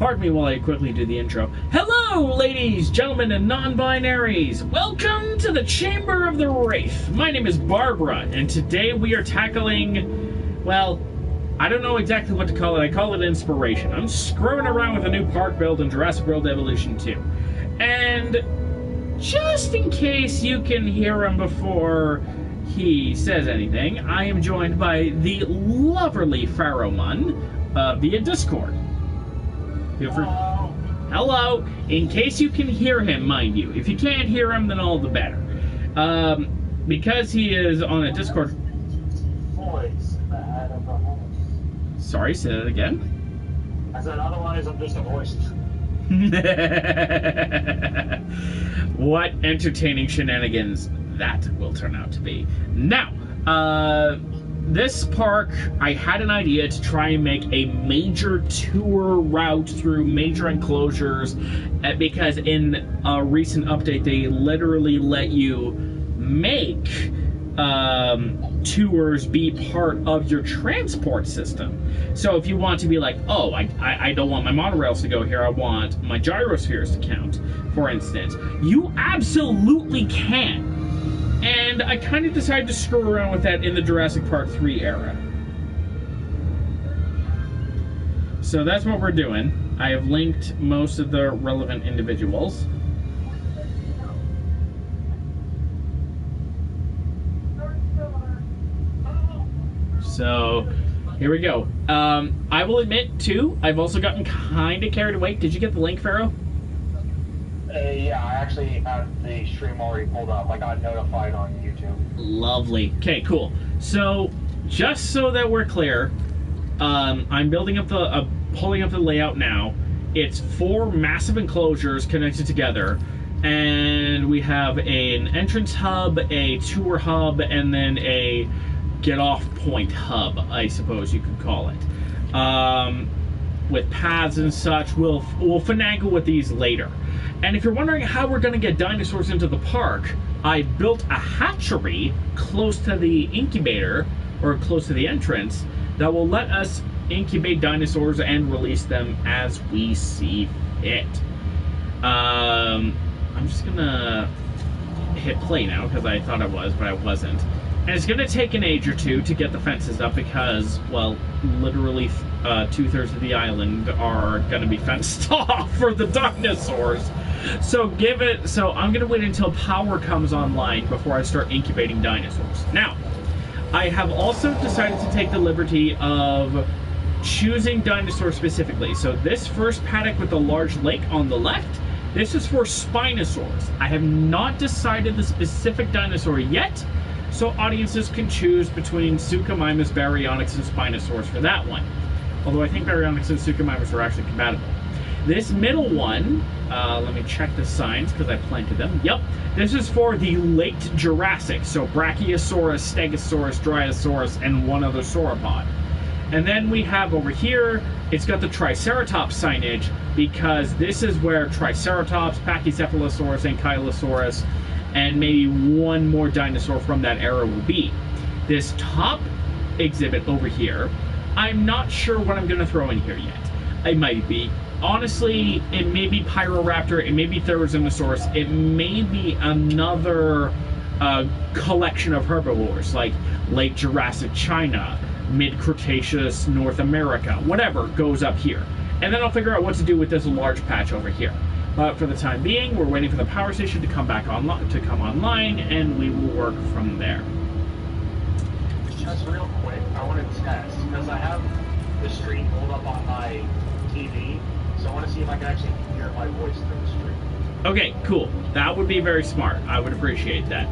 Pardon me while I quickly do the intro. Hello, ladies, gentlemen, and non-binaries! Welcome to the Chamber of the Wraith. My name is Barbara, and today we are tackling, well, I don't know exactly what to call it. I call it inspiration. I'm screwing around with a new park build in Jurassic World Evolution 2. And just in case you can hear him before he says anything, I am joined by the lovely Pharaoh-mun via Discord. Hello. In case you can hear him, mind you. If you can't hear him, then all the better. Because he is on a Discord... Voice that of a host. Sorry, say that again? I said, otherwise I'm just a voice. What entertaining shenanigans that will turn out to be. Now, this park, I had an idea to try and make a major tour route through major enclosures, because in a recent update, they literally let you make tours be part of your transport system. So if you want to be like, oh, I don't want my monorails to go here, I want my gyrospheres to count, for instance, you absolutely can. And I kind of decided to screw around with that in the Jurassic Park 3 era. So that's what we're doing. I have linked most of the relevant individuals. So, here we go. I will admit, too, I've also gotten kind of carried away. Did you get the link, Pharaoh? Yeah, I actually have the stream already pulled up. I got notified on YouTube. Lovely. Okay, cool. So, just so that we're clear, I'm building up the, pulling up the layout now. It's 4 massive enclosures connected together, and we have an entrance hub, a tour hub, and then a get-off point hub, I suppose you could call it. With paths and such, we'll finagle with these later. And if you're wondering how we're going to get dinosaurs into the park, I built a hatchery close to the incubator, or close to the entrance, that will let us incubate dinosaurs and release them as we see fit. I'm just going to hit play now, because I thought I was, but I wasn't. And it's going to take an age or two to get the fences up because, well, literally 2/3 of the island are going to be fenced off for the dinosaurs. So I'm going to wait until power comes online before I start incubating dinosaurs. Now, I have also decided to take the liberty of choosing dinosaurs specifically. So this first paddock with the large lake on the left, this is for Spinosaurs. I have not decided the specific dinosaur yet, so audiences can choose between Suchomimus, Baryonyx, and Spinosaurus for that one. Although I think Baryonyx and Suchomimus are actually compatible. This middle one, let me check the signs because I planted them. Yep, this is for the late Jurassic, so Brachiosaurus, Stegosaurus, Dryosaurus, and one other sauropod. And then we have over here, it's got the Triceratops signage because this is where Triceratops, Pachycephalosaurus, and Ankylosaurus, and maybe one more dinosaur from that era will be. This top exhibit over here, I'm not sure what I'm going to throw in here yet. It might be, honestly, it may be Pyroraptor, it may be Therizinosaurus, it may be another collection of herbivores, like late Jurassic China, mid-Cretaceous North America, whatever goes up here. And then I'll figure out what to do with this large patch over here. But for the time being, we're waiting for the power station to come online, and we will work from there. Just real quick, I want to test, because I have the stream pulled up on my TV, so I want to see if I can actually hear my voice through the stream. Okay, cool. That would be very smart. I would appreciate that.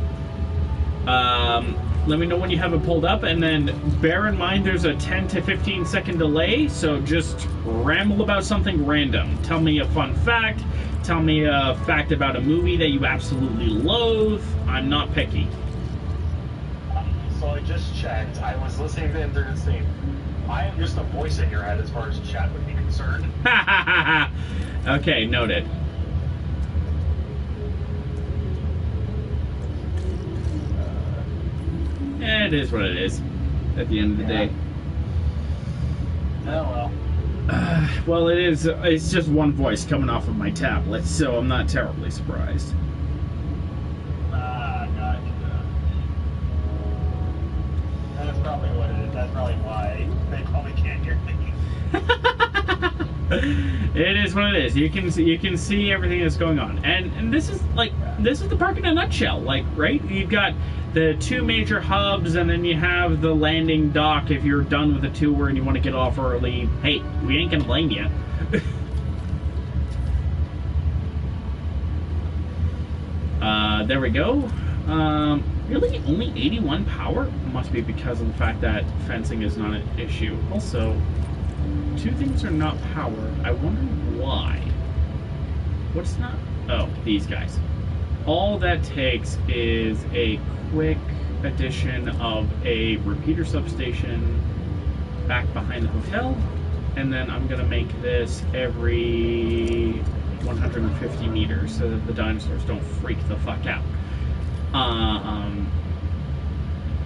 Let me know when you have it pulled up, and then bear in mind there's a 10 to 15 second delay, so just ramble about something random. Tell me a fun fact, tell me a fact about a movie that you absolutely loathe. I'm not picky. So I just checked. I was listening to him through the stream. I am just a voice in your head as far as chat would be concerned. Okay, noted. It is what it is at the end of the day. Oh well. Well, it is. It's just one voice coming off of my tablet, so I'm not terribly surprised. Gotcha. That's probably what it is. That's probably why they probably can't hear me. It is what it is. You can see everything that's going on, and this is the park in a nutshell. Like, right? You've got the two major hubs, and then you have the landing dock if you're done with the tour and you want to get off early. Hey, we ain't gonna blame you. There we go. Really, only 81 power? Must be because of the fact that fencing is not an issue. Also, two things are not power. I wonder why. What's not? Oh, these guys. All that takes is a quick addition of a repeater substation back behind the hotel, and then I'm gonna make this every 150 meters so that the dinosaurs don't freak the fuck out.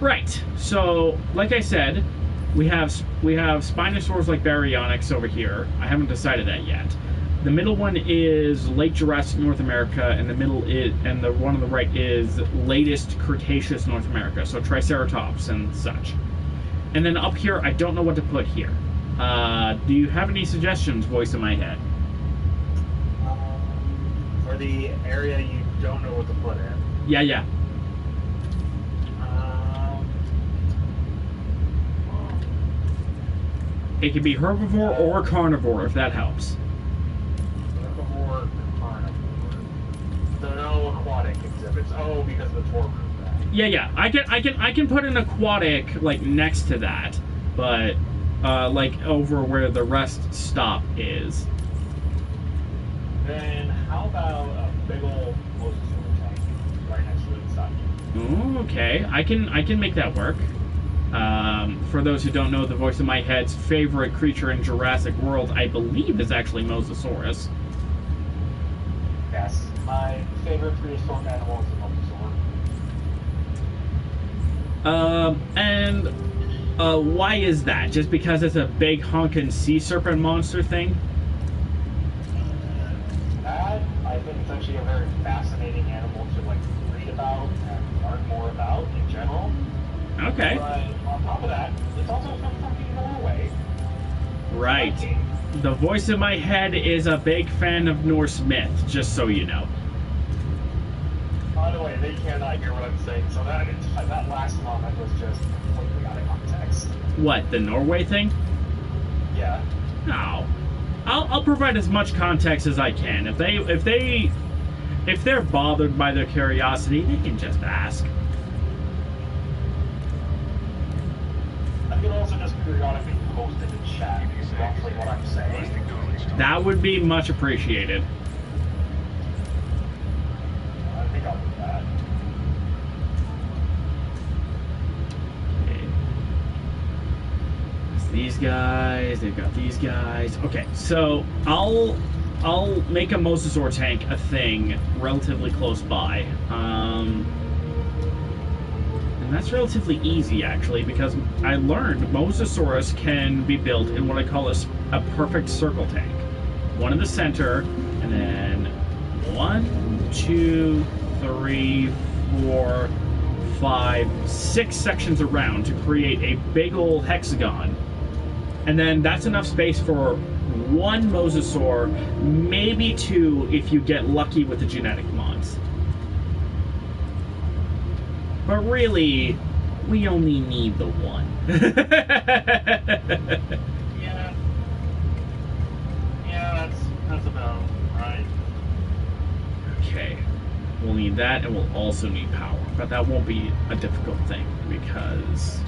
Right. So, like I said, we have Spinosaurs like Baryonyx over here. I haven't decided that yet. The middle one is late Jurassic North America, and the one on the right is latest Cretaceous North America, so Triceratops and such. And then up here, I don't know what to put here. Do you have any suggestions, voice in my head? For the area you don't know what to put in. Yeah. It can be herbivore or carnivore, if that helps. Herbivore, carnivore. So no aquatic exhibits. Oh, because of the tour group. Yeah. I can put an aquatic like next to that, but like over where the rest stop is. Then how about a big old mosasaurus tank right next to it inside? Ooh, okay, I can make that work. For those who don't know, the voice in my head's favorite creature in Jurassic World, I believe, is actually Mosasaurus. Yes, my favorite prehistoric animal is the mosasaur. And why is that? Just because it's a big honkin' sea serpent monster thing? That, I think it's actually a very fascinating animal to like read about and learn more about in general. Okay. But on top of that, it's also something in Norway. Right. The voice in my head is a big fan of Norse myth, just so you know. By the way, they cannot hear what I'm saying, so that last comment was just completely out of context. What, the Norway thing? Yeah. No. I'll provide as much context as I can. If they're bothered by their curiosity, they can just ask. I can also just periodically post it in chat roughly what I'm saying. That would be much appreciated. I think I'll do that. Okay. There's these guys. They've got these guys. Okay, so I'll make a mosasaur tank a thing relatively close by. And that's relatively easy, actually, because I learned Mosasaurus can be built in what I call a perfect circle tank. One in the center, and then 1, 2, 3, 4, 5, 6 sections around to create a big old hexagon. And then that's enough space for 1 mosasaur, maybe 2 if you get lucky with the genetic mods. But really, we only need the 1. Yeah, that's about right. Okay, we'll need that, and we'll also need power. But that won't be a difficult thing, because...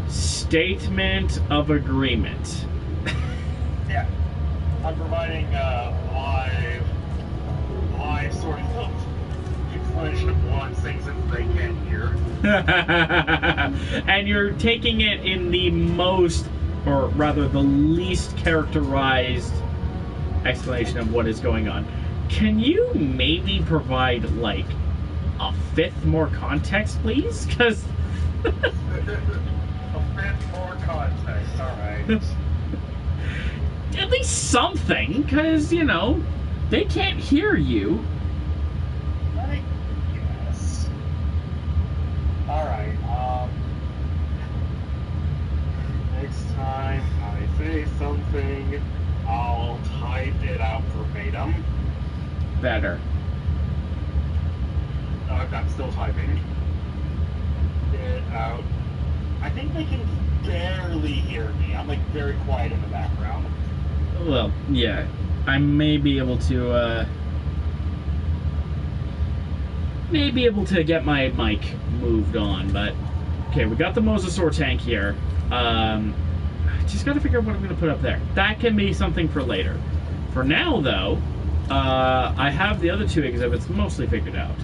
Statement of agreement. Yeah. I'm providing live sort of explanation of one thing since they can't hear. And you're taking it in the most, or rather the least characterized explanation of what is going on. Can you maybe provide, like, a 5th more context, please? Because... A bit more context, alright. something, because, you know, they can't hear you. I guess. Alright, next time I say something, I'll type it out verbatim. Better. I'm still typing it out. I think they can barely hear me. I'm like very quiet in the background. Well, yeah. I may be able to, get my mic moved on, but... Okay, we got the mosasaur tank here. I just gotta figure out what I'm gonna put up there. That can be something for later. For now, though, I have the other two exhibits mostly figured out.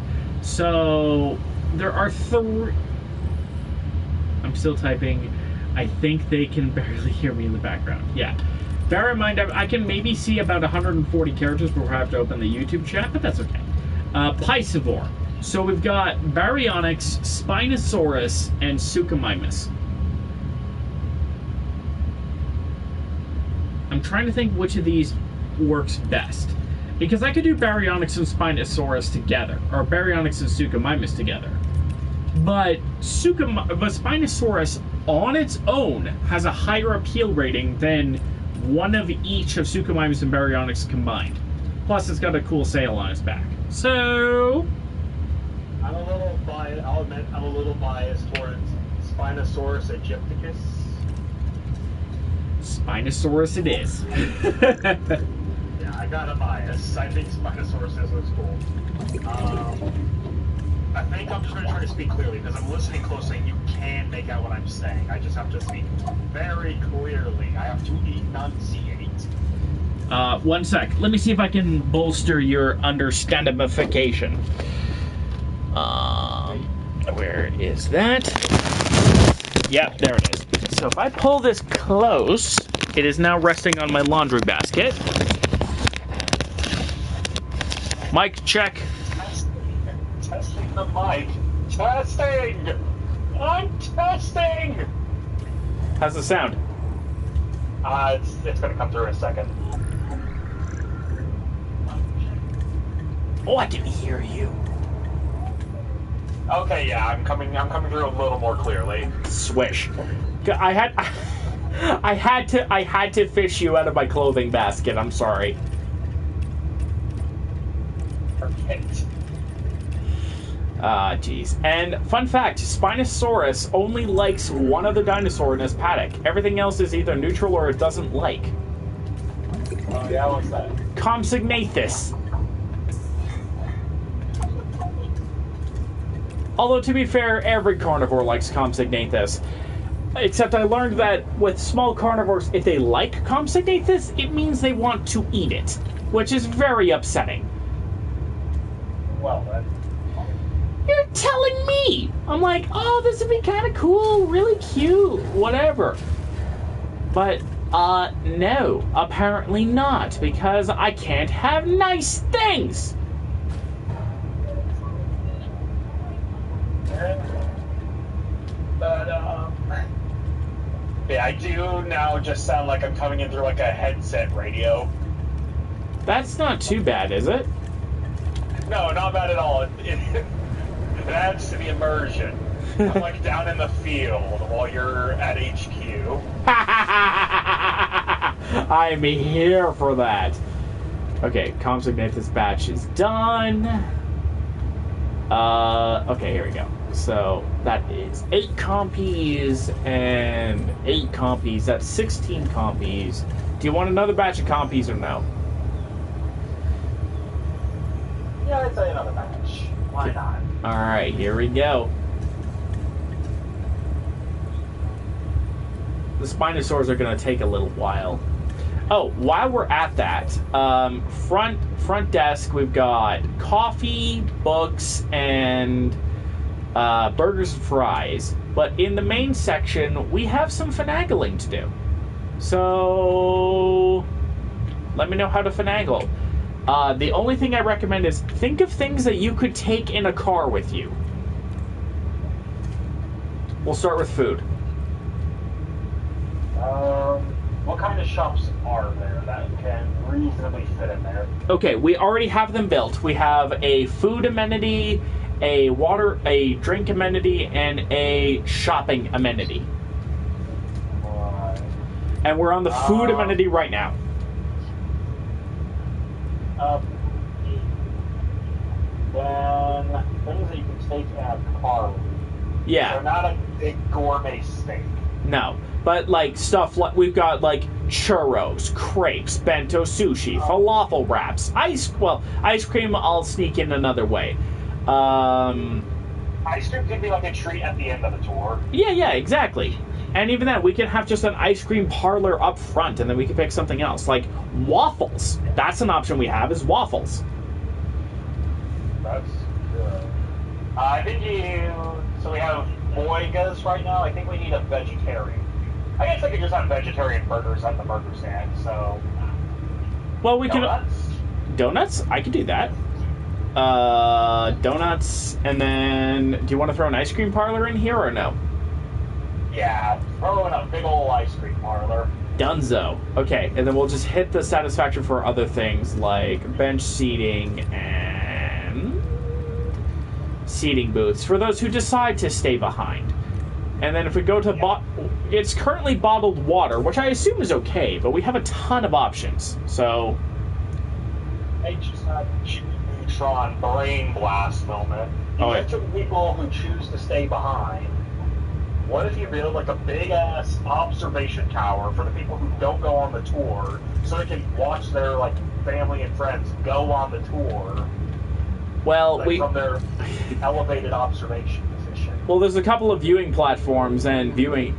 So, there are three... I'm still typing. I think they can barely hear me in the background. Yeah. Bear in mind, I can maybe see about 140 characters before I have to open the YouTube chat, but that's okay. Piscivore. So we've got Baryonyx, Spinosaurus, and Suchomimus. I'm trying to think which of these works best. Because I could do Baryonyx and Spinosaurus together, or Baryonyx and Suchomimus together. But Spinosaurus on its own has a higher appeal rating than one of each of Suchomimus and Baryonyx combined. Plus, it's got a cool sail on its back. So... I'm a little biased. I'll admit I'm a little biased towards Spinosaurus aegypticus. Spinosaurus it is. Yeah, I got a bias. I think Spinosaurus looks cool. I think I'm just going to try to speak clearly because I'm listening closely and you can make out what I'm saying. I just have to speak very clearly. I have to enunciate. 1 sec. Let me see if I can bolster your understandamification. Where is that? Yep, there it is. So if I pull this close, it is now resting on my laundry basket. Mic check. Testing the mic. Testing! I'm testing! How's the sound? It's gonna come through in a second. Oh, I can hear you. Okay, yeah, I'm coming through a little more clearly. Swish. I had to fish you out of my clothing basket. I'm sorry. Perfect. Jeez. And fun fact, Spinosaurus only likes one other dinosaur in his paddock. Everything else is either neutral or it doesn't like. Oh yeah, what's that? Compsognathus. Although, to be fair, every carnivore likes Compsognathus. Except I learned that with small carnivores, if they like Compsognathus, it means they want to eat it. Which is very upsetting. Well, then. You're telling me! I'm like, oh, this would be kind of cool, really cute, whatever. But, no. Apparently not, because I can't have nice things! But, yeah, I do now just sound like I'm coming in through like a headset radio. That's not too bad, is it? No, not bad at all. It adds to the immersion. I'm like down in the field while you're at HQ. I'm here for that. Okay, Compsognathus batch is done. Okay, here we go. So, that is 8 compies and 8 compies. That's 16 compies. Do you want another batch of compies or no? Yeah, I'd say another batch. Why not? Alright, here we go. The Spinosaurs are going to take a little while. Oh, while we're at that, front desk, we've got coffee, books, and burgers and fries. But in the main section, we have some finagling to do. So, let me know how to finagle. The only thing I recommend is think of things that you could take in a car with you. We'll start with food. what kind of shops are there that can reasonably fit in there? Okay, we already have them built. We have a food amenity, a drink amenity, and a shopping amenity. Right. And we're on the food amenity right now. Then things that you can take in a car. Yeah. They're not a big gourmet steak. No. But, like, stuff like, we've got, like, churros, crepes, bento sushi, falafel wraps, ice cream I'll sneak in another way. Ice cream could be like a treat at the end of the tour. Yeah, exactly. And even then, we can have just an ice cream parlor up front, and then we can pick something else. Like, waffles. That's an option we have, is waffles. That's good. I think so we have moigas right now. I think we need a vegetarian. I guess I could just have vegetarian burgers at the burger stand, so... Well, we can... Donuts? Donuts? I could do that. Donuts, and then... Do you want to throw an ice cream parlor in here, or no? Yeah, throw in a big old ice cream parlor. Dunzo. Okay, and then we'll just hit the satisfaction for other things, like bench seating and... seating booths, for those who decide to stay behind. And then if we go to it's currently bottled water, which I assume is okay, but we have a ton of options. So I just had a neutron brain blast moment. You mentioned people who choose to stay behind. What if you build like a big ass observation tower for the people who don't go on the tour, so they can watch their like family and friends go on the tour? Well, like, from their elevated observation position. Well, there's a couple of viewing platforms and viewing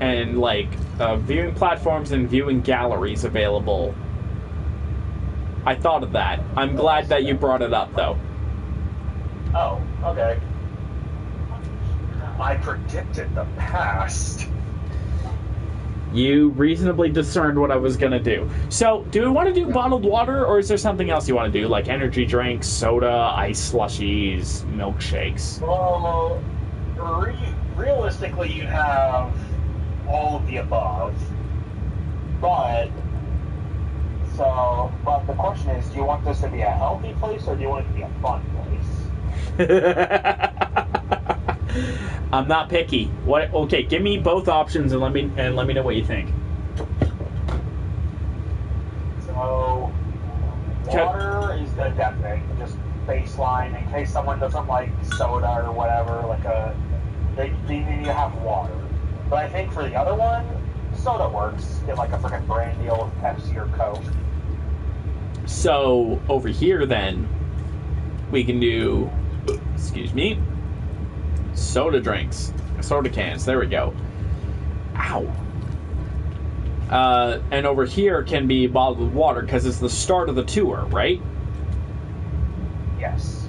platforms and viewing galleries available. I thought of that. I'm glad that you brought it up, though. Oh, okay. I predicted the past. You reasonably discerned what I was going to do. So, do we want to do bottled water, or is there something else you want to do, like energy drinks, soda, ice slushies, milkshakes? Well, realistically, you have all of the above. But the question is, do you want this to be a healthy place, or do you want it to be a fun place? I'm not picky. What? Okay, give me both options and let me know what you think. So, water is the definite, just baseline in case someone doesn't like soda or whatever. They need to have water. But I think for the other one, soda works. Get like a freaking brand deal with Pepsi or Coke. So over here, then we can do. Excuse me. Soda drinks. Soda cans. There we go. Ow. And over here can be bottled water because it's the start of the tour, right? Yes.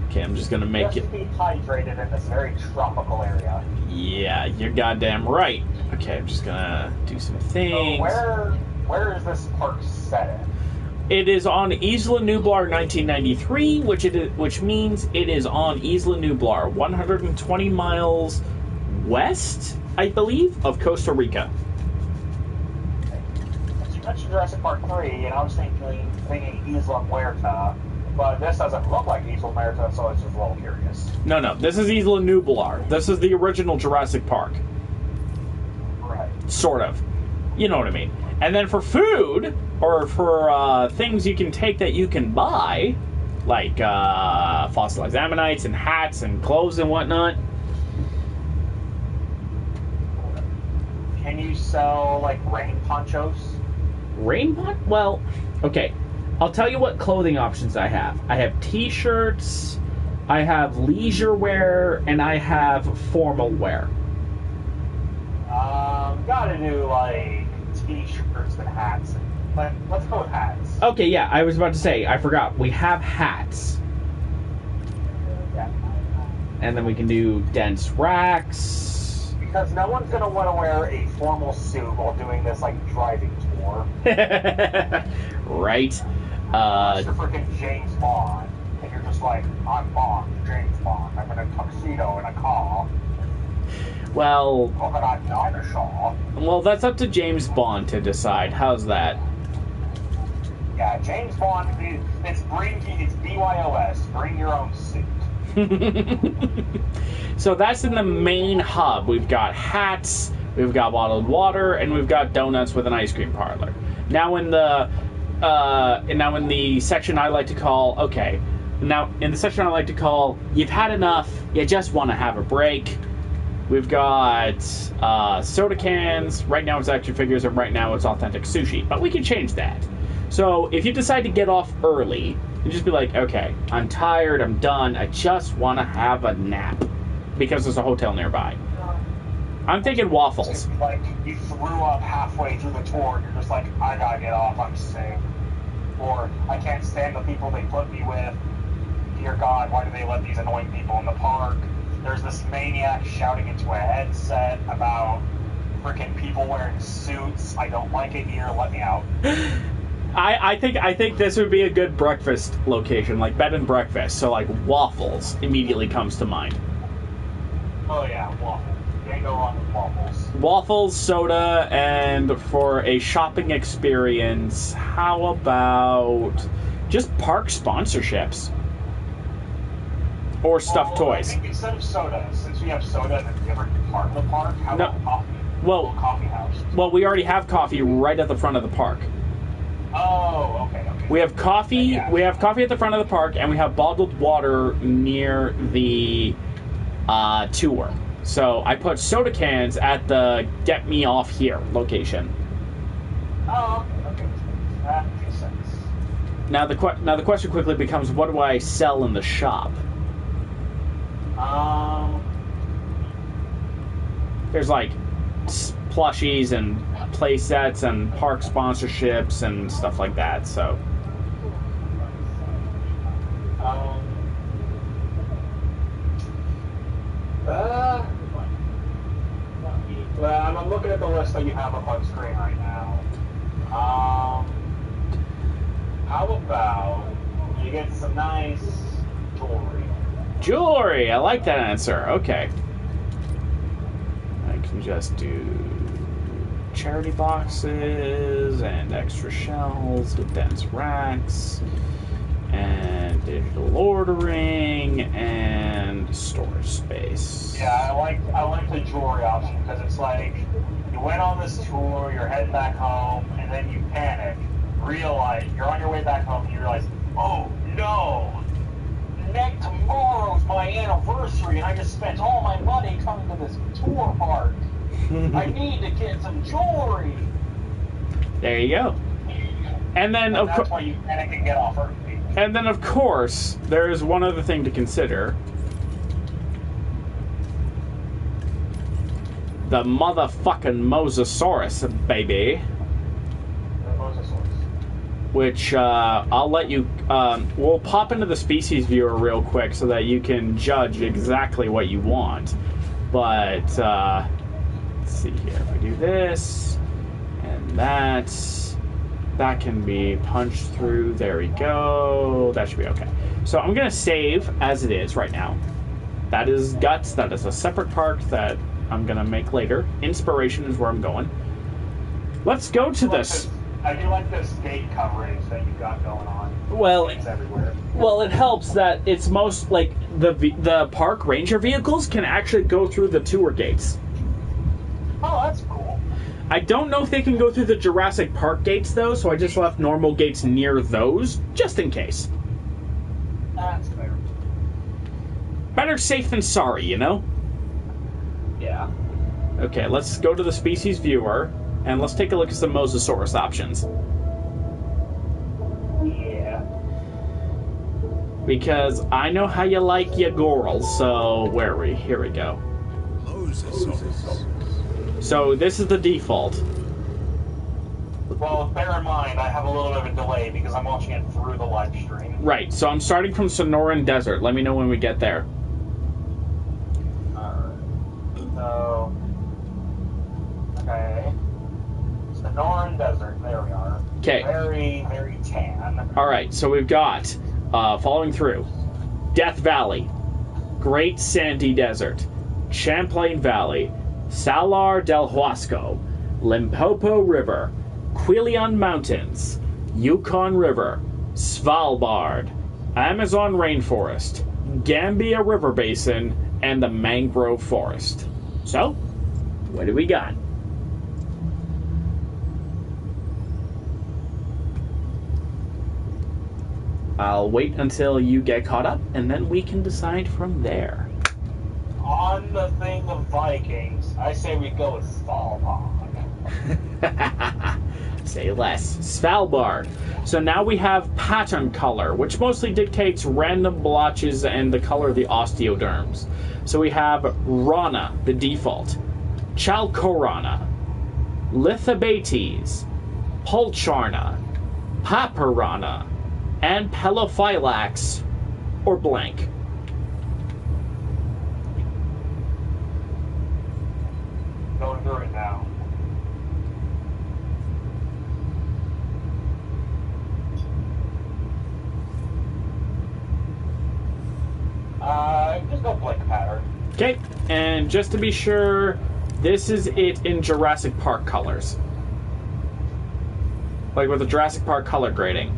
Okay, I'm just going to make it... Just be hydrated in this very tropical area. Yeah, you're goddamn right. Okay, I'm just going to do some things. So where is this park set in? It is on Isla Nublar 1993, which means it is on Isla Nublar, 120 miles west, I believe, of Costa Rica. You mentioned Jurassic Park 3, and I was thinking Isla Muerta, but this doesn't look like Isla Muerta, so I was just a little curious. No, this is Isla Nublar. This is the original Jurassic Park. Right. Sort of. You know what I mean. And then for food, or for things you can take that you can buy, like fossilized ammonites and hats and clothes and whatnot. Can you sell, like, rain ponchos? Rain poncho? Well, okay. I'll tell you what clothing options I have. I have t-shirts, I have leisure wear, and I have formal wear. Gotta do, like, t-shirts and hats. But let's go with hats. Okay, yeah, I was about to say, I forgot. We have hats. Yeah. And then we can do dense racks. Because no one's gonna want to wear a formal suit while doing this, like, driving tour. Right. Unless you're freaking James Bond, and you're just like, I'm Bond, James Bond. I'm in a tuxedo in a car. Well... Crocodile dinosaur. Well, that's up to James Bond to decide. How's that? Yeah, James Bond, it's BYOS. Bring your own suit. So that's in the main hub. We've got hats, we've got bottled water, and we've got donuts with an ice cream parlor. Now in the section I like to call you've had enough, you just want to have a break. We've got soda cans. Right now it's action figures, and right now it's authentic sushi. But we can change that. So if you decide to get off early, you just be like, okay, I'm tired, I'm done, I just want to have a nap. Because there's a hotel nearby. I'm thinking waffles. Like, you threw up halfway through the tour, and you're just like, I gotta get off, I'm sick. Or, I can't stand the people they put me with. Dear God, why do they let these annoying people in the park? There's this maniac shouting into a headset about freaking people wearing suits. I don't like it here, let me out. I think this would be a good breakfast location, like bed and breakfast. So like waffles immediately comes to mind. Oh yeah, waffles. Can't go wrong with waffles. Waffles, soda, and for a shopping experience, how about just park sponsorships? Or stuffed toys. I think instead of soda, since we have soda in a different part of the park, how about coffee? Well, coffee house. Well, we already have coffee right at the front of the park. Oh, okay. We have coffee. Yeah. We have coffee at the front of the park, and we have bottled water near the tour. So I put soda cans at the "Get Me Off Here" location. Oh, okay. That makes sense. Now the question quickly becomes, what do I sell in the shop? There's like plushies and play sets and park sponsorships and stuff like that. So. Well, I'm looking at the list that you have up on screen right now. How about you get some nice jewelry? Jewelry! I like that answer. Okay. I can just do charity boxes and extra shelves with dense racks and digital ordering and storage space. Yeah, I like the jewelry option because it's like you went on this tour, you're heading back home, and then you panic, realize you're on your way back home, and you realize, oh no, tomorrow's my anniversary, and I just spent all my money coming to this tour park. I need to get some jewelry. There you go. And then that's why you panic and get off early. And then, of course, there is one other thing to consider. The motherfucking mosasaurus, baby. The mosasaurus. Which, I'll let you... we'll pop into the species viewer real quick so that you can judge exactly what you want. But, let's see here. If we do this, and that can be punched through. There we go. That should be okay. So I'm going to save as it is right now. That is Guts. That is a separate park that I'm going to make later. Inspiration is where I'm going. Let's go to this. I do like this gate coverage that you've got going on. Well, it's everywhere. Well, it helps that it's most like the park ranger vehicles can actually go through the tour gates. Oh, that's cool. I don't know if they can go through the Jurassic Park gates, though, so I just left normal gates near those, just in case. That's fair. Better safe than sorry, you know? Yeah. Okay, let's go to the species viewer, and let's take a look at some mosasaurus options. Yeah. Because I know how you like your girls, so where are we? Here we go. Mosasaurus. So this is the default. Well, bear in mind, I have a little bit of a delay because I'm watching it through the live stream. Right, so I'm starting from Sonoran Desert. Let me know when we get there. Alright. So... Okay. Sonoran Desert, there we are. Okay. Very, very tan. Alright, so we've got, following through, Death Valley, Great Sandy Desert, Champlain Valley, Salar del Huasco, Limpopo River, Quilion Mountains, Yukon River, Svalbard, Amazon Rainforest, Gambia River Basin, and the Mangrove Forest. So, what do we got? I'll wait until you get caught up, and then we can decide from there. On the thing of Vikings, I say we go with Svalbard. Say less. Svalbard. So now we have pattern color, which mostly dictates random blotches and the color of the osteoderms. So we have Rana, the default, Chalcorana, Lithobates, Pulcharna, Paparana, and Pelophylax, or blank. Going through it now. Just go blank pattern. Okay, and just to be sure, this is it in Jurassic Park colors. Like with the Jurassic Park color grading.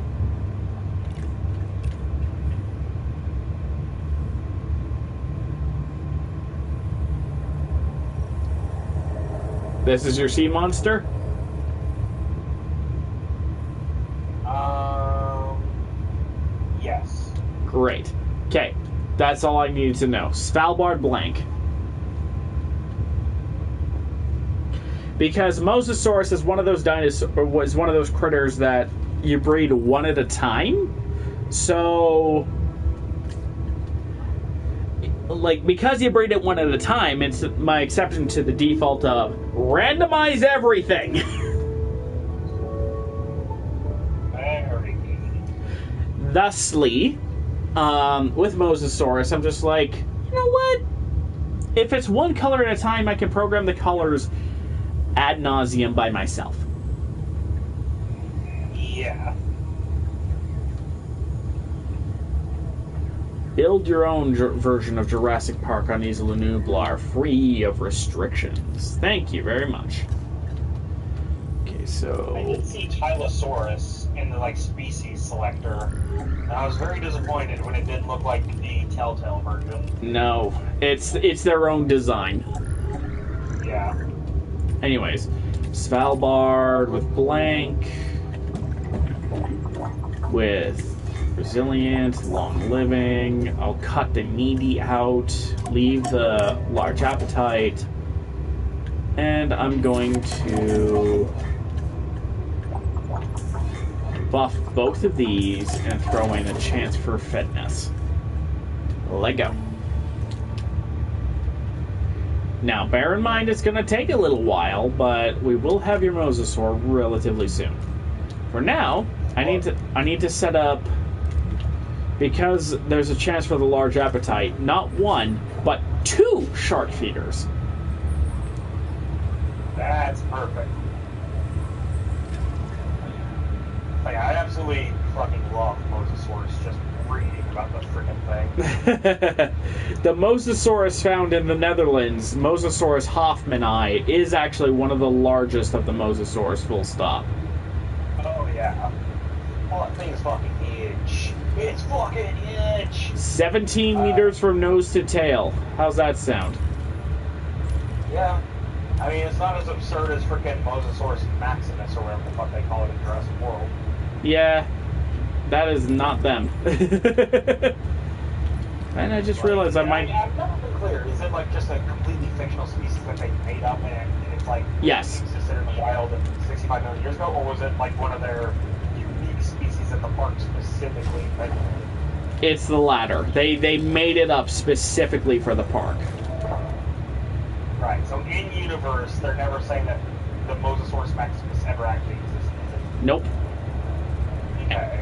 This is your sea monster? Yes. Great. Okay, that's all I needed to know. Svalbard blank. Because mosasaurus is one of those was one of those critters that you breed one at a time. So, like, because you breed it one at a time, it's my exception to the default of randomize everything. Thusly, with mosasaurus, I'm just like, you know what? If it's one color at a time, I can program the colors ad nauseum by myself. Yeah. Build your own version of Jurassic Park on Isla Nublar, free of restrictions. Thank you very much. Okay, so... I did see Tylosaurus in the, like, species selector, and I was very disappointed when it didn't look like the Telltale version. No, it's their own design. Yeah. Anyways, Svalbard with blank, with resilient, long living. I'll cut the needy out, leave the large appetite, and I'm going to buff both of these and throw in a chance for fitness. Let go. Now, bear in mind it's going to take a little while, but we will have your mosasaur relatively soon. For now, I need to set up, because there's a chance for the large appetite, not one, but 2 shark feeders. That's perfect. Like, I absolutely fucking love mosasaurs, just reading about the freaking thing. The mosasaurus found in the Netherlands, Mosasaurus hoffmanni, is actually one of the largest of the mosasaurs, full stop. Oh, yeah. Oh, that thing is fucking huge. It's fucking huge! 17 meters from nose to tail. How's that sound? Yeah. I mean, it's not as absurd as freaking Mosasaurus maximus or whatever the fuck they call it in Jurassic World. Yeah, that is not them. And I just realized I might... I've never been clear. Is it like just a completely fictional species that they made up and it's like... Yes. ...existed in the wild 65 million years ago? Or was it like one of their unique species that the park specifically made? It's the latter. They made it up specifically for the park. Right, so in universe, they're never saying that the Mosasaurus maximus ever actually existed. Nope. Okay.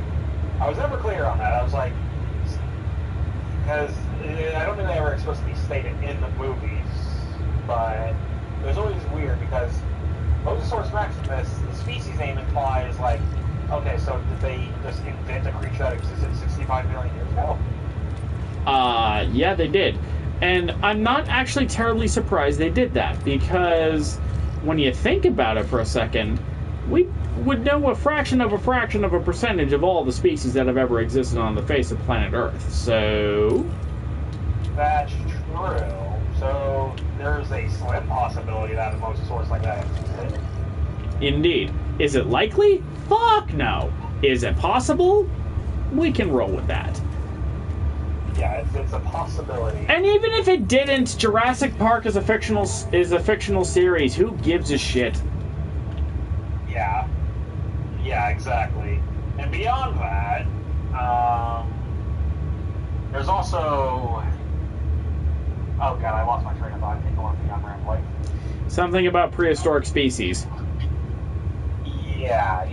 I was never clear on that. I was like, because I don't think they ever explicitly stated in the movies, but it was always weird because Mosasaurus maximus, the species name implies like, okay, so did they just invent a creature that existed 65 million years ago? Yeah, they did. And I'm not actually terribly surprised they did that, because when you think about it for a second, we would know a fraction of a percentage of all the species that have ever existed on the face of planet Earth. So... That's true. So there's a slim possibility that a mosasaurus like that existed. Indeed. Is it likely? Fuck no. Is it possible? We can roll with that. Yeah, it's a possibility. And even if it didn't, Jurassic Park is a fictional series. Who gives a shit? Yeah. Yeah, exactly. And beyond that, there's also... Oh god, I lost my train of thought. I think I want to be on rambling. Something about prehistoric species. Yeah.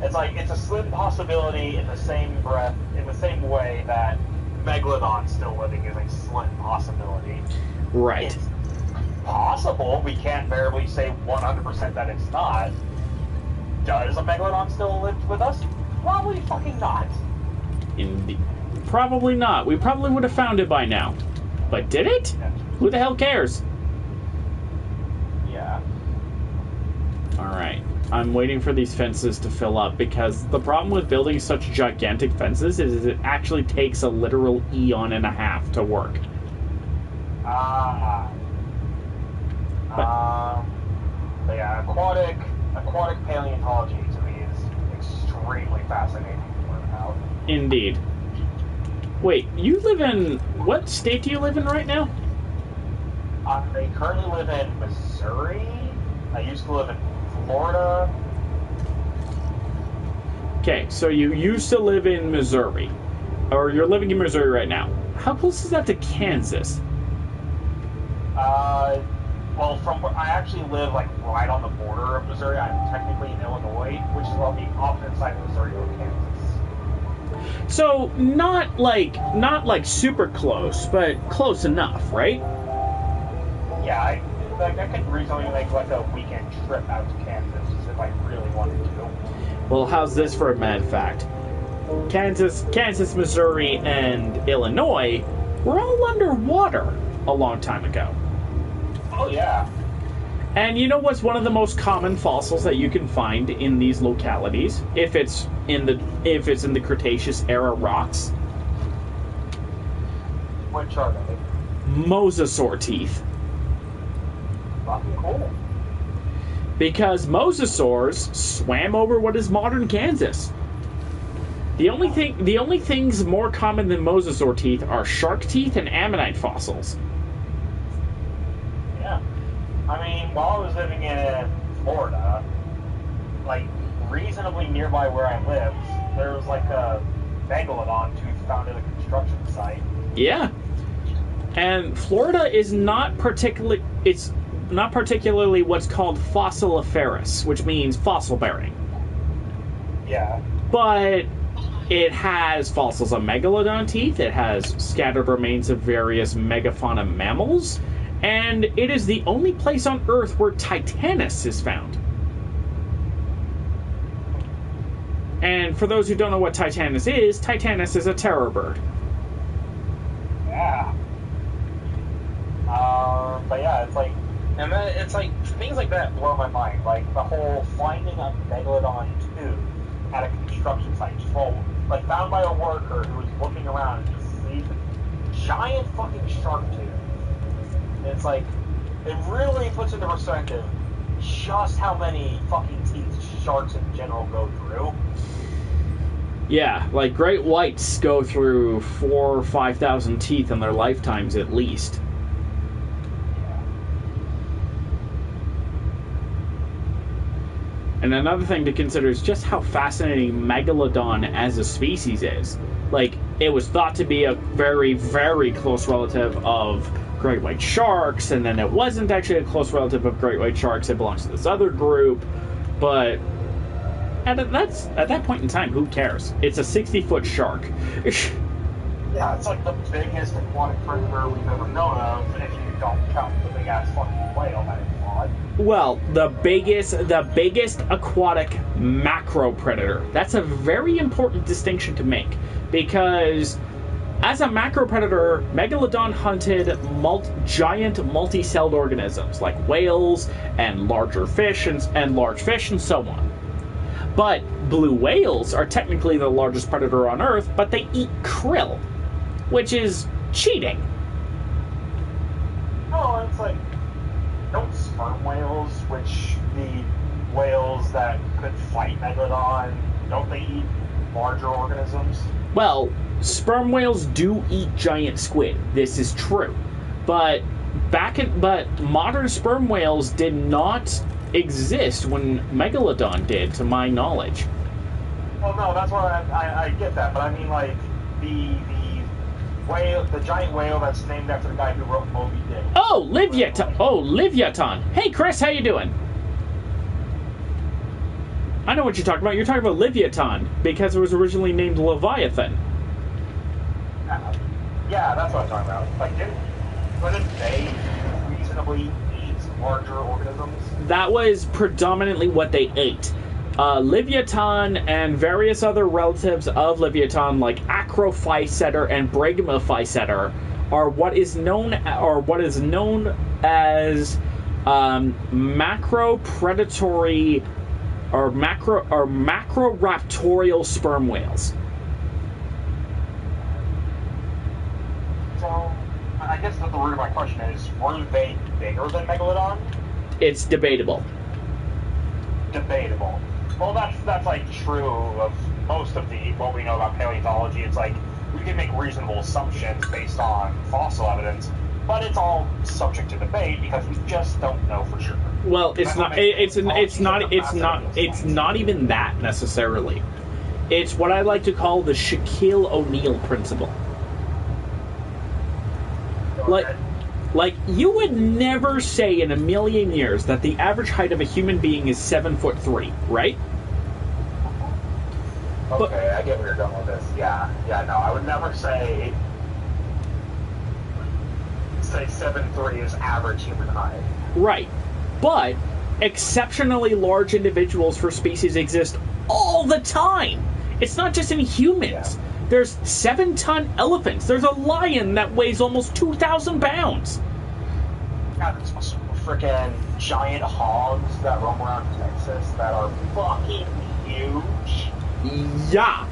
It's like, it's a slim possibility in the same breath, in the same way that Megalodon still living is a slim possibility. Right. It's possible. We can't barely say 100% that it's not. Does a Megalodon still live with us? Probably fucking not. Indeed. Probably not. We probably would have found it by now. But did it? Yeah. Who the hell cares? Yeah. Alright. I'm waiting for these fences to fill up, because the problem with building such gigantic fences is it actually takes a literal eon and a half to work. But yeah, aquatic paleontology to me is extremely fascinating to learn about. Indeed. Wait, you live in... What state do you live in right now? I currently live in Missouri. I used to live in Florida. Okay, so you used to live in Missouri. Or you're living in Missouri right now. How close is that to Kansas? Well, from where I actually live, like, right on the border of Missouri. I'm technically in Illinois, which is on the opposite side of Missouri or Kansas. So, not like super close, but close enough, right? Yeah, I could reasonably make, like, a weekend trip out to Kansas if I really wanted to. Well, how's this for a mad fact? Kansas, Missouri, and Illinois were all underwater a long time ago. Oh, yeah. And you know what's one of the most common fossils that you can find in these localities, if it's in the Cretaceous era rocks? Which are they? Mosasaur teeth. Fucking cool. Because mosasaurs swam over what is modern Kansas. The only things more common than mosasaur teeth are shark teeth and ammonite fossils. Yeah. I mean, while I was living in Florida, like, reasonably nearby where I lived, there was, like, a megalodon tooth found at a construction site. Yeah. And Florida is not particularly what's called fossiliferous, which means fossil-bearing. Yeah. But it has fossils of megalodon teeth, it has scattered remains of various megafauna mammals, and it is the only place on Earth where Titanus is found. And for those who don't know what Titanus is a terror bird. Yeah. But yeah, it's like, and then it's like, things like that blow my mind. Like, the whole finding a megalodon tooth at a construction site, just like, found by a worker who was looking around and just sees a giant fucking shark tooth. And it's like, it really puts into perspective just how many fucking teeth sharks in general go through. Yeah, like great whites go through 4,000 or 5,000 teeth in their lifetimes at least. And another thing to consider is just how fascinating Megalodon as a species is. Like, it was thought to be a very, very close relative of great white sharks, and then it wasn't actually a close relative of great white sharks. It belongs to this other group. But at that point in time, who cares? It's a 60-foot shark. Yeah, it's like the biggest aquatic predator we've ever known of, if you don't count the big-ass fucking whale that it fought. Well, the biggest aquatic macro predator. That's a very important distinction to make, because As a macropredator, Megalodon hunted giant multi-celled organisms like whales and larger fish and large fish and so on. But blue whales are technically the largest predator on Earth, but they eat krill, which is cheating. Oh, it's like, don't sperm whales, which the whales that could fight Megalodon, don't they eat larger organisms? Well, sperm whales do eat giant squid. This is true. But modern sperm whales did not exist when Megalodon did, to my knowledge. Well, no, that's why I get that, but I mean, like, the whale, the giant whale that's named after the guy who wrote Moby Dick. Oh, Leviathan. Hey, Chris, how you doing? I know what you're talking about. You're talking about Leviathan, because it was originally named Leviathan. Yeah, that's what I'm talking about. Like, couldn't they reasonably eat larger organisms? That was predominantly what they ate. Leviathan and various other relatives of Leviathan, like Acrophyseter and Bragmophyseter, are what is known as macropredatory or macroraptorial sperm whales. So, I guess that the root of my question is, were they bigger than Megalodon? It's debatable. Debatable. Well, that's like true of most of what we know about paleontology. It's like we can make reasonable assumptions based on fossil evidence, but it's all subject to debate because we just don't know for sure. Well, it's not even that necessarily. It's what I like to call the Shaquille O'Neal principle. Like, you would never say in a million years that the average height of a human being is 7'3", right? Okay, I get where you're going with this. Yeah, no, I would never say 7'3" is average human height. Right. But exceptionally large individuals for species exist all the time. It's not just in humans. Yeah. There's 7-ton elephants. There's a lion that weighs almost 2,000 pounds. God, there's some freaking giant hogs that roam around Texas that are fucking huge. Yeah.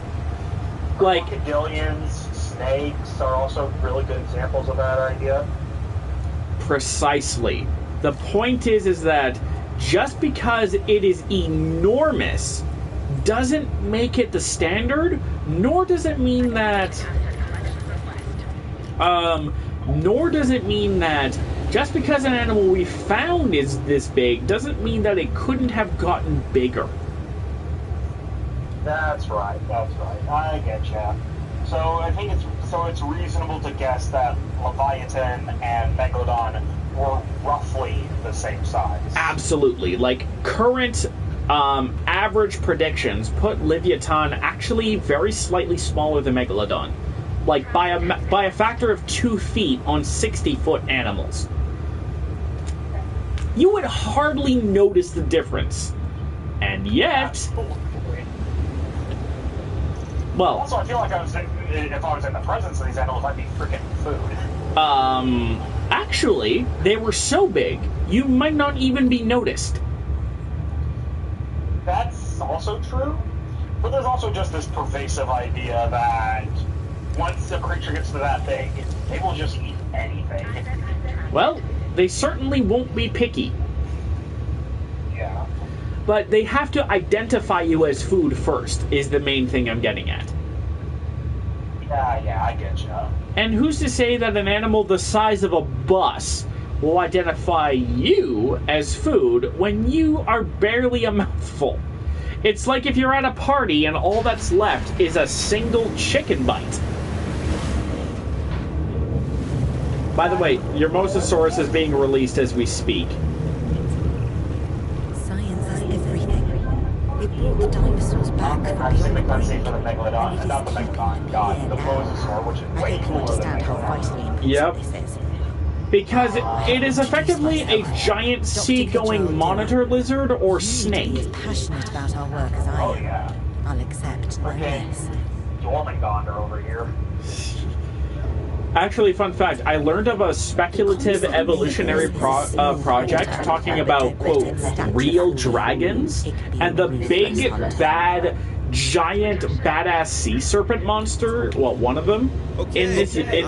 Like crocodilians, snakes are also really good examples of that idea. Precisely. The point is that just because it is enormous doesn't make it the standard, nor does it mean that just because an animal we found is this big doesn't mean that it couldn't have gotten bigger. That's right. I get ya. So I think it's reasonable to guess that Leviathan and Megalodon were roughly the same size. Absolutely. Like, current average predictions put Leviathan actually very slightly smaller than Megalodon. Like, by a factor of 2 feet on 60-foot animals. You would hardly notice the difference. And yet... Absolutely. Well... Also, I feel like if I was in the presence of these animals, I'd be freaking food. Actually, they were so big, you might not even be noticed. That's also true. But there's also just this pervasive idea that once the creature gets to that big, they will just eat anything. Well, they certainly won't be picky. Yeah. But they have to identify you as food first, is the main thing I'm getting at. Yeah, I get you. And who's to say that an animal the size of a bus will identify you as food when you are barely a mouthful? It's like if you're at a party and all that's left is a single chicken bite. By the way, your mosasaurus is being released as we speak. Science is everything. It brought the dinosaurs back. I've seen the cutscene for the Megalodon, not the Megalodon, God, the mosasaur, which is way cooler than Megalodon. Yep. Because it is effectively a giant sea-going monitor lizard or snake. As passionate about our work as I am. I'll accept no less. Dormangonder over here. Actually, fun fact, I learned of a speculative evolutionary project talking about, quote, real dragons, and the big, bad, giant, badass sea serpent monster, well, one of them, in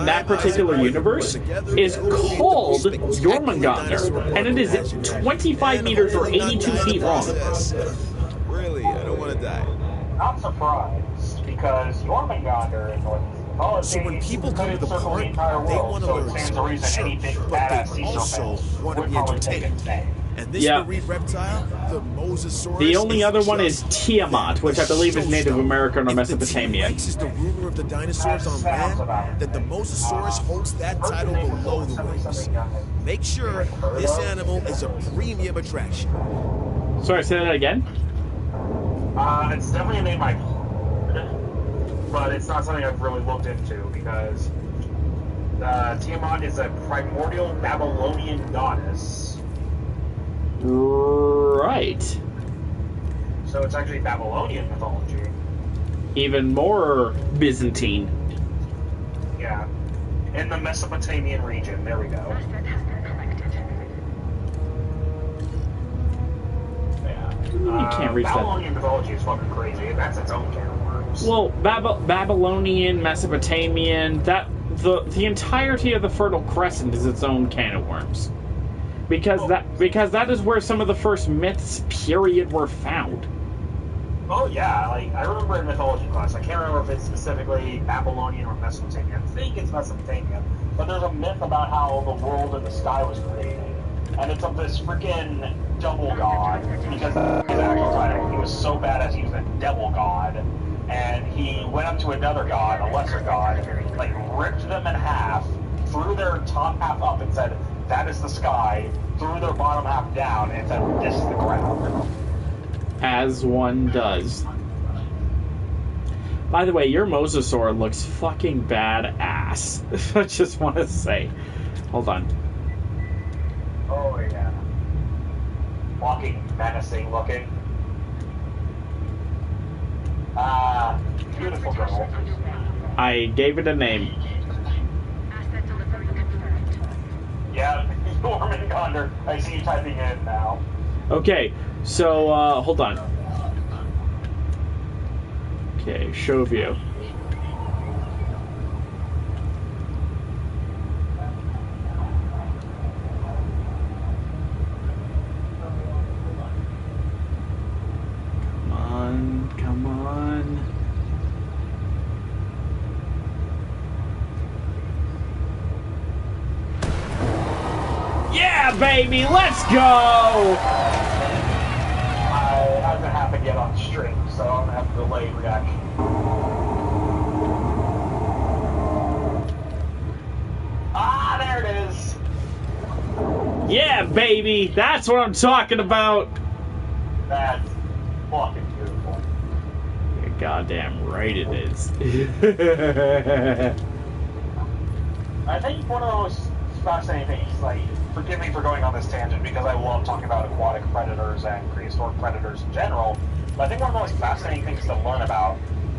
that particular universe, is called Jormungandr, and it is 25 meters or 82 feet long. Really, I don't want to die. Not surprised, because Jormungandr is like, so when people come to the park, they want to learn some, sure, but they also want to be entertained. And this marine reptile, the mosasaurus, the only other one is Tiamat, which I believe is Native American or Mesopotamian. If the T-Rex is the ruler of the dinosaurs on land, then the mosasaurus holds that title below the waves. Make sure this animal is a premium attraction. Sorry, say that again? It's definitely a name I've heard, but it's not something I've really looked into, because Tiamat is a primordial Babylonian goddess. Right. So it's actually Babylonian mythology. Even more Byzantine. Yeah. In the Mesopotamian region. There we go. Yeah. You can't reach Babylonian mythology is fucking crazy. That's its own can of worms. Well, Babylonian, Mesopotamian, the entirety of the Fertile Crescent is its own can of worms. Because that is where some of the first myths, period, were found. Oh yeah, like I remember in mythology class, I can't remember if it's specifically Babylonian or Mesopotamian. I think it's Mesopotamian, but there's a myth about how the world and the sky was created, and it's of this freaking double god, because his actual title, he was so badass, he was a devil god, and he went up to another god, a lesser god, like ripped them in half, threw their top half up and said, "That is the sky," threw their bottom half down and said, "This is the ground." As one does. By the way, your mosasaur looks fucking badass. I just want to say. Hold on. Oh yeah. Walking, menacing looking. Beautiful girl. I gave it a name. Yeah, Jormungandr. I see you typing in now. Okay, so, hold on. Okay, show view. Come on. Yeah, baby, let's go! It hasn't happened yet on stream, so I'm gonna have a delayed reaction. Ah, there it is! Yeah, baby, that's what I'm talking about! That's fucking beautiful. You're goddamn right it is. I think one of the most fascinating things, like, forgive me for going on this tangent because I love talking about aquatic predators and prehistoric predators in general, but I think one of the most fascinating things to learn about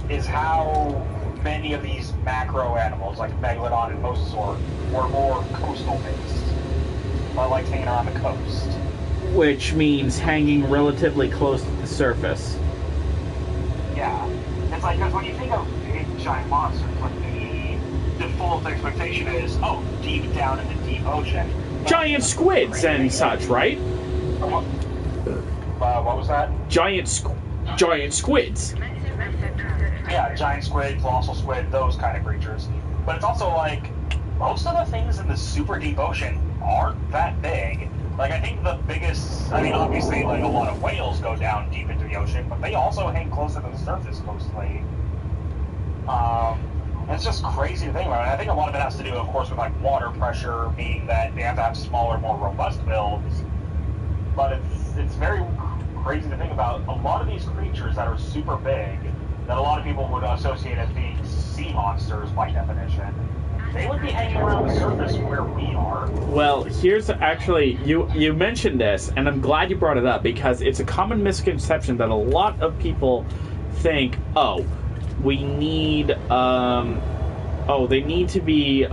is how many of these macro animals, like Megalodon and Mosasaur, were more coastal based. Or like hanging around the coast. Which means hanging relatively close to the surface. Yeah. It's like, because when you think of big giant monsters, like the default expectation is, oh, deep down in the deep ocean. Giant squids and such, right? What was that? Giant squids. Yeah, giant squid, colossal squid, those kind of creatures. But it's also like, most of the things in the super deep ocean aren't that big. Like, I think the biggest, I mean, obviously, like, a lot of whales go down deep into the ocean, but they also hang closer to the surface mostly. It's just crazy to think about. And I think a lot of it has to do, of course, with, like, water pressure, meaning that they have to have smaller, more robust builds. But it's very crazy to think about. A lot of these creatures that are super big, that a lot of people would associate as being sea monsters by definition, they would be hanging around the surface where we are. Well, here's actually, you mentioned this, and I'm glad you brought it up, because it's a common misconception that a lot of people think, oh, we need oh, they need to be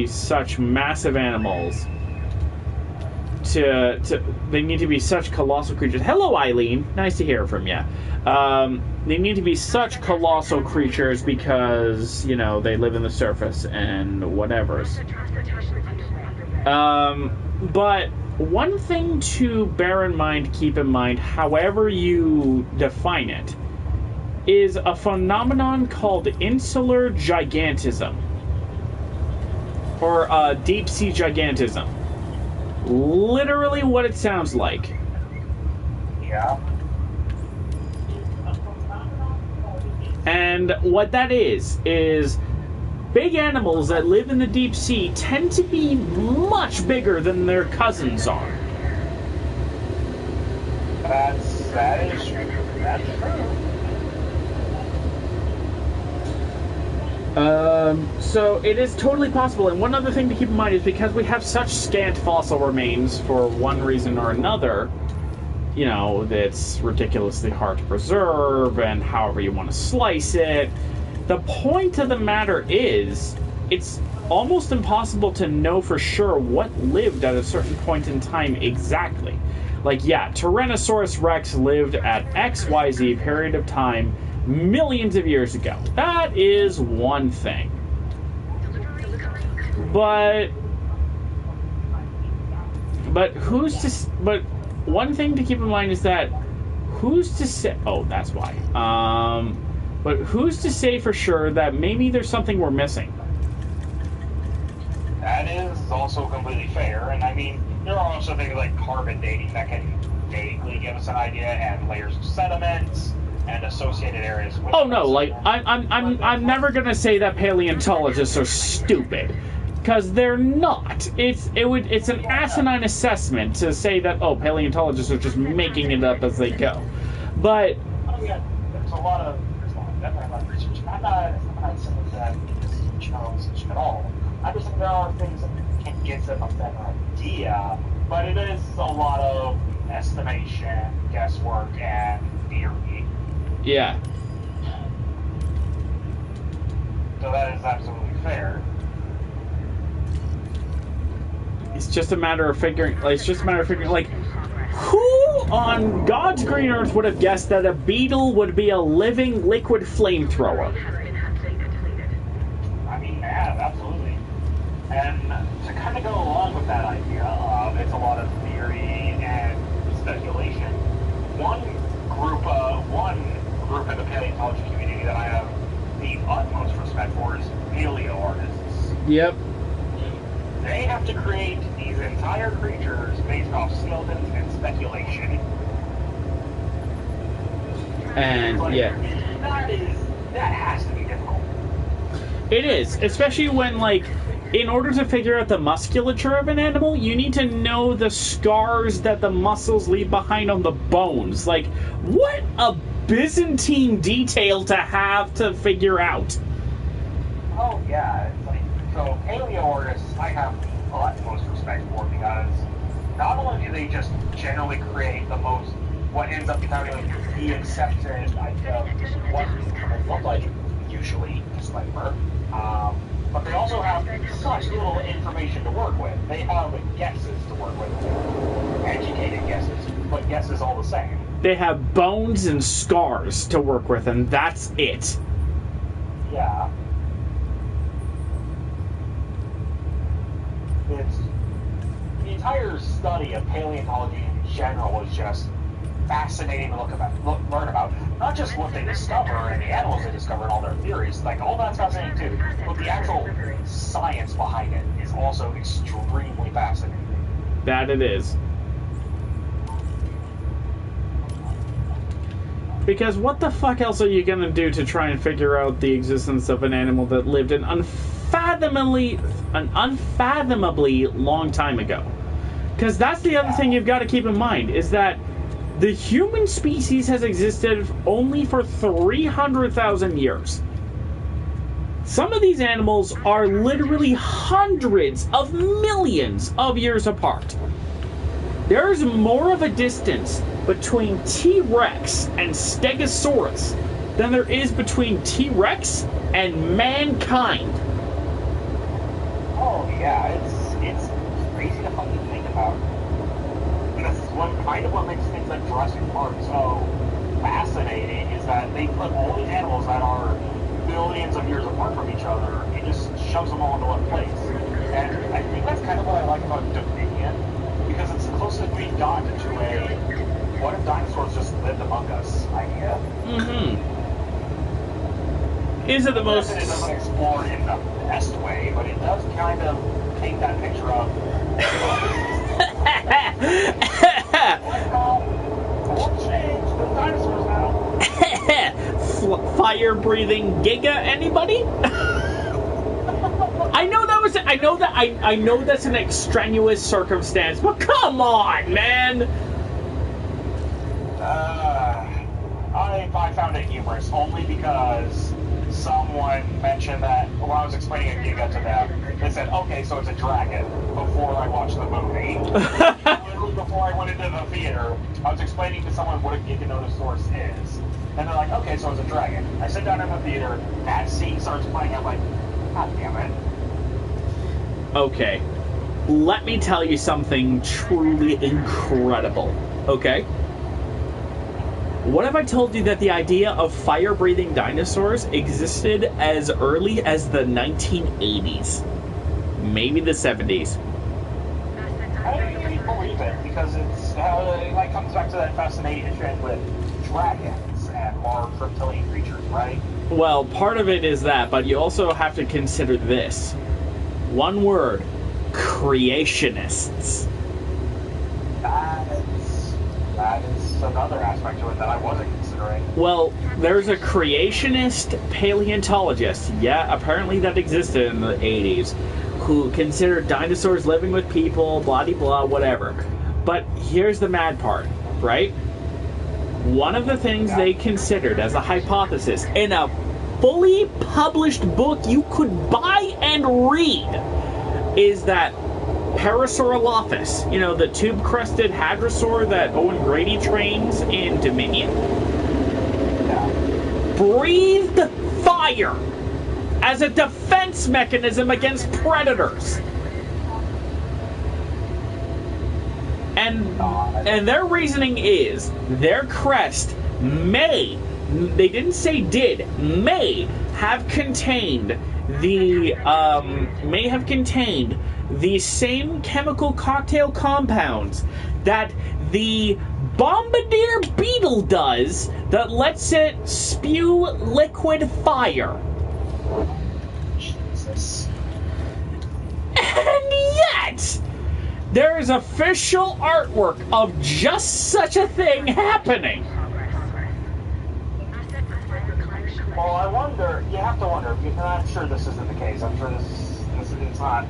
such massive animals they need to be such colossal creatures. Hello, Eileen. Nice to hear from you. They need to be such colossal creatures because, you know, they live in the surface and whatever. But one thing to bear in mind, keep in mind, however you define it, is a phenomenon called insular gigantism. Or deep sea gigantism. Literally what it sounds like. Yeah. And what that is big animals that live in the deep sea tend to be much bigger than their cousins are. That is true. That's true. So it is totally possible. And one other thing to keep in mind is because we have such scant fossil remains for one reason or another, you know, that's ridiculously hard to preserve and however you want to slice it. The point of the matter is, it's almost impossible to know for sure what lived at a certain point in time exactly. Like, yeah, Tyrannosaurus Rex lived at XYZ period of time millions of years ago. That is one thing. But one thing to keep in mind is that who's to say... Oh, that's why. But who's to say for sure that maybe there's something we're missing? That is also completely fair, and I mean, there are also things like carbon dating that can vaguely give us an idea, and layers of sediments and associated areas. With oh no, like I'm never gonna say that paleontologists are stupid, because they're not. It's an asinine assessment to say that paleontologists are just making it up as they go. But there's a lot of research. I'm not saying that it's challenging at all. I just think there are things that can give them a better idea, but it is a lot of estimation, guesswork, and theory. Yeah. So that is absolutely fair. It's just a matter of figuring. Like, who on God's green earth would have guessed that a beetle would be a living liquid flamethrower? I mean, yeah, absolutely. And to kind of go along with that idea, it's a lot of theory and speculation. One group in the paleontology community that I have the utmost respect for is paleo artists. Yep. They have to create these entire creatures based off skeletons and speculation. And yeah, that has to be difficult. It is, especially when, like, in order to figure out the musculature of an animal, you need to know the scars that the muscles leave behind on the bones. Like, what a Byzantine detail to have to figure out. Oh yeah, it's like, so paleo artists I have the utmost respect for, because not only do they just generally create what ends up becoming like the accepted idea of what animals look like, usually, disclaimer, but they also have such little information to work with. They have guesses to work with. Educated guesses, but guesses all the same. They have bones and scars to work with, and that's it. Yeah. The entire study of paleontology in general is just fascinating to learn about. Not just what they discover and the animals they discover and all their theories, like all that's fascinating too, but the actual science behind it is also extremely fascinating. That it is. Because what the fuck else are you gonna do to try and figure out the existence of an animal that lived an unfathomably long time ago? Because that's the other thing you've got to keep in mind, is that the human species has existed only for 300,000 years. Some of these animals are literally hundreds of millions of years apart. There's more of a distance between T-Rex and Stegosaurus than there is between T-Rex and mankind. Oh yeah, it's crazy to fucking think about. And this is what makes things like Jurassic Park so fascinating is that they put all these animals that are billions of years apart from each other and just shoves them all into one place. And I think that's kind of what I like about Dominion, because it's the closest we've gotten to a what if dinosaurs just lived among us idea. Mm-hmm. Is it the most... It doesn't explore in the best way, but it does kind of paint that picture of... What's changed? There's dinosaurs now. Fire-breathing Giga, anybody? I know that's an extraneous circumstance, but come on, man! I found it humorous only because someone mentioned that when I was explaining a Giga to them, they said, okay, so it's a dragon, before I watched the movie. Literally before I went into the theater, I was explaining to someone what a Giganotosaurus is. And they're like, okay, so it's a dragon. I sit down in the theater, that scene starts playing, I'm like, God damn it. Okay. Let me tell you something truly incredible, okay? What if I told you that the idea of fire-breathing dinosaurs existed as early as the 1980s? Maybe the 70s. I believe it, because it comes back to that fascination with dragons and large reptilian creatures, right? Well, part of it is that, but you also have to consider this. One word. Creationists. That is another aspect to it that I wasn't considering. Well, there's a creationist paleontologist, yeah, apparently that existed in the 80s, who considered dinosaurs living with people, blah-de-blah, whatever. But here's the mad part, right? One of the things they considered as a hypothesis in a fully published book you could buy and read is that Parasaurolophus, you know, the tube-crested hadrosaur that Owen Grady trains in Dominion, breathed fire as a defense mechanism against predators. And their reasoning is their crest may, they didn't say did, may have contained the same chemical cocktail compounds that the bombardier beetle does that lets it spew liquid fire. Jesus. And yet, there is official artwork of just such a thing happening. Well, I wonder, you have to wonder, because I'm sure this isn't the case. I'm sure it's not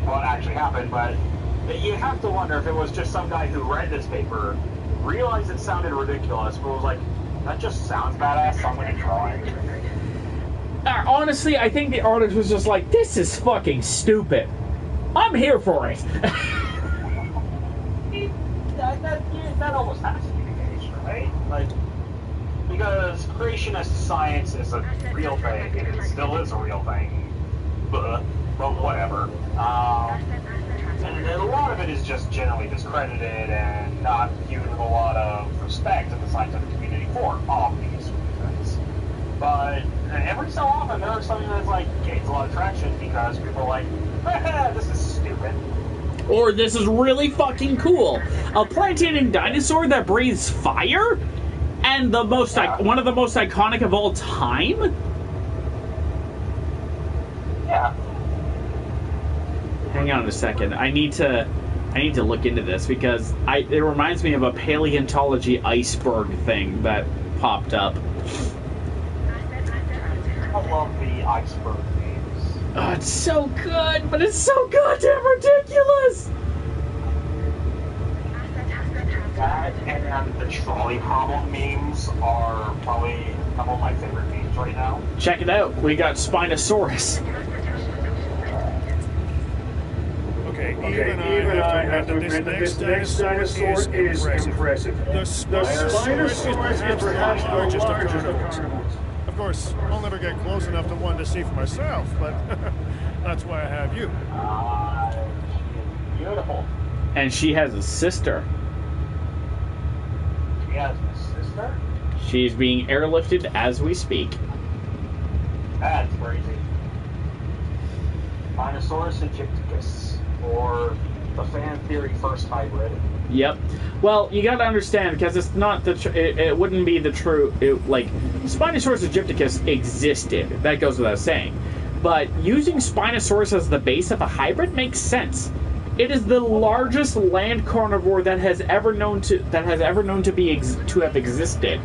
what actually happened, but you have to wonder if it was just some guy who read this paper, realized it sounded ridiculous, but was like, that just sounds badass, so I'm going to draw it. Honestly, I think the artist was just like, this is fucking stupid. I'm here for it. That almost has to be the case, right? Like, because creationist science is a real thing, and it still is a real thing. But whatever. And a lot of it is just generally discredited and not viewed with a lot of respect in the scientific community for obvious reasons. But every so often there's something that's like gains a lot of traction because people are like, this is stupid. Or this is really fucking cool. A plant-eating dinosaur that breathes fire? And the most one of the most iconic of all time? Yeah. Hang on a second. I need to look into this because it reminds me of a paleontology iceberg thing that popped up. I love the iceberg memes. Oh, it's so good, but it's so goddamn ridiculous! That and the trolley problem memes are probably some of my favorite memes right now. Check it out. We got Spinosaurus. Okay, even I have to admit that this next dinosaur is impressive. The Spinosaurus is perhaps the largest of carnivores. Of course, I'll never get close enough to one to see for myself, but that's why I have you. Beautiful. And she has a sister. She has a sister? She's being airlifted as we speak. That's crazy. Spinosaurus aegypticus, or the fan theory first hybrid. Yep. Well, you got to understand, because it's not the it wouldn't be the true like Spinosaurus aegypticus existed. That goes without saying. But using Spinosaurus as the base of a hybrid makes sense. It is the largest land carnivore that has ever known to have existed,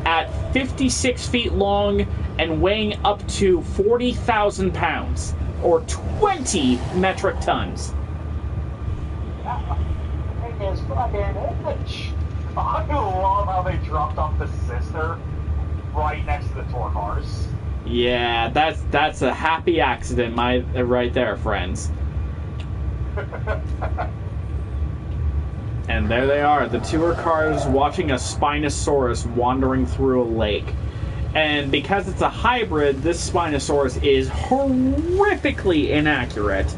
at 56 feet long and weighing up to 40,000 pounds, or 20 metric tons. Is fucking image. I love how they dropped off the sister right next to the Torcars. Yeah, that's a happy accident, right there, friends. And there they are, the tour cars watching a Spinosaurus wandering through a lake. And because it's a hybrid, this Spinosaurus is horrifically inaccurate.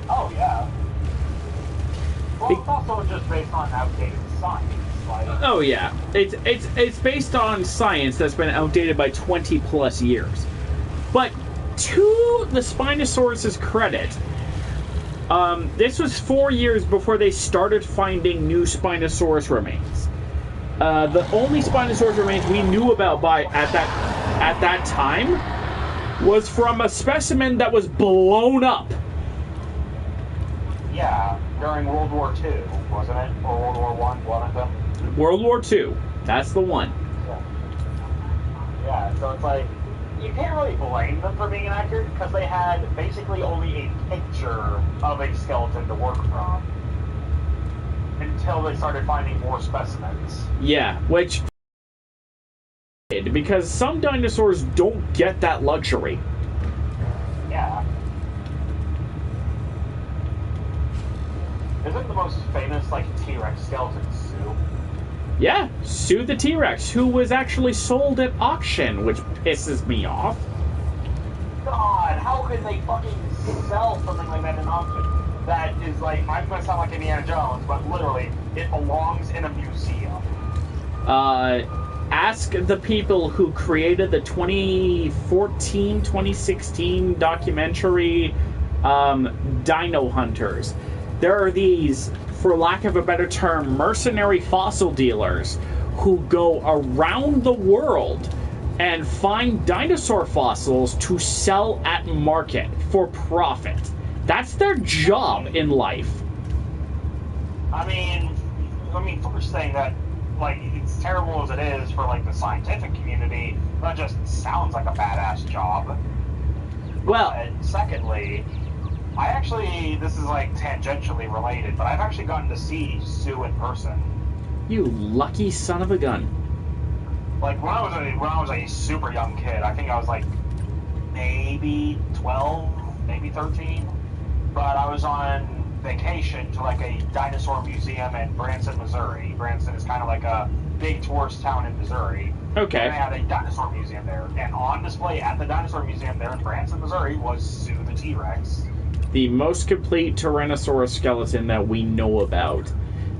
Oh yeah. Well, it's also just based on outdated science. Oh yeah, it's based on science that's been outdated by 20 plus years. But to the Spinosaurus's credit, this was 4 years before they started finding new Spinosaurus remains. The only Spinosaurus remains we knew about at that time was from a specimen that was blown up. Yeah, during World War II, wasn't it? Or World War I, one of them? World War II. That's the one. Yeah, so it's like, you can't really blame them for being inaccurate, because they had basically only a picture of a skeleton to work from until they started finding more specimens. Yeah, which... because some dinosaurs don't get that luxury. Yeah. Isn't the most famous, T-Rex skeleton Sue? Yeah, Sue the T-Rex, who was actually sold at auction, which pisses me off. God, how could they fucking sell something like that in auction? That is I'm gonna sound like Indiana Jones, but literally, it belongs in a museum. Ask the people who created the 2014-2016 documentary, Dino Hunters. There are these, for lack of a better term, mercenary fossil dealers who go around the world and find dinosaur fossils to sell at market for profit. That's their job in life. I mean, first thing that, it's terrible as it is for, the scientific community, that just sounds like a badass job. Well, and secondly, I actually, this is tangentially related, but I've actually gotten to see Sue in person. You lucky son of a gun. When I was a super young kid, I think I was maybe 12, maybe 13, but I was on vacation to a dinosaur museum in Branson, Missouri. Branson is kind of a big tourist town in Missouri. Okay. And they had a dinosaur museum there, and on display at the dinosaur museum there in Branson, Missouri was Sue the T-Rex. The most complete Tyrannosaurus skeleton that we know about,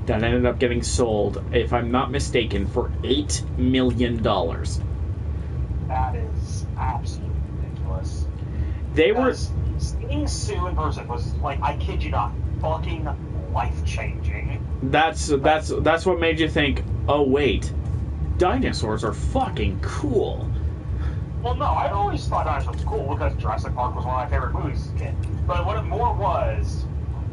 that ended up getting sold, if I'm not mistaken, for $8 million. That is absolutely ridiculous. Seeing Sue in person was, I kid you not, fucking life-changing. That's what made you think, oh wait, dinosaurs are fucking cool. Well, no, I always thought dinosaurs were cool because Jurassic Park was one of my favorite movies as a kid. But what it more was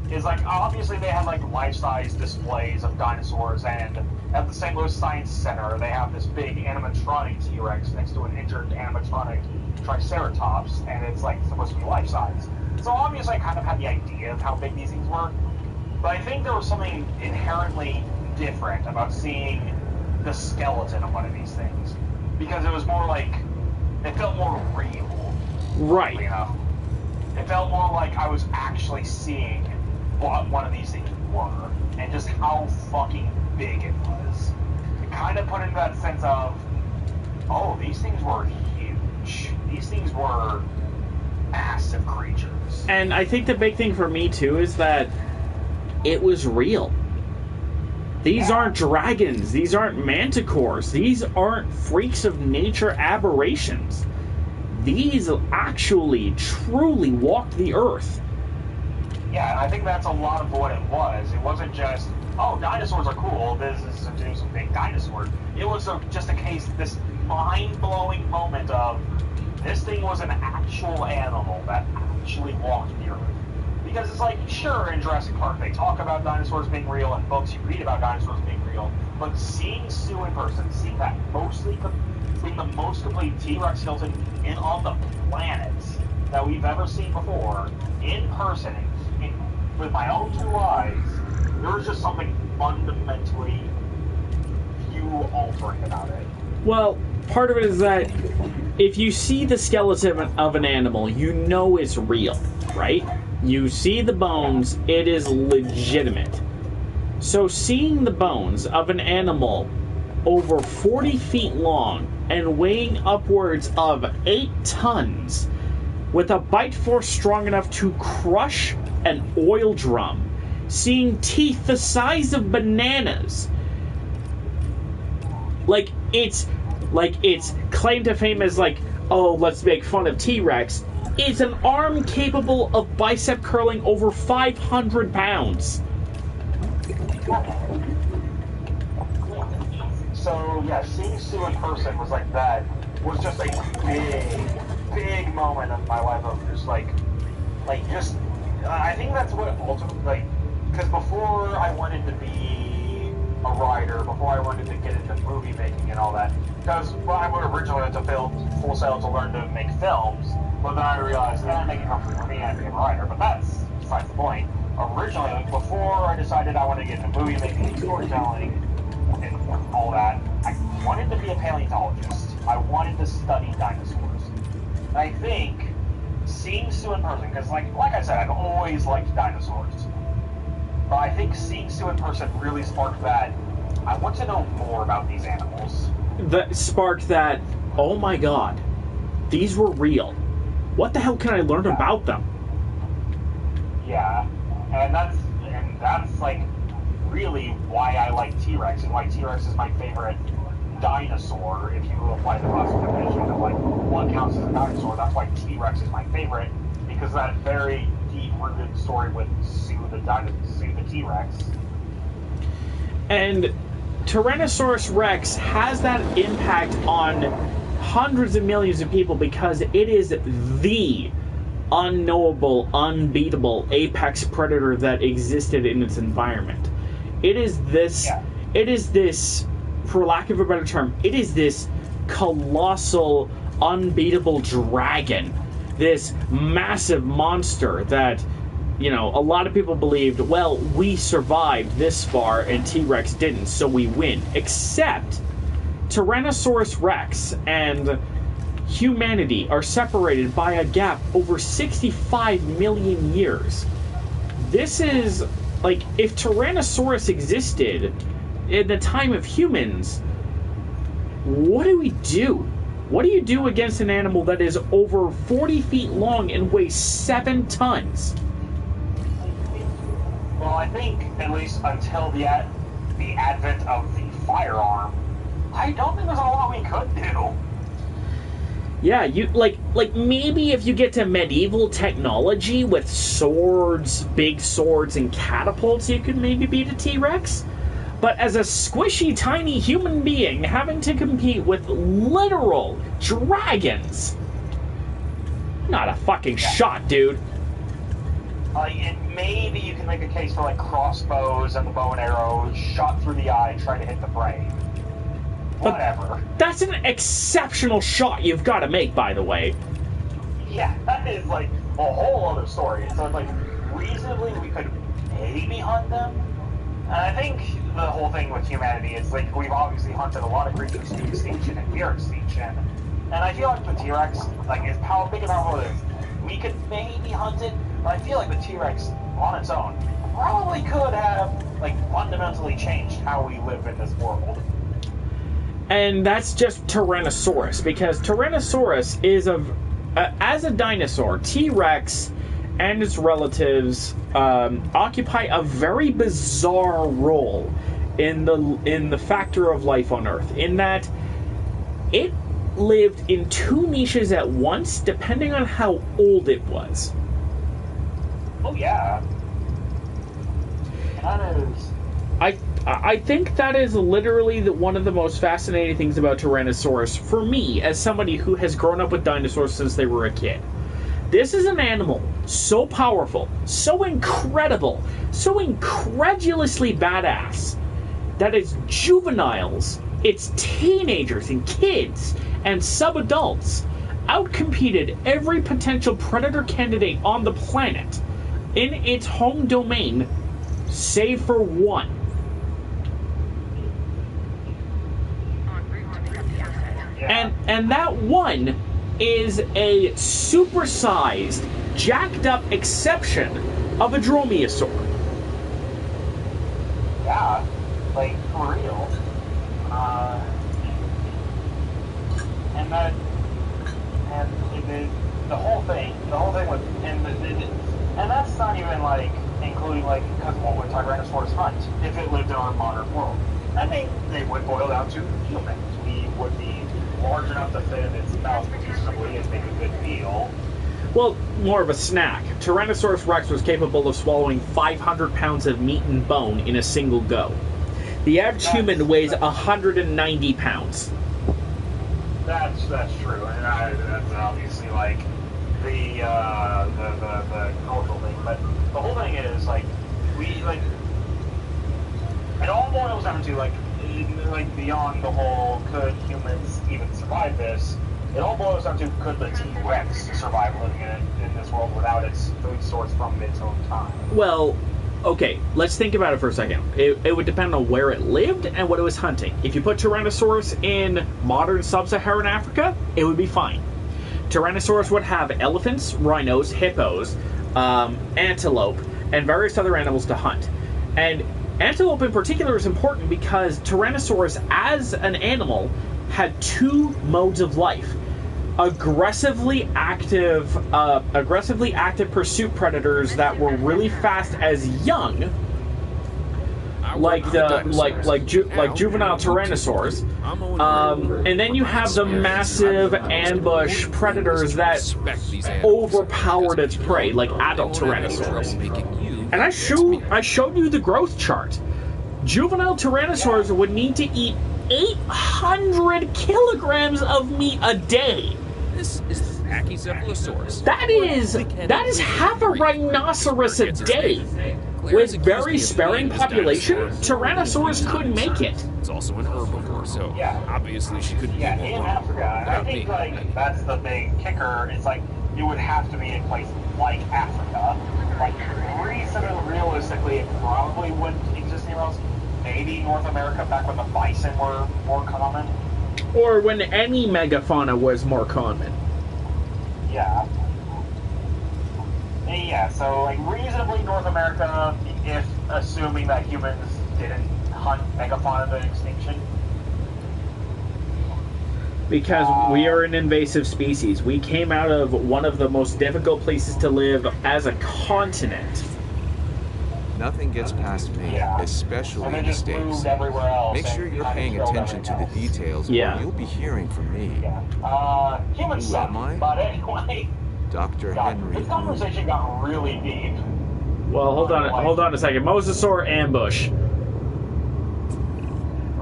is obviously they had life-size displays of dinosaurs, and at the St. Louis Science Center they have this big animatronic T-Rex next to an injured animatronic Triceratops, and it's supposed to be life-size. So obviously I kind of had the idea of how big these things were, but I think there was something inherently different about seeing the skeleton of one of these things, because it was more it felt more real. Right. It felt more like I was actually seeing what one of these things were, and just how fucking big it was. It kind of put into that sense of, oh, these things were huge. These things were massive creatures. And I think the big thing for me, too, is that it was real. These aren't dragons. These aren't manticores. These aren't freaks of nature aberrations. These actually, truly walked the earth. Yeah, and I think that's a lot of what it was. It wasn't just, oh, dinosaurs are cool, this is a big dinosaur. It was just a case, this mind-blowing moment of, this thing was an actual animal that actually walked the earth. Because it's like, sure, in Jurassic Park, they talk about dinosaurs being real, and books you read about dinosaurs being real, but seeing Sue in person, seeing that being the most complete T-Rex skeleton on the planet that we've ever seen before, in person, with my own two eyes, there was just something fundamentally view-altering about it. Well, part of it is that if you see the skeleton of an animal, you know it's real, right? You see the bones, it is legitimate. So seeing the bones of an animal over 40 feet long and weighing upwards of 8 tons with a bite force strong enough to crush an oil drum, seeing teeth the size of bananas, it's claim to fame as oh, let's make fun of T-Rex. It's an arm capable of bicep curling over 500 pounds. So, yeah, seeing Sue in person was like that, was just a big moment of my life of just I think that's what ultimately, because before I wanted to be a writer, before I wanted to get into movie making and all that, because I originally went to Full Sail to learn to make films, but then I realized that making comfort for me and being a writer, but that's besides the point. Originally, before I decided I wanted to get into movie making and storytelling and all that, I wanted to be a paleontologist. I wanted to study dinosaurs. And I think seeing Sue in person, because like I said, I've always liked dinosaurs. But I think seeing Sue in person really sparked that. I want to know more about these animals. That sparked that, oh my god, these were real. What the hell can I learn about them? Yeah, and that's like really why I like T-Rex, and why T-Rex is my favorite dinosaur. If you apply the classification of like what counts as a dinosaur, that's why T-Rex is my favorite, because that very deep-rooted story with Sue the T-Rex. And Tyrannosaurus Rex has that impact on hundreds of millions of people because it is the unknowable, unbeatable apex predator that existed in its environment. It is this, for lack of a better term, it is this colossal, unbeatable dragon. This massive monster that, a lot of people believed, well, we survived this far and T-Rex didn't, so we win. Except Tyrannosaurus Rex and humanity are separated by a gap over 65 million years. This is, if Tyrannosaurus existed in the time of humans, what do we do? What do you do against an animal that is over 40 feet long and weighs 7 tons? Well, I think, at least until the advent of the firearm, I don't think there's a lot we could do. Yeah, maybe if you get to medieval technology with swords, big swords, and catapults, you could maybe beat a T-Rex. But as a squishy, tiny human being having to compete with literal dragons, not a fucking shot, dude. Maybe you can make a case for crossbows and the bow and arrows shot through the eye, trying to hit the brain. Whatever. That's an exceptional shot you've got to make, by the way. Yeah, that is a whole other story. So reasonably we could maybe hunt them. And I think the whole thing with humanity is we've obviously hunted a lot of creatures to extinction and near extinction. And I feel like the T-Rex, how big and powerful it is, we could maybe hunt it, but I feel like the T-Rex on its own probably could have like fundamentally changed how we live in this world. And that's just Tyrannosaurus, because Tyrannosaurus is as a dinosaur, T-Rex and its relatives occupy a very bizarre role in the factor of life on Earth, in that it lived in two niches at once, depending on how old it was. Oh yeah. That is... I think that is literally one of the most fascinating things about Tyrannosaurus, for me, as somebody who has grown up with dinosaurs since they were a kid. This is an animal so powerful, so incredible, so incredulously badass, that its juveniles, its teenagers and kids, and sub-adults outcompeted every potential predator candidate on the planet in its home domain, save for one. And that one is a supersized, jacked up exception of a dromaeosaur. Yeah, like for real. The whole thing with, and that's not even like including like, because what would Tyrannosaurus hunt if it lived in our modern world? I think they would boil down to humans. We would be large enough to fit in its mouth reasonably and make a good meal. Well, more of a snack. Tyrannosaurus rex was capable of swallowing 500 pounds of meat and bone in a single go. The average human weighs 190 pounds. That's true, and that's obviously like the cultural thing. But the whole thing is like it all boils down to like beyond the whole could humans even survive this. It all boils down to could the T-Rex survive living in this world without its food source from its own time? Well, okay, let's think about it for a second. It would depend on where it lived and what it was hunting. If you put Tyrannosaurus in modern sub-Saharan Africa, it would be fine. Tyrannosaurus would have elephants, rhinos, hippos, antelope, and various other animals to hunt. And antelope in particular is important because Tyrannosaurus, as an animal, had two modes of life. Aggressively active pursuit predators that were really fast as young, like juvenile tyrannosaurs, and then you have the massive ambush predators that overpowered its prey, like adult tyrannosaurs. And I showed you the growth chart. Juvenile tyrannosaurs would need to eat 800 kilograms of meat a day. This is the Pachycephalosaurus. That is half a rhinoceros a day. With very sparing population, Tyrannosaurus could make it. It's also an herbivore, so obviously she couldn't. Yeah, in Africa, I think like that's the big kicker. It's like it would have to be in places like Africa. Like realistically, it probably wouldn't exist anywhere else. Maybe North America back when the bison were more common. Or when any megafauna was more common. Yeah. Yeah, so like reasonably North America, if assuming that humans didn't hunt megafauna to extinction. Because we are an invasive species. We came out of one of the most difficult places to live as a continent. Nothing gets past me, especially in the States. Make sure you're paying attention to the details, or you'll be hearing from me. Humans Who suck, am I? but anyway. Dr. Henry. This conversation got really deep. Well, hold on a second. Mosasaur ambush. Do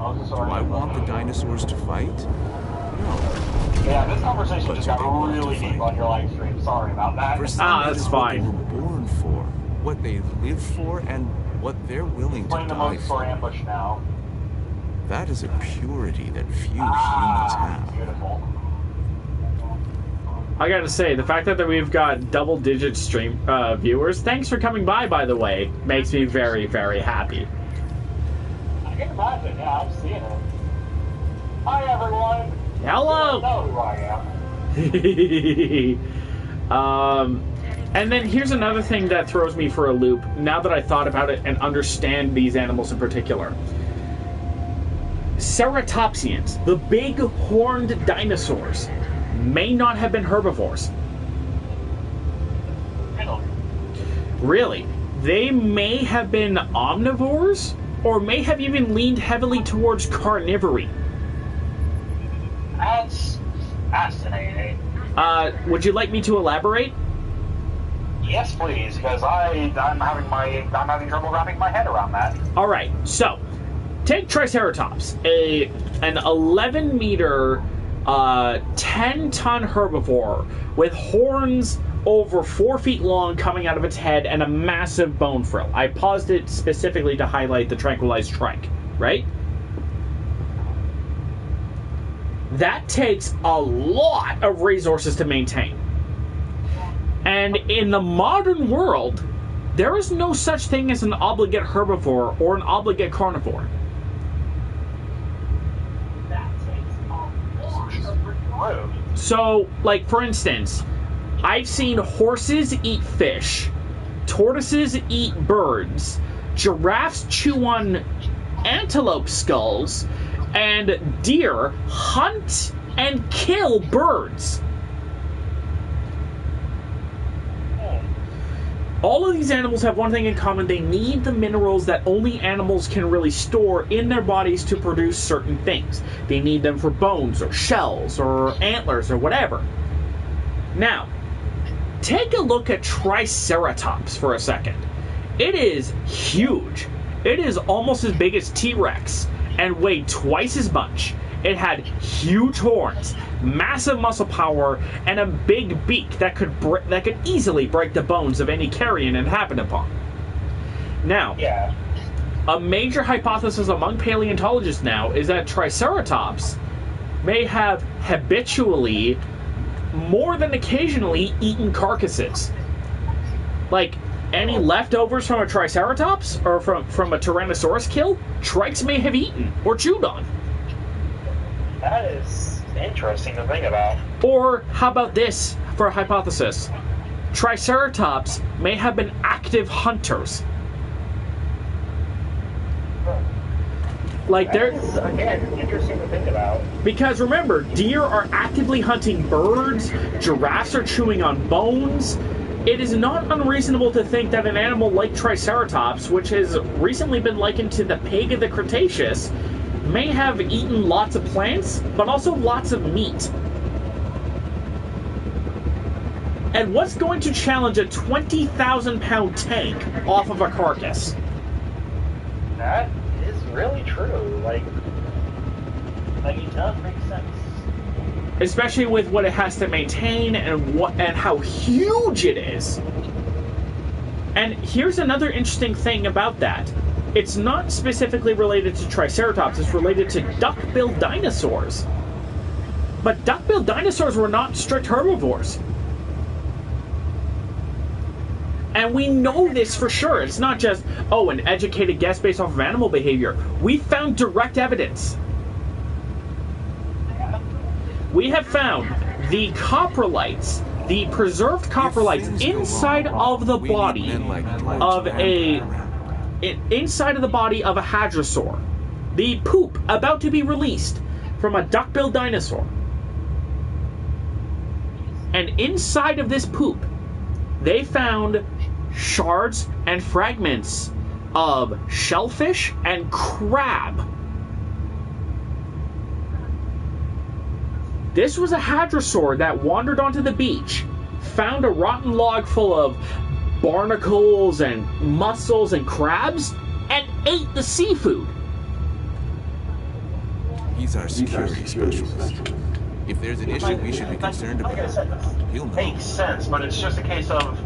I want the dinosaurs to fight? No. Yeah, this conversation just got really deep on your live stream. Sorry about that. That's fine. What they were born for, what they live for, and what they're willing to Playing the die for. ambush now. That is a purity that few humans have. Beautiful. I gotta say, the fact that we've got double-digit stream viewers, thanks for coming by the way, makes me very, very happy. I can imagine, yeah, I'm seeing it. Hi, everyone. Hello! You don't know who I am. And then here's another thing that throws me for a loop, now that I thought about it and understand these animals in particular. Ceratopsians, the big horned dinosaurs, may not have been herbivores. Really? They may have been omnivores, or may have even leaned heavily towards carnivory. That's fascinating. Would you like me to elaborate? Yes, please, because I'm having trouble wrapping my head around that. All right, so take Triceratops, an 11-meter, 10-ton herbivore with horns over 4 feet long coming out of its head and a massive bone frill. I paused it specifically to highlight the tranquilized trike, right? That takes a lot of resources to maintain. And in the modern world, there is no such thing as an obligate herbivore or an obligate carnivore. So, like, for instance, I've seen horses eat fish, tortoises eat birds, giraffes chew on antelope skulls, and deer hunt and kill birds. All of these animals have one thing in common: they need the minerals that only animals can really store in their bodies to produce certain things. They need them for bones or shells or antlers or whatever. Now, take a look at Triceratops for a second. It is huge. It is almost as big as T-Rex and weighed twice as much. It had huge horns, massive muscle power, and a big beak that could easily break the bones of any carrion it happened upon. Now, a major hypothesis among paleontologists now is that Triceratops may have habitually, more than occasionally, eaten carcasses. Like, any leftovers from a Triceratops or from a Tyrannosaurus kill, Trikes may have eaten or chewed on. That is interesting to think about. Or how about this for a hypothesis? Triceratops may have been active hunters. Like they're again interesting to think about. Because remember, deer are actively hunting birds, giraffes are chewing on bones. It is not unreasonable to think that an animal like Triceratops, which has recently been likened to the pig of the Cretaceous, may have eaten lots of plants, but also lots of meat. And what's going to challenge a 20,000-pound tank off of a carcass? That is really true. Like, it does make sense. Especially with what it has to maintain and how huge it is. And here's another interesting thing about that. It's not specifically related to Triceratops, it's related to duck-billed dinosaurs. But duck-billed dinosaurs were not strict herbivores. And we know this for sure. It's not just, oh, an educated guess based off of animal behavior. We found direct evidence. We have found the coprolites, the preserved coprolites inside of the body of a hadrosaur. The poop about to be released from a duck-billed dinosaur. And inside of this poop, they found shards and fragments of shellfish and crab. This was a hadrosaur that wandered onto the beach, found a rotten log full of barnacles and mussels and crabs, and ate the seafood. He's our security specialist. If there's an issue we should be concerned about, he'll know. Makes sense, but it's just a case of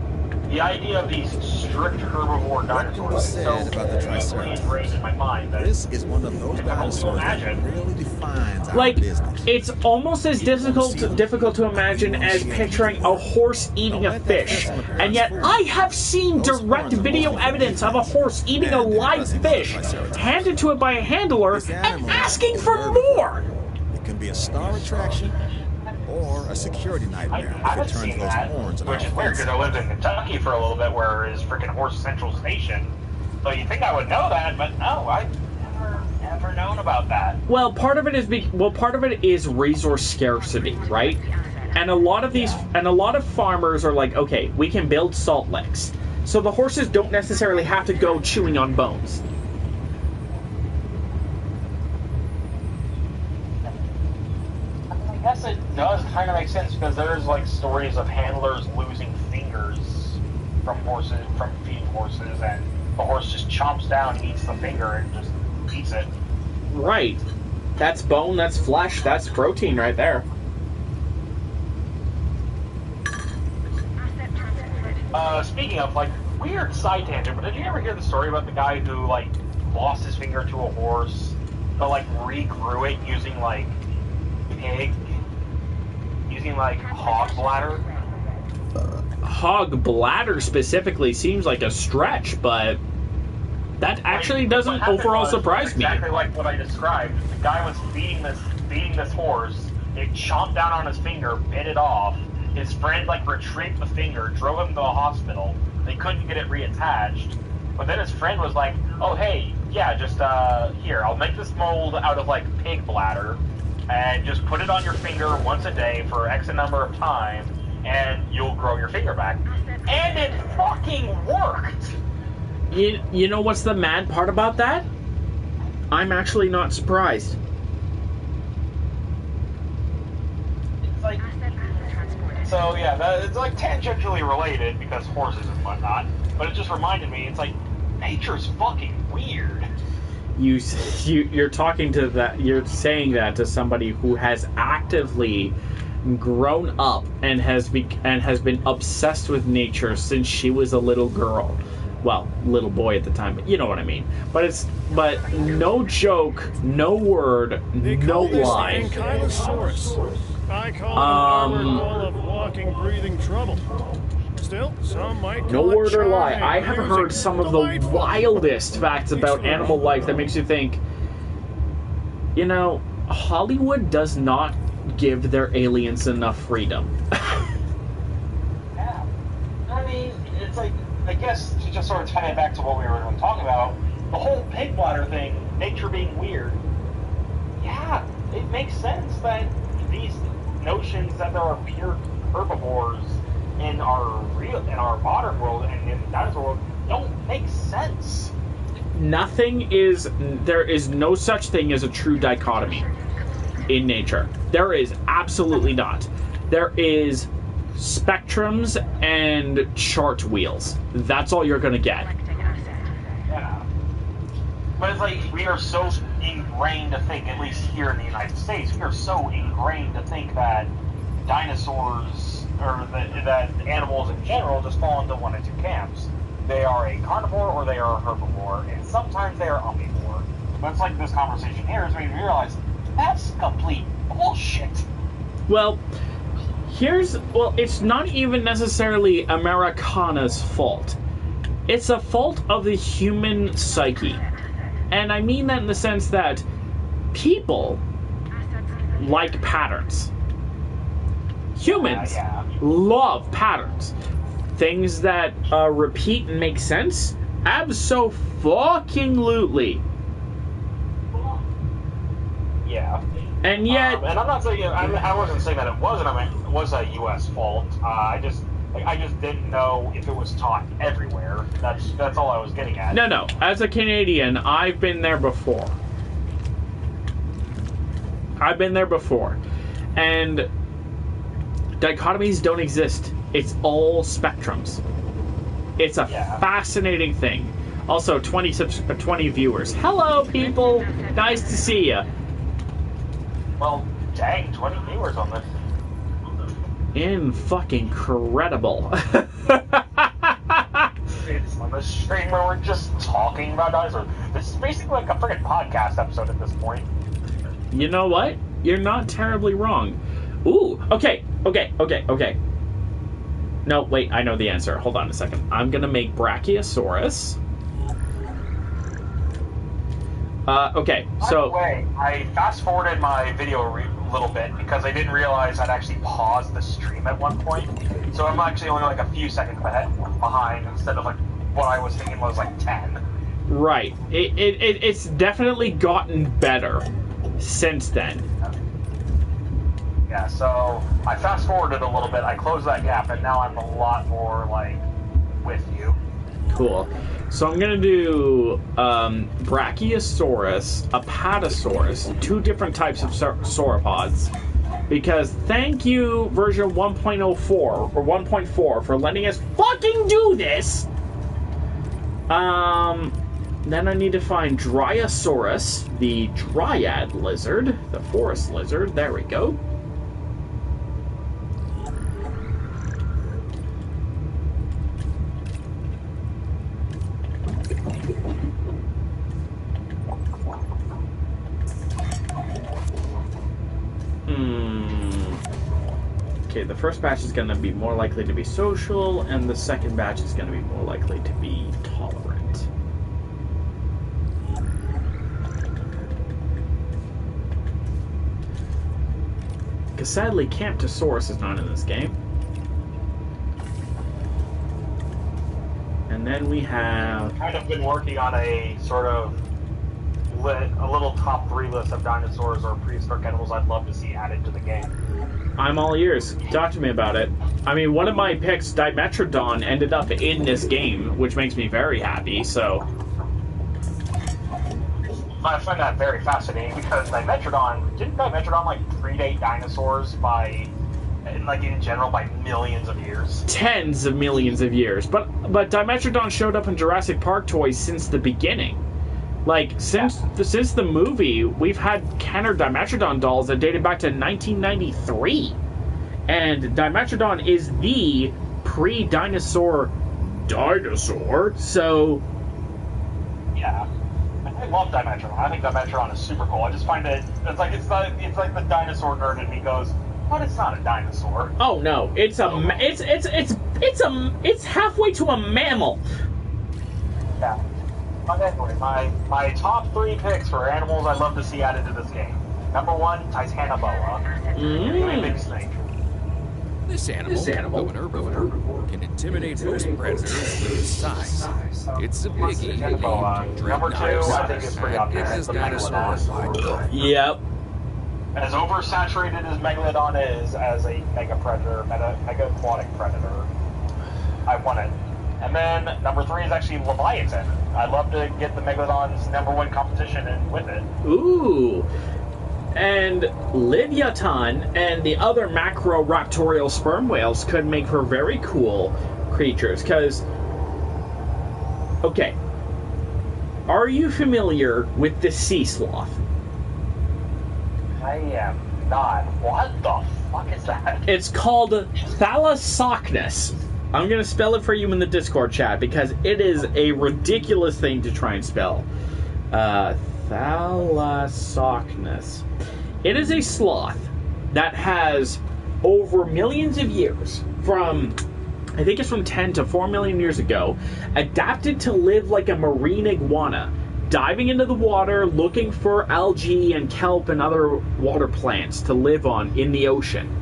the idea of these strict herbivore dinosaurs is so about the Triceratops. ingrained in my mind that This is one of those dinosaurs that really defines our Like, business. it's almost as difficult to imagine as picturing a horse eating a fish. And yet I have seen direct video evidence of a horse eating a live fish, handed to it by a handler, and asking for more! It can be a star attraction or a security nightmare I if it haven't turns seen those that, horns on which is weird because I lived in Kentucky for a little bit, where is freaking Horse Central Station. So you think I would know that, but no, I've never known about that. Well, part of it is resource scarcity, right? And a lot of farmers are like, okay, we can build salt licks, so the horses don't necessarily have to go chewing on bones. I guess it does kind of make sense because there's like stories of handlers losing fingers from feeding horses, and the horse just chomps down and eats the finger and just eats it. Right. That's bone, that's flesh, that's protein right there. Speaking of, like, weird side tangent, but did you ever hear the story about the guy who, like, lost his finger to a horse, but, like, regrew it using, like, hog bladder? Hog bladder specifically seems like a stretch, but that actually doesn't overall surprise me. Exactly like what I described. The guy was feeding this horse. It chomped down on his finger, bit it off. His friend like retrieved the finger, drove him to the hospital. They couldn't get it reattached. But then his friend was like, "Oh hey, yeah, just here, I'll make this mold out of like pig bladder, and just put it on your finger once a day for X number of time, and you'll grow your finger back." And it fucking worked. You know what's the mad part about that? I'm actually not surprised. It's like, so yeah, it's like tangentially related because horses and whatnot. But it just reminded me, it's like nature's fucking weird. You're talking to that. You're saying that to somebody who has actively grown up and has been obsessed with nature since she was a little girl. Well, little boy at the time, but you know what I mean. But no joke, no word, no lie. Ankylosaurus. I call it an armored wall of walking, breathing trouble. Still, some might call No it word or lie. charming, I have amusing, heard some of the delightful. wildest facts about animal life that makes you think, you know, Hollywood does not give their aliens enough freedom. Yeah. I mean, it's like, I guess to just sort of tie it back to what we were talking about, the whole pig bladder thing, nature being weird. Yeah, it makes sense that these notions that there are pure herbivores in our modern world and in the dinosaur world don't make sense. There is no such thing as a true dichotomy in nature. There is absolutely not. There is spectrums and chart wheels. That's all you're going to get. Yeah. But it's like we are so ingrained to think, at least here in the United States, we are so ingrained to think that dinosaurs, or that animals in general, just fall into one of two camps. They are a carnivore or they are a herbivore, and sometimes they are omnivore. But it's like this conversation here is making me realize that's complete bullshit. Well, it's not even necessarily Americana's fault. It's a fault of the human psyche. And I mean that in the sense that people like patterns. Humans love patterns. Things that repeat and make sense? Abso-fucking-lutely. Yeah. And yet... and I'm not saying... I wasn't saying that it was a U.S. fault. I just didn't know if it was taught everywhere. That's all I was getting at. No. As a Canadian, I've been there before. And dichotomies don't exist. It's all spectrums. It's a fascinating thing. Also, 20 viewers. Hello, people. Nice to see you. Well, dang, 20 viewers on this. In-fucking-credible. It's on the stream where we're just talking about dinosaurs. This is basically like a freaking podcast episode at this point. You know what? You're not terribly wrong. Ooh, okay. No, wait, I know the answer. Hold on a second. I'm gonna make Brachiosaurus. Okay, so... By the way, I fast-forwarded my video little bit because I didn't realize I'd actually paused the stream at one point. So I'm actually only like a few seconds behind instead of like what I was thinking was like 10. Right. It's definitely gotten better since then. Yeah, so I fast forwarded a little bit, I closed that gap, and now I'm a lot more like with you. Cool. So I'm gonna do Brachiosaurus, Apatosaurus, 2 different types of sauropods. Because thank you, version 1.04 or 1.4 for letting us fucking do this. Then I need to find Dryosaurus, the dryad lizard, the forest lizard. There we go. Okay, the first batch is going to be more likely to be social, and the second batch is going to be more likely to be tolerant. Because sadly, Camptosaurus is not in this game. And then we have... I've kind of been working on a sort of a little top 3 list of dinosaurs or prehistoric animals I'd love to see added to the game. I'm all ears. Talk to me about it. I mean, one of my picks, Dimetrodon, ended up in this game, which makes me very happy, so... I find that very fascinating because didn't Dimetrodon like predate dinosaurs by, like in general, by millions of years? Tens of millions of years. But Dimetrodon showed up in Jurassic Park toys since the beginning. Like, since the movie, we've had Kenner Dimetrodon dolls that dated back to 1993. And Dimetrodon is the pre-dinosaur dinosaur, so... Yeah. I love Dimetrodon. I think Dimetrodon is super cool. I just find it... It's like the dinosaur nerd in me goes, but it's not a dinosaur. Oh, no. It's halfway to a mammal. Yeah. But anyway, my top 3 picks for animals I'd love to see added to this game. Number 1, Titanoboa. Big snake. This animal, though an herbivore, can intimidate most predators with its size. It's a biggie. Number 2, I think is pretty obvious. The Megalodon. Yep. As oversaturated as Megalodon is as a mega predator, mega aquatic predator, I want it. And then number 3 is actually Leviathan. I'd love to get the Megalodon's number 1 competition in with it. Ooh. And Leviathan and the other macroraptorial sperm whales could make for very cool creatures. Because, okay, are you familiar with the sea sloth? I am not. What the fuck is that? It's called Thalassochnus. I'm going to spell it for you in the Discord chat because it is a ridiculous thing to try and spell. Thalassochnus. It is a sloth that has over millions of years, from, I think it's from 10 to 4 million years ago, adapted to live like a marine iguana, diving into the water, looking for algae and kelp and other water plants to live on in the ocean.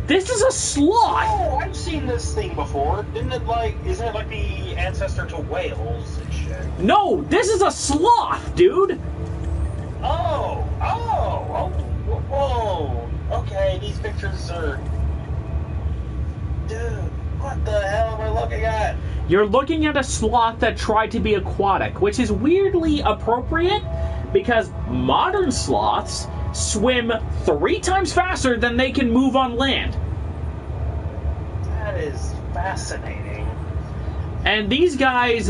This is a sloth! Oh, I've seen this thing before. Isn't it like the ancestor to whales and shit? No, this is a sloth, dude! Whoa. Okay, these pictures are... Dude, what the hell am I looking at? You're looking at a sloth that tried to be aquatic, which is weirdly appropriate because modern sloths swim 3 times faster than they can move on land. That is fascinating. And these guys,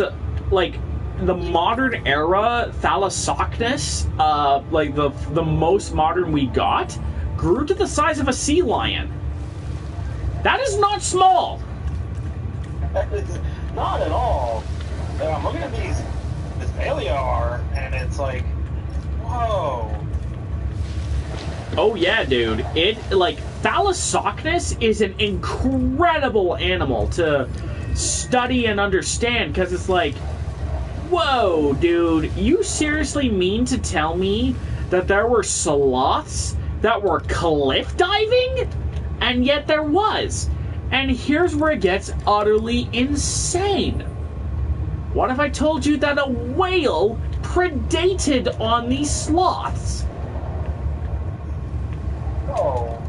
like, the modern era Thalassochnus, like the most modern we got, grew to the size of a sea lion. That is not small. Not at all. I'm looking at this paleo art, and it's like, whoa. Oh yeah, dude. Thalassochnus is an incredible animal to study and understand, because it's like, whoa, dude, you seriously mean to tell me that there were sloths that were cliff diving? And yet there was. And here's where it gets utterly insane. What if I told you that a whale predated on these sloths? Oh,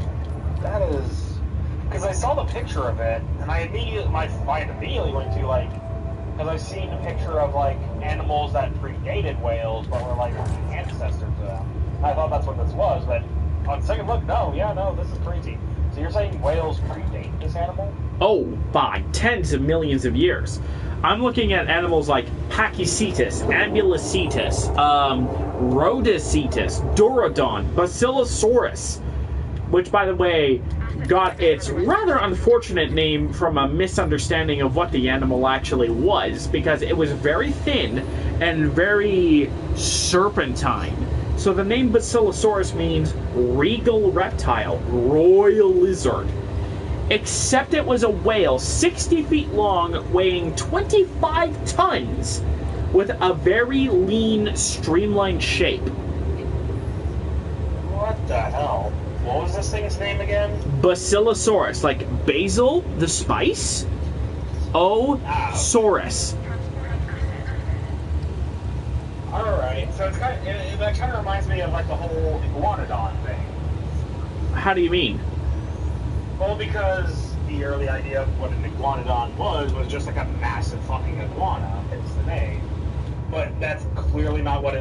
that is... Because I saw the picture of it, and I immediately went to, like... Because I've seen a picture of, like, animals that predated whales, but were, like, ancestors to them. I thought that's what this was, but on second look, no, this is crazy. So you're saying whales predate this animal? Oh, by tens of millions of years. I'm looking at animals like Pachycetus, Ambulocetus, Rhodocetus, Dorodon, Basilosaurus, which, by the way, got its rather unfortunate name from a misunderstanding of what the animal actually was, because it was very thin and very serpentine. So the name Basilosaurus means regal reptile, royal lizard. Except it was a whale 60 feet long, weighing 25 tons, with a very lean, streamlined shape. What the hell? What was this thing's name again? Basilosaurus, like basil, the spice? O-saurus. Alright, so it's that kind of reminds me of like the whole iguanodon thing. How do you mean? Well, because the early idea of what an iguanodon was just like a massive fucking iguana, hence the name. But that's clearly not what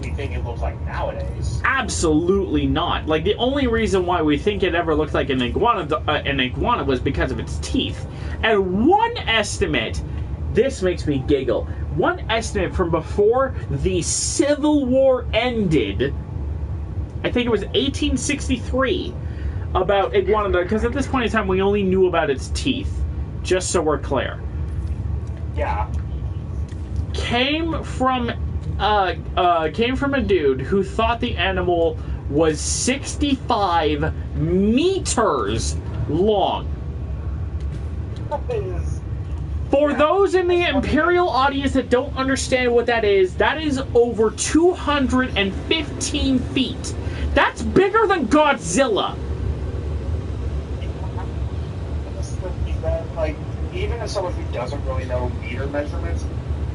we think it looks like nowadays. Absolutely not. Like, the only reason why we think it ever looked like an iguana was because of its teeth. And one estimate, this makes me giggle, one estimate from before the Civil War ended, I think it was 1863, about iguanodon, because at this point in time we only knew about its teeth, just so we're clear. Yeah. Came from a dude who thought the animal was 65 meters long. For those in the Imperial audience that don't understand what that is over 215 feet. That's bigger than Godzilla. Like, even as someone who doesn't really know meter measurements,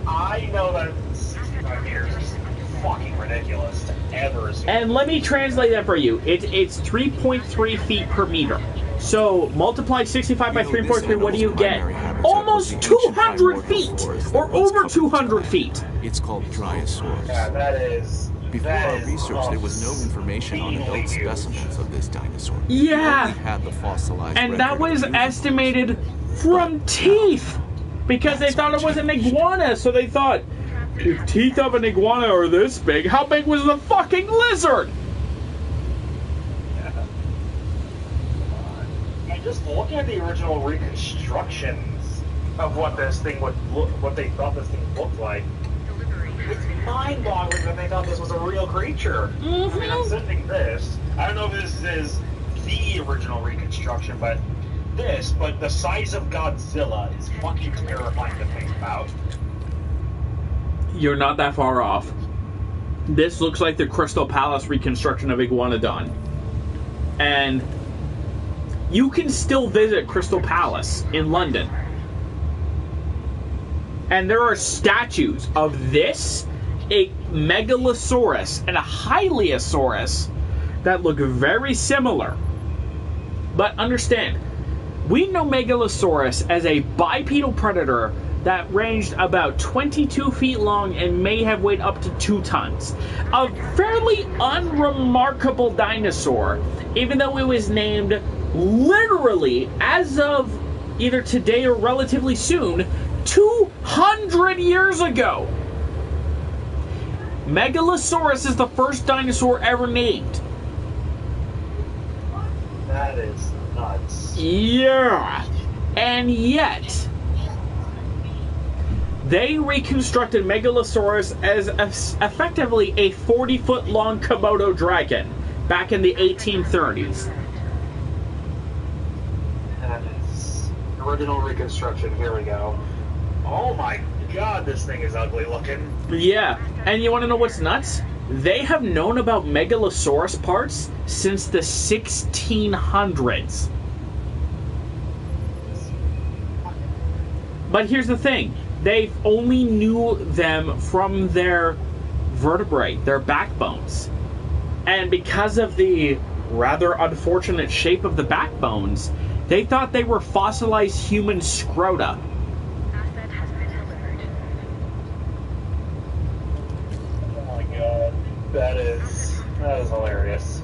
I know that 65 meters is fucking ridiculous to ever assume. And let me translate that for you. It's 3.3 feet per meter. So multiply 65 by 3.3, what do you get? Almost 200 feet! Or over 200 feet! It's called Dryosaurus. Yeah, that is... Before our research, there was no information on adult specimens of this dinosaur. Yeah! We only had the fossilized and that was estimated from teeth! Because they thought it was an iguana, so they thought, if teeth of an iguana are this big, how big was the fucking lizard? And just looking at the original reconstructions of what this thing would look, what they thought this thing looked like, it's mind-boggling that they thought this was a real creature. Mm-hmm. I mean, I'm sending this. I don't know if this is the original reconstruction, but the size of Godzilla is fucking terrifying to think about. You're not that far off. This looks like the Crystal Palace reconstruction of Iguanodon. And you can still visit Crystal Palace in London. And there are statues of this, a Megalosaurus, and a Hylaeosaurus that look very similar. But understand, we know Megalosaurus as a bipedal predator that ranged about 22 feet long and may have weighed up to 2 tons. A fairly unremarkable dinosaur, even though it was named literally, as of either today or relatively soon, 200 years ago. Megalosaurus is the first dinosaur ever named. That is nuts. Yeah. And yet, they reconstructed Megalosaurus as effectively a 40-foot long Komodo dragon back in the 1830s. That is original reconstruction. Here we go. Oh my god, this thing is ugly looking. Yeah. And you want to know what's nuts? they have known about megalosaurus parts since the 1600s. But here's the thing. They only knew them from their vertebrae, their backbones. And because of the rather unfortunate shape of the backbones, they thought they were fossilized human scrota. Asset has been delivered. Oh my god. That is hilarious.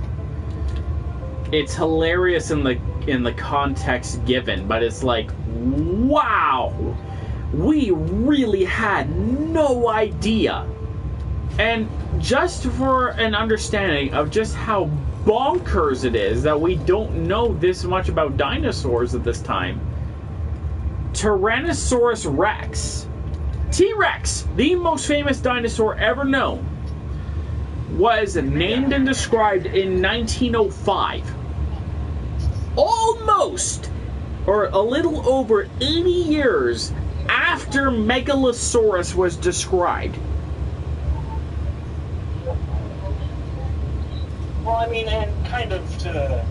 It's hilarious in the context given, but it's like, wow, we really had no idea. And just for an understanding of just how bonkers it is that we don't know this much about dinosaurs at this time, Tyrannosaurus Rex, T-Rex, the most famous dinosaur ever known, was named and described in 1905. Almost, or a little over 80 years after Megalosaurus was described. Well, I mean, and kind of to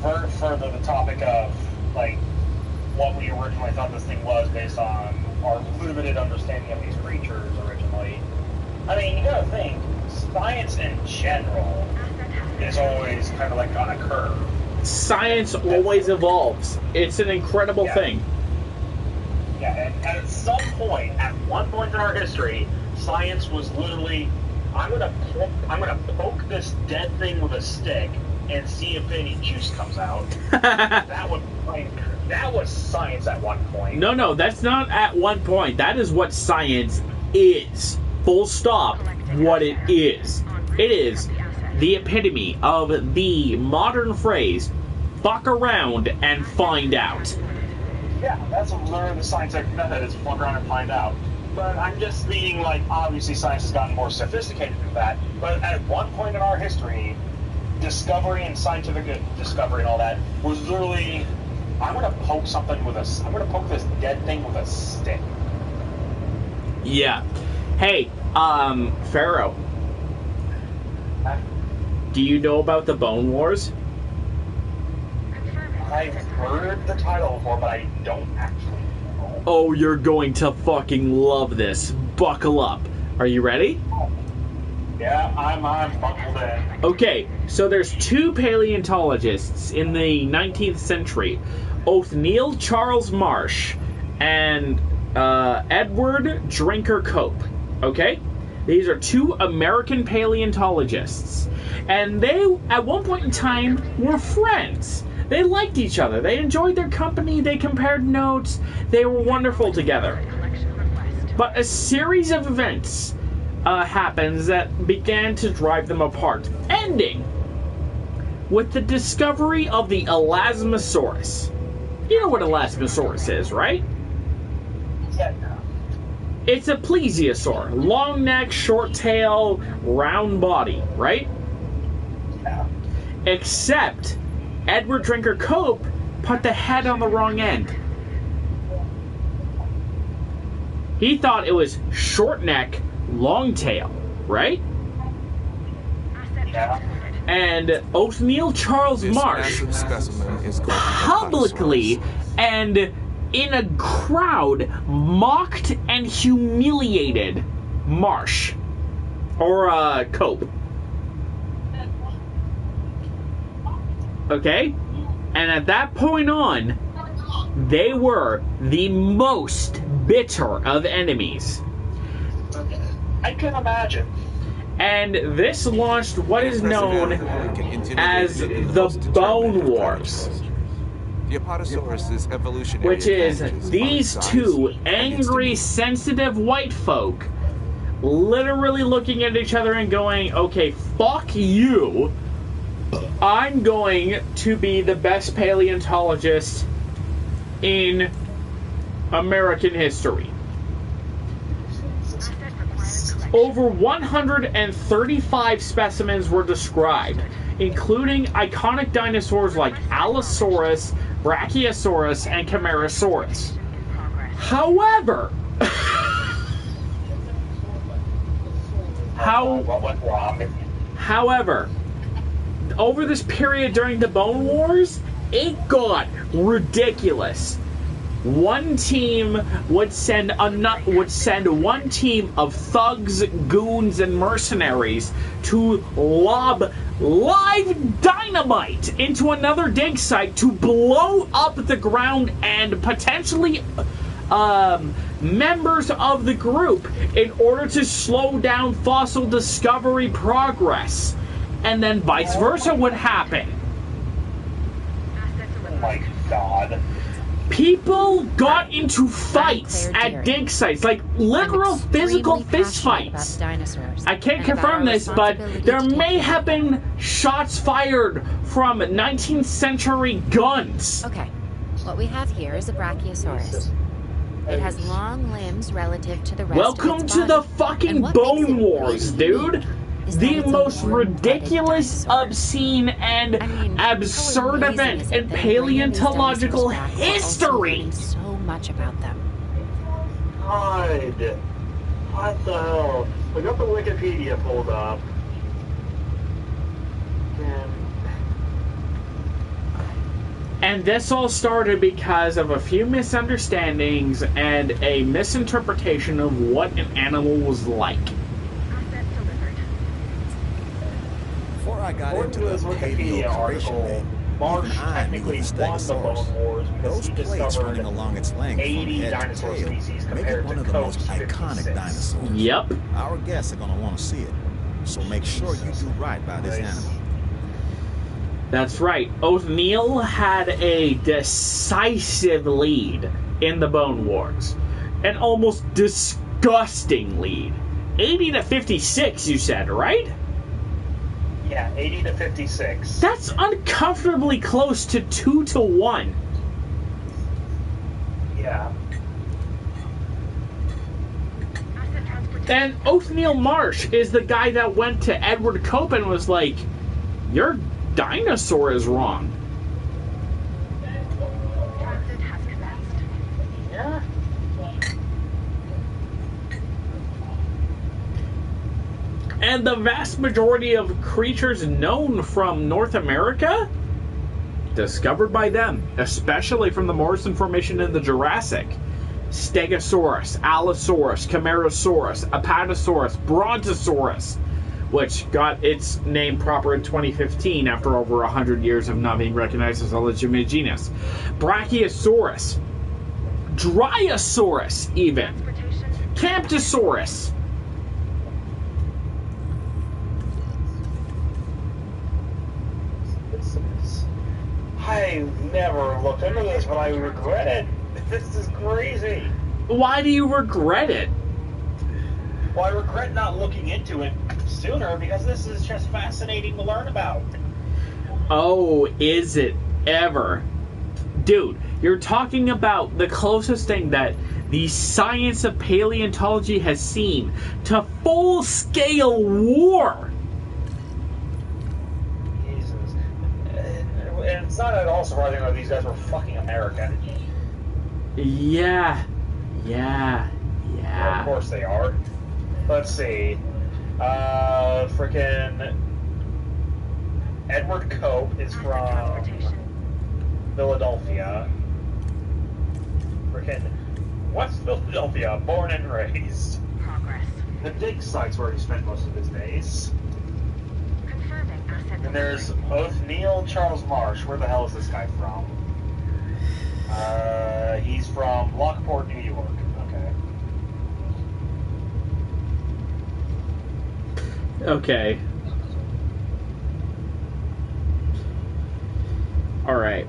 further the topic of, like, what we originally thought this thing was based on our limited understanding of these creatures originally. I mean, you gotta think, science in general is always kind of like on a curve. Science always evolves. It's an incredible thing. Yeah, and at some point, at one point in our history, science was literally, I'm gonna poke this dead thing with a stick and see if any juice comes out. That was science at one point. No, that's not at one point. That is what science is. Full stop. What it is. It is the epitome of the modern phrase, fuck around and find out. Yeah, that's literally the scientific method, is fuck around and find out. But I'm just being like, obviously science has gotten more sophisticated than that, but at one point in our history, discovery and scientific discovery and all that was literally, I'm gonna poke this dead thing with a stick. Yeah. Hey, Pharaoh. Do you know about the Bone Wars? I've heard the title before, but I don't actually know. Oh, you're going to fucking love this. Buckle up. Are you ready? Yeah, I'm buckled in. Okay, so there's two paleontologists in the 19th century, Othniel Charles Marsh and Edward Drinker Cope. Okay? These are two American paleontologists. And they, at one point in time, were friends. They liked each other. They enjoyed their company. They compared notes. They were wonderful together. But a series of events happens that began to drive them apart, ending with the discovery of the Elasmosaurus. You know what Elasmosaurus is, right? Yeah. It's a plesiosaur. Long neck, short tail, round body, right? Yeah. Except Edward Drinker Cope put the head on the wrong end. He thought it was short neck, long tail, right? Yeah. And Othniel Charles This Marsh massive specimen is called the publicly and in a crowd mocked and humiliated Marsh or Cope. Okay? And at that point on, they were the most bitter of enemies. I can imagine. And this launched what is known as the Bone Wars, The Apatosaurus's evolutionary which is advantages these are size two and angry, its sensitive white folk literally looking at each other and going, okay, fuck you. I'm going to be the best paleontologist in American history. Over 135 specimens were described, including iconic dinosaurs like Allosaurus, Brachiosaurus, and Camarasaurus. However, What went wrong? However, over this period during the Bone Wars, it got ridiculous. One team would send one team of thugs, goons, and mercenaries to lob live dynamite into another dig site to blow up the ground and potentially members of the group in order to slow down fossil discovery progress. And then vice versa would happen. Oh my god. People got into fights at dig sites, like literal physical fist fights. I can't confirm this, but there may have been shots fired from 19th century guns. Okay, what we have here is a Brachiosaurus. It has long limbs relative to the rest Welcome of its to body. the fucking Bone Wars, dude. The most ridiculous, obscene, and absurd event in paleontological history. So much about them. God. What the hell? I got the Wikipedia pulled up. And this all started because of a few misunderstandings and a misinterpretation of what an animal was like. Before I got According into to the this Wikipedia paleo article, Marsh technically won the Bone Wars because Those he plates running discovered along its length 80 from head to dinosaur tail species make it compared one to of the most Cope's iconic 56. dinosaurs. Yep. Our guests are going to want to see it, so make sure you do right by this animal. That's right. O'Neill had a decisive lead in the Bone Wars. An almost disgusting lead. 80 to 56, you said, right? Yeah, 80 to 56. That's uncomfortably close to 2 to 1. Yeah. And Othniel Marsh is the guy that went to Edward Cope and was like, your dinosaur is wrong. Yeah. And the vast majority of creatures known from North America, discovered by them, especially from the Morrison Formation in the Jurassic. Stegosaurus, Allosaurus, Camarasaurus, Apatosaurus, Brontosaurus, which got its name proper in 2015 after over 100 years of not being recognized as a legitimate genus. Brachiosaurus, Dryosaurus even, Camptosaurus. I never looked into this, but I regret it. This is crazy. Why do you regret it? Well, I regret not looking into it sooner because this is just fascinating to learn about. Oh, is it ever? Dude, you're talking about the closest thing that the science of paleontology has seen to full-scale war. Jesus. And it's not at all surprising that these guys were fucking American. Yeah. Well, of course they are. Let's see. Frickin' Edward Cope is from Philadelphia. Frickin' West Philadelphia, born and raised. Progress. The dig site's where he spent most of his days. Confirming asset And there's Othniel Charles Marsh. Where the hell is this guy from? He's from Lockport, New York. Okay. Alright.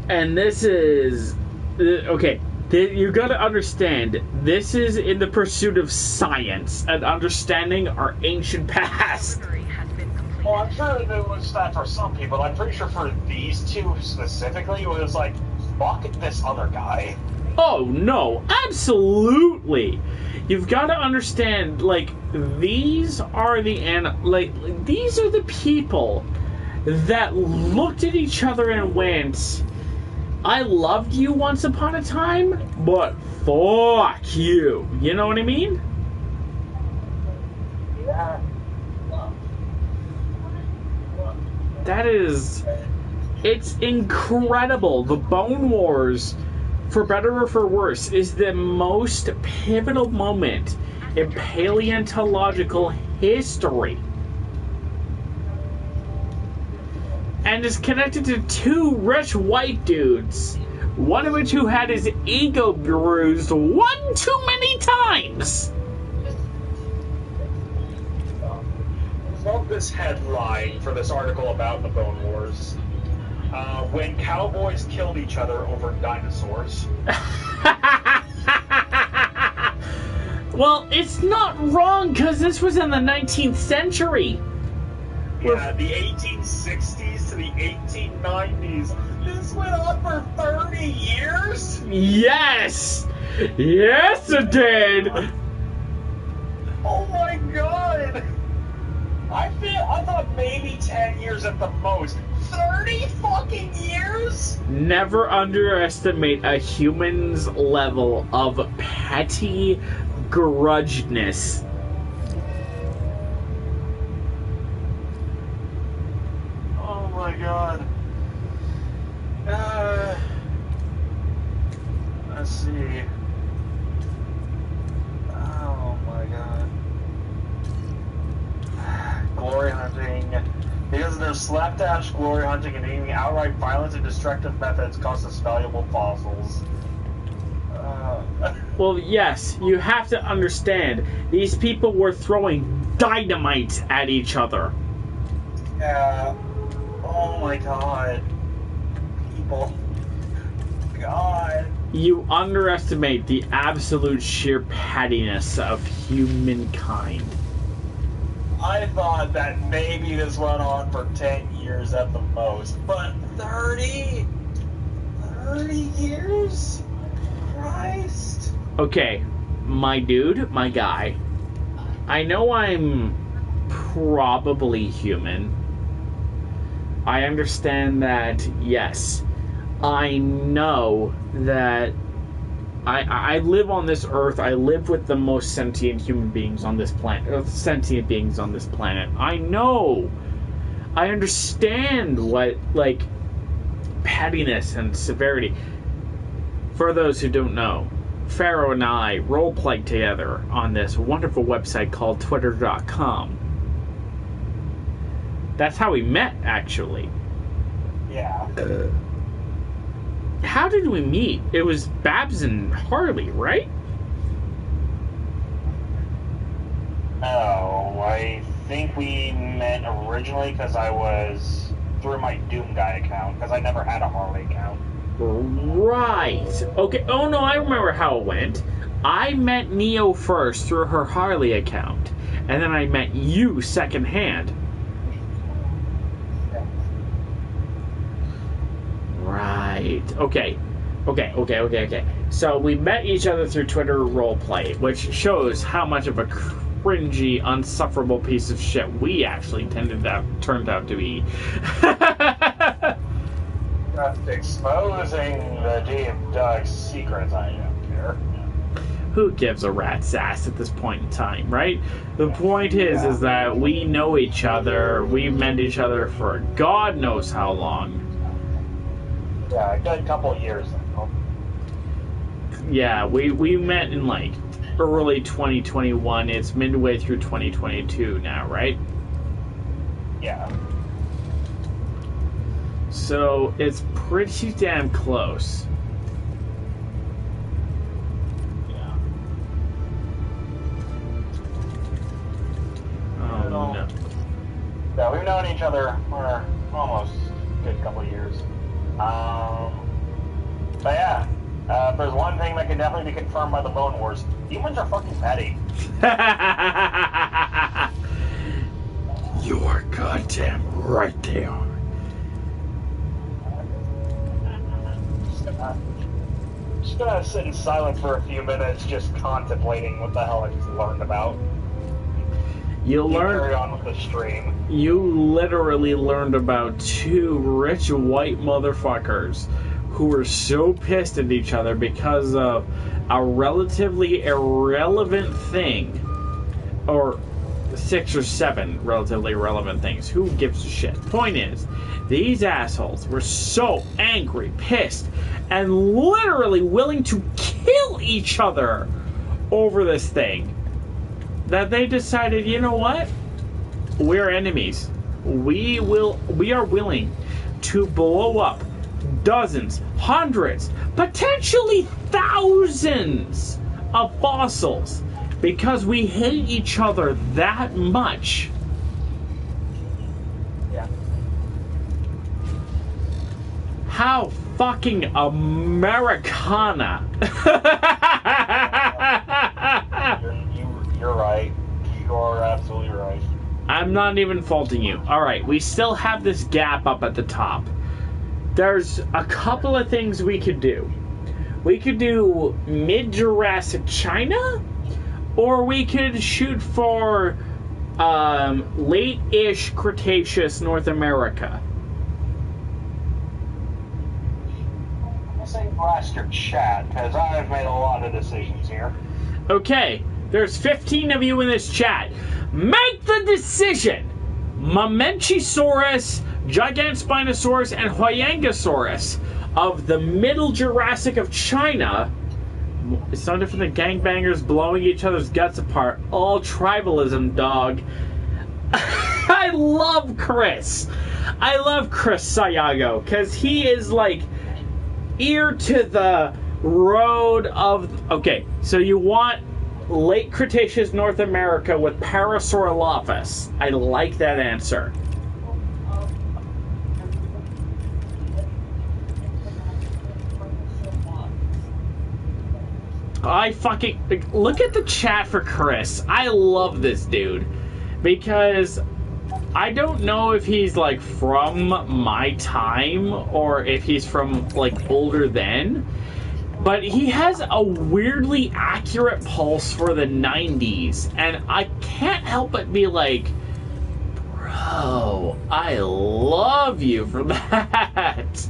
And this is... Okay. You gotta understand, this is in the pursuit of science and understanding our ancient past. Well, I'm sure it was that for some people. I'm pretty sure for these two specifically, it was like, fuck this other guy. Oh, no. Absolutely. You've got to understand, like, these are the these are the people that looked at each other and went, I loved you once upon a time, but fuck you. You know what I mean? Yeah. That is... It's incredible. The Bone Wars, for better or for worse, is the most pivotal moment in paleontological history. And is connected to two rich white dudes, one of which who had his ego bruised one too many times. Love this headline for this article about the Bone Wars. When cowboys killed each other over dinosaurs. Well, it's not wrong, because this was in the 19th century. Yeah, the 1860s to the 1890s. This went on for 30 years? Yes! Yes, it did! Oh my god! I thought maybe 10 years at the most. 30 fucking years? Never underestimate a human's level of petty grudginess. Oh my god. Let's see. Oh my god. Glory hunting. Because of their slapdash glory hunting and aiming outright violence and destructive methods cost us valuable fossils. Well, yes, you have to understand, these people were throwing dynamite at each other. Yeah. Oh my god. People. God. You underestimate the absolute sheer pettiness of humankind. I thought that maybe this went on for 10 years at the most, but 30? 30 years? Christ. Okay, my dude, my guy, I know I'm probably human. I understand that, yes. I know that I live on this earth. I live with the most sentient human beings on this planet. Sentient beings on this planet. I know. I understand what, like, pettiness and severity. For those who don't know, Pharaoh and I role-played together on this wonderful website called Twitter.com. That's how we met, actually. Yeah. How did we meet? It was Babs and Harley, right? Oh, I think we met originally because I was through my Doom Guy account, because I never had a Harley account. Right. Okay. Oh, no, I remember how it went. I met Neo first through her Harley account, and then I met you secondhand. Right. Okay. So we met each other through Twitter roleplay, which shows how much of a cringy, unsufferable piece of shit we actually turned out to be. Just exposing the deep, dark secrets, I don't care. Who gives a rat's ass at this point in time, right? The point is that we know each other. We've met each other for God knows how long. Yeah, a good couple of years ago. Yeah, we met in like early 2021. It's midway through 2022 now, right? Yeah. So it's pretty damn close. Yeah. Oh no. Yeah, we've known each other for almost a good couple of years. But yeah, if there's one thing that can definitely be confirmed by the Bone Wars, humans are fucking petty. You're goddamn right they are. Just gonna sit in silence for a few minutes, just contemplating what the hell I just learned about. Carry on with the stream. You literally learned about two rich white motherfuckers who were so pissed at each other because of a relatively irrelevant thing, or 6 or 7 relatively irrelevant things. Who gives a shit? Point is, these assholes were so angry, pissed, and literally willing to kill each other over this thing that they decided, you know what? We're enemies. We are willing to blow up dozens, hundreds, potentially thousands of fossils because we hate each other that much. Yeah. How fucking Americana. You're right. You are absolutely right. I'm not even faulting you. Alright, we still have this gap up at the top. There's a couple of things we could do. We could do mid-Jurassic China, or we could shoot for late-ish Cretaceous North America. I'm saying blast your chat, because I've made a lot of decisions here. Okay, there's 15 of you in this chat. Make the decision! Mamenchisaurus, Gigantspinosaurus, and Huayangosaurus of the Middle Jurassic of China. It's no different than gangbangers blowing each other's guts apart. All tribalism, dog. I love Chris. I love Chris Sayago, because he is like ear to the road of... Okay, so you want late Cretaceous North America with Parasaurolophus. I like that answer. I fucking... Look at the chat for Chris. I love this dude. Because I don't know if he's, like, from my time or if he's from, like, older then. But he has a weirdly accurate pulse for the 90s. And I can't help but be like, bro, I love you for that.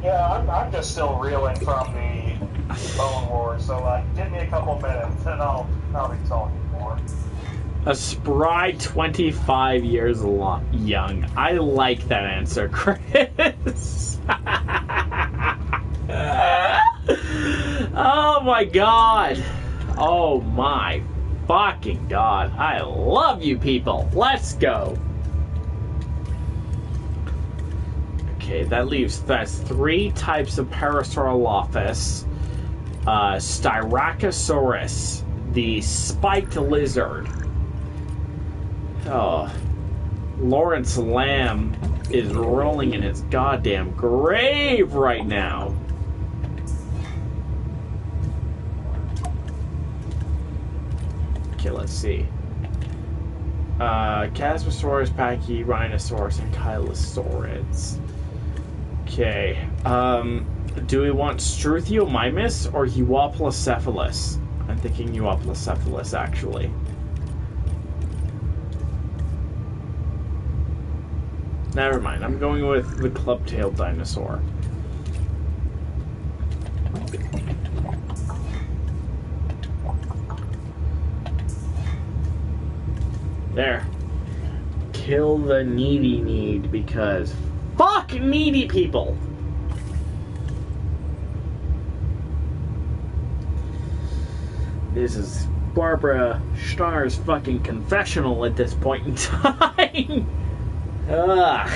Yeah, I'm just still reeling from the Bone Wars, so give me a couple minutes and I'll be talking more. A spry 25 years young. I like that answer, Chris. Oh my god. Oh my fucking god. I love you people. Let's go. Okay, that's 3 types of Parasaurolophus. Styracosaurus, the spiked lizard. Oh, Lawrence Lamb is rolling in his goddamn grave right now. Okay, let's see. Casmosaurus, Pachyrhinosaurus, and Chylosaurids. Okay, do we want Struthiomimus or Euoplocephalus? I'm thinking Euoplocephalus, actually. Never mind, I'm going with the club-tailed dinosaur. There. Kill the needy need, because fuck needy people! This is Barbara Starr's fucking confessional at this point in time. Ugh.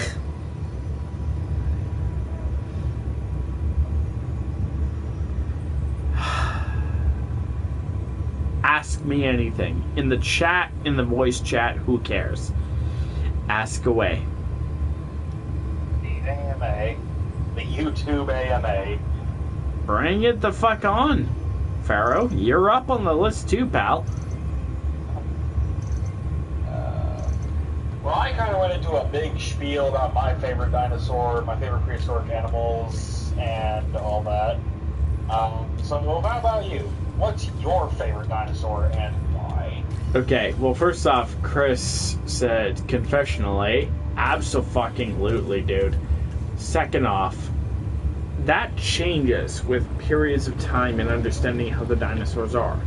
Ask me anything. In the chat, in the voice chat, who cares? Ask away. The AMA. The YouTube AMA. Bring it the fuck on. Pharaoh, you're up on the list too, pal. Well, I kind of went into a big spiel about my favorite dinosaur, my favorite prehistoric animals, and all that. So how about you? What's your favorite dinosaur and why? Okay, well, first off, Chris said confessionally, abso-fucking-lutely, dude. Second off, that changes with periods of time and understanding how the dinosaurs are.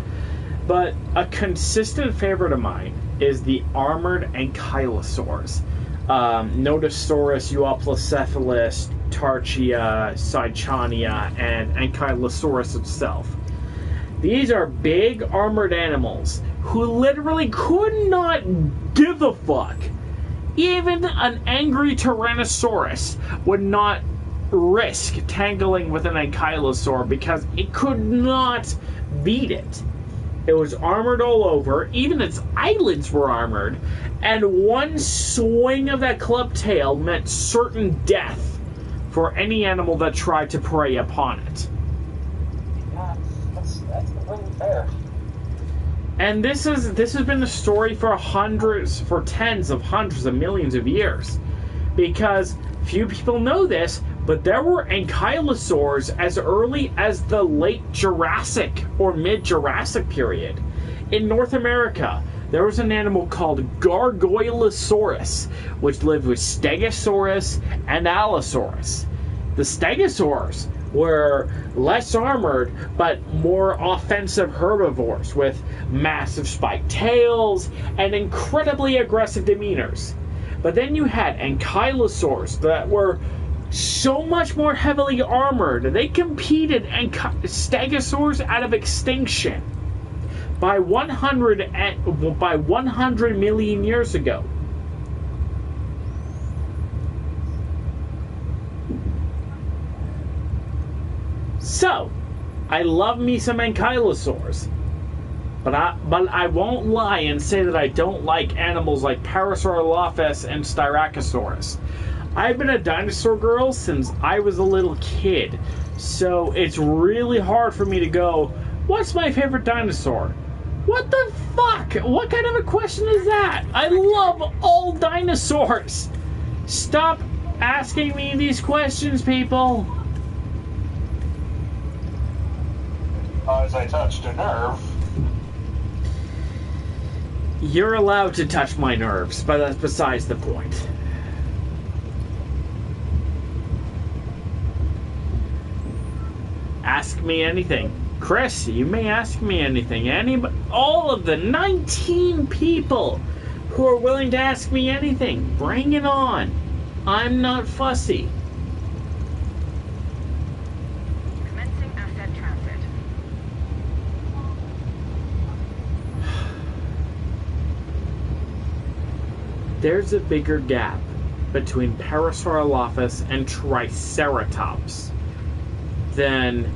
But a consistent favorite of mine is the armored ankylosaurs. Notosaurus, Euoplocephalus, Tarchia, Cychania, and Ankylosaurus itself. These are big armored animals who literally could not give a fuck. Even an angry Tyrannosaurus would not risk tangling with an ankylosaur because it could not beat it. It was armored all over. Even its eyelids were armored. And one swing of that club tail meant certain death for any animal that tried to prey upon it. Yeah, that's completely fair. And this has been the story for tens of hundreds of millions of years. Because few people know this, but there were ankylosaurs as early as the late Jurassic or mid-Jurassic period. In North America, there was an animal called Gargoylosaurus, which lived with Stegosaurus and Allosaurus. The Stegosaurs were less armored, but more offensive herbivores with massive spiked tails and incredibly aggressive demeanors. But then you had ankylosaurs that were so much more heavily armored. They competed stegosaurs out of extinction by 100 million years ago. So, I love me some ankylosaurs. But I won't lie and say that I don't like animals like Parasaurolophus and Styracosaurus. I've been a dinosaur girl since I was a little kid, so it's really hard for me to go, what's my favorite dinosaur? What the fuck? What kind of a question is that? I love all dinosaurs! Stop asking me these questions, people! As I touched a nerve. You're allowed to touch my nerves, but that's besides the point. Ask me anything. Chris, you may ask me anything. All of the 19 people who are willing to ask me anything, bring it on. I'm not fussy. Commencing asset transit. There's a bigger gap between Parasaurolophus and Triceratops than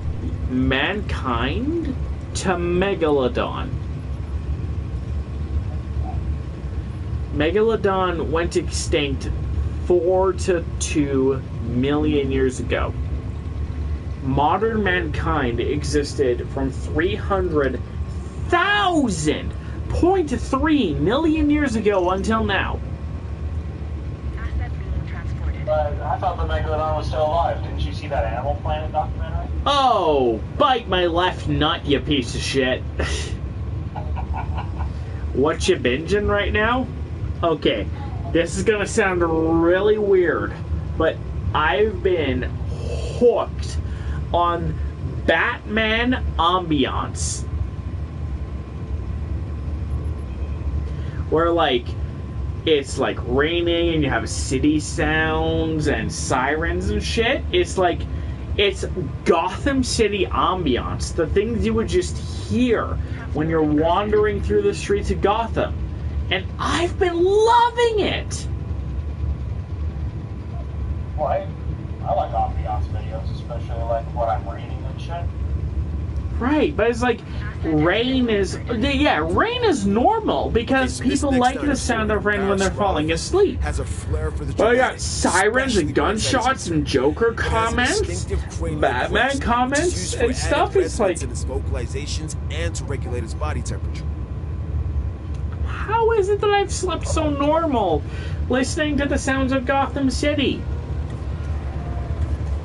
mankind to Megalodon. Megalodon went extinct 4 to 2 million years ago. Modern mankind existed from 300,000.3 million years ago until now. Asset being transported. But I thought the Megalodon was still alive. Didn't you see that Animal Planet documentary? Oh, bite my left nut, you piece of shit. What you binging right now? Okay, this is gonna sound really weird, but I've been hooked on Batman ambiance. Where, like, it's like raining and you have city sounds and sirens and shit. It's like, it's Gotham City ambiance. The things you would just hear when you're wandering through the streets of Gotham. And I've been loving it! Well, I like ambiance videos, especially like when I'm reading and shit. Right, but it's like, rain is normal because people like the sound of rain when they're falling asleep. Has a flair for the But I got sirens and gunshots and Joker comments, Batman comments and stuff. It's like, its vocalizations and to regulate its body temperature. how is it that I've slept so normal listening to the sounds of Gotham City?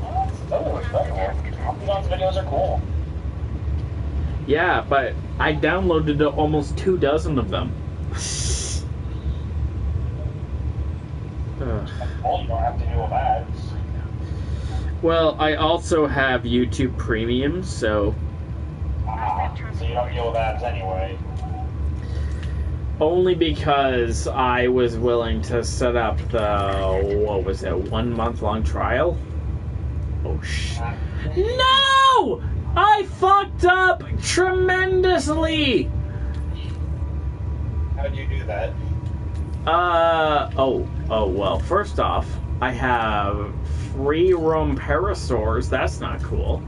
Well, that's totally respectable. Ambiance videos are cool. Yeah, but I downloaded almost 24 of them. Well, you don't have to do a bad. Well, I also have YouTube Premium, so... So you don't deal with ads anyway. Only because I was willing to set up the, what was it, 1 month long trial? Oh, No! I fucked up tremendously! How'd you do that? Well, first off, I have free roam parasaurs. That's not cool.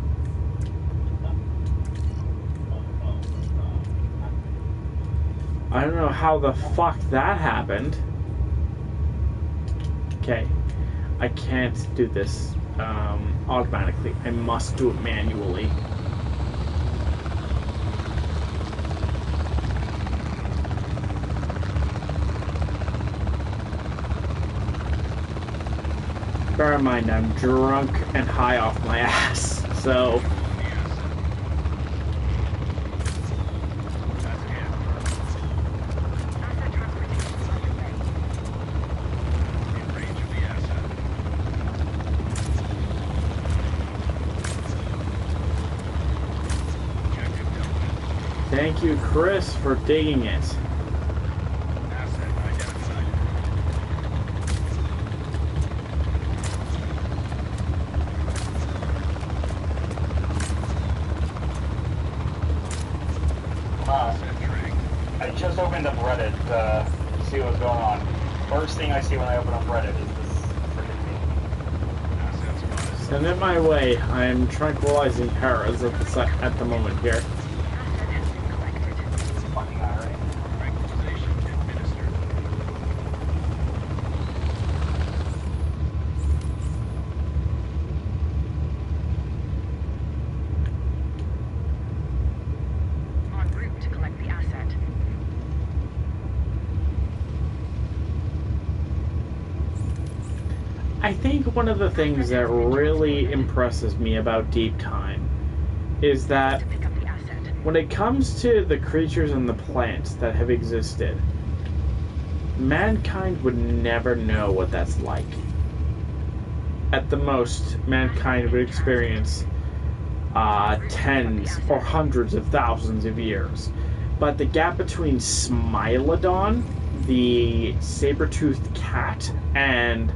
I don't know how the fuck that happened. Okay. I can't do this automatically. I must do it manually. Bear in mind, I'm drunk and high off my ass, so... Thank you, Chris, for digging it. I just opened up Reddit to see what's going on. First thing I see when I open up Reddit is this freaking thing. Send it my way. I am tranquilizing paras at the moment here. I think one of the things that really impresses me about Deep Time is that when it comes to the creatures and the plants that have existed, mankind would never know what that's like. At the most, mankind would experience tens or hundreds of thousands of years. But the gap between Smilodon, the saber-toothed cat, and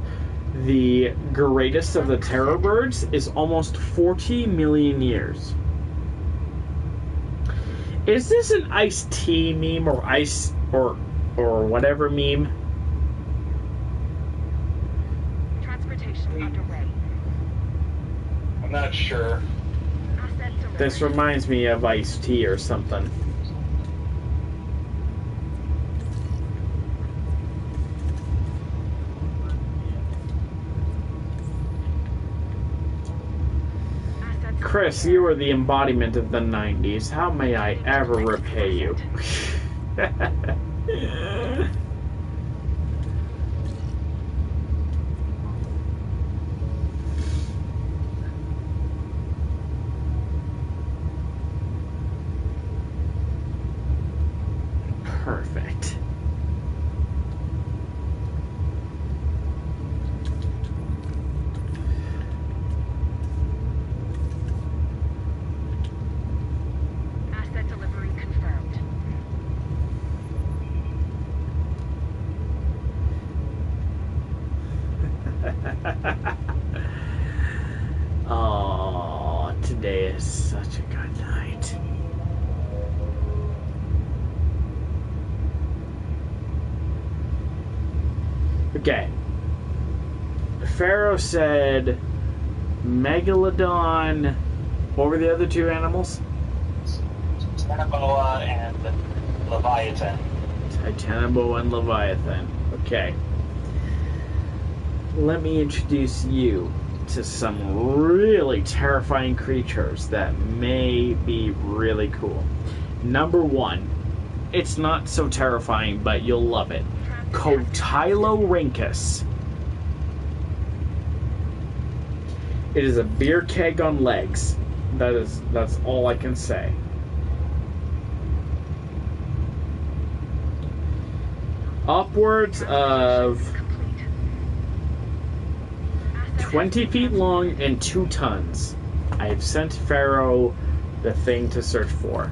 the greatest of the terror birds is almost 40 million years. Is this an iced tea meme or ice or whatever meme? Transportation underway. I'm not sure. This reminds me of iced tea or something. Chris, you are the embodiment of the 90s. How may I ever repay you? Perfect. Oh, today is such a good night. Okay. Pharaoh said Megalodon. What were the other two animals? Titanoboa and Leviathan. Titanoboa and Leviathan. Okay. Let me introduce you to some really terrifying creatures that may be really cool. Number one, it's not so terrifying, but you'll love it. Cotylorhynchus. It is a beer keg on legs. That's all I can say. Upwards of 20 feet long and 2 tons. I've sent Pharaoh the thing to search for.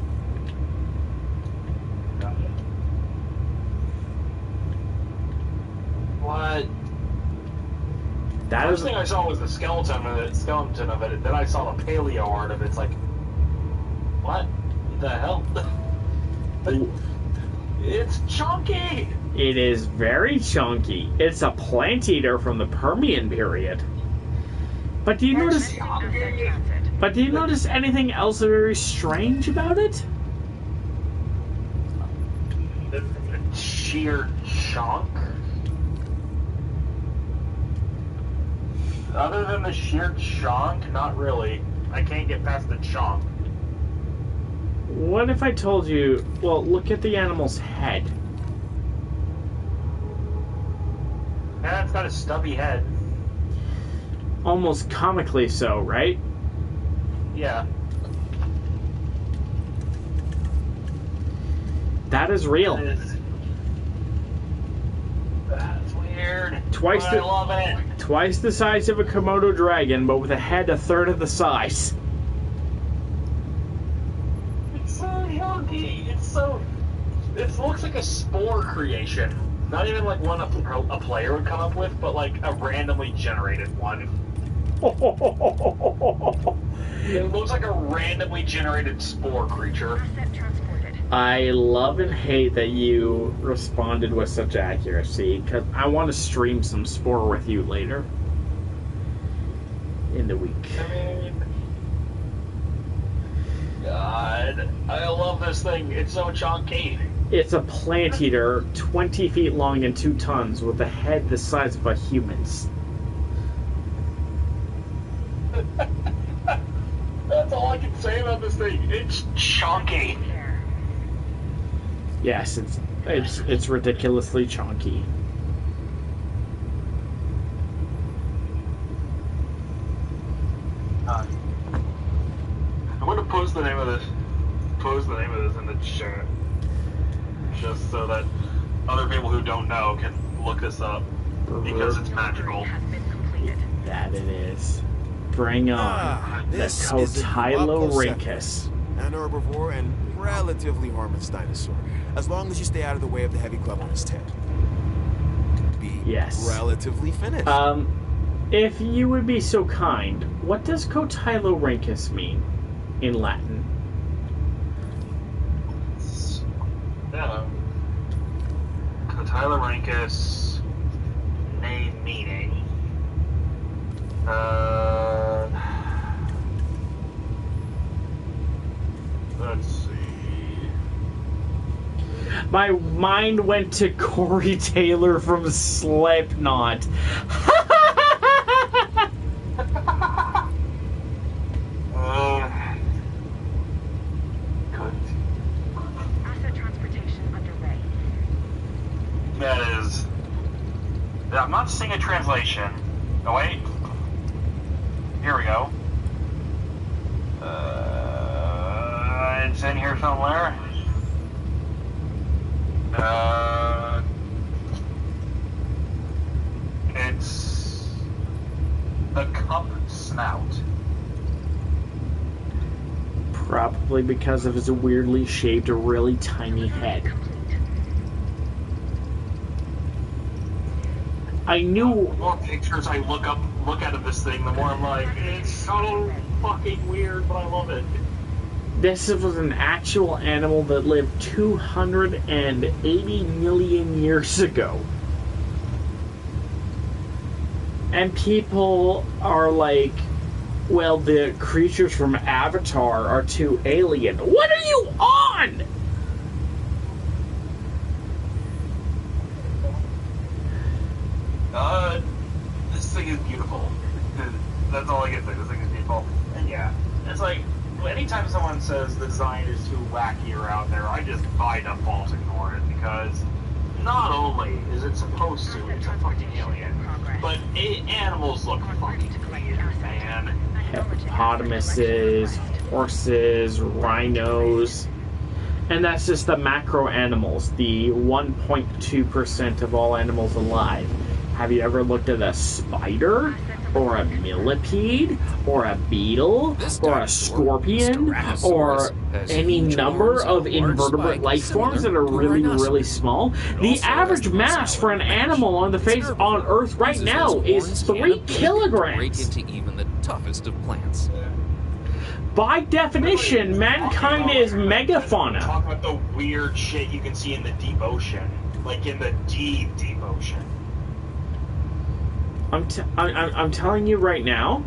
What? That First thing I saw was the skeleton of it. Then I saw the paleo art of it. It's like, what the hell? It's chunky. It is very chunky. It's a plant eater from the Permian period. But do you notice? But do you notice anything else very strange about it? The sheer chunk. Other than the sheer chunk, not really. I can't get past the chunk. What if I told you, well, look at the animal's head. Yeah, it's got a stubby head. Almost comically so, right? Yeah. That is real. That's weird. I love it. Twice the size of a Komodo dragon, but with a head a third of the size. It's so chunky. It looks like a spore creation. Not even like one a player would come up with, but like a randomly generated one. It looks like a randomly generated spore creature. I love and hate that you responded with such accuracy, because I want to stream some Spore with you later in the week. I mean, God, I love this thing. It's so chunky. It's a plant eater, 20 feet long and 2 tons, with a head the size of a human's. That's all I can say about this thing. It's chunky. Yes, it's ridiculously chunky. I'm gonna post the name of this. In the chat, just so that other people who don't know can look this up, because it's magical. That it is. Bring on the This is the Cotylorhynchus. an herbivore and relatively harmless dinosaur, as long as you stay out of the way of the heavy club on his tail. Be relatively finished. If you would be so kind, what does Cotylorhynchus mean in Latin? Yeah. Cotylorhynchus name meaning. Let's see. My mind went to Corey Taylor from Slipknot. Asset transportation underway. That is. I'm not seeing a translation. Oh, wait. Here we go. It's in here somewhere. It's the cup snout. Probably because of his weirdly shaped, really tiny head. I knew. The more pictures I look at of this thing, the more I'm like, it's so fucking weird, but I love it. This was an actual animal that lived 280 million years ago. And people are like, well, the creatures from Avatar are too alien. What are you on? This thing is beautiful. That's all I can say. This thing is beautiful. And yeah, it's like, anytime someone says the design is too wacky or out there, I just by default ignore it, because not only is it supposed to, it's a fucking alien, but animals look fucking weird, man. Hippopotamuses, horses, rhinos. And that's just the macro animals, the 1.2% of all animals alive. Have you ever looked at a spider? or a millipede, or a beetle, or a scorpion, or any number of invertebrate life forms that are really, really small. The average mass for an animal on the face on Earth right now is 3 kilograms. Break into even the toughest of plants. By definition, mankind is megafauna. Talk about the weird shit you can see in the deep ocean, like in the deep ocean. I'm telling you right now.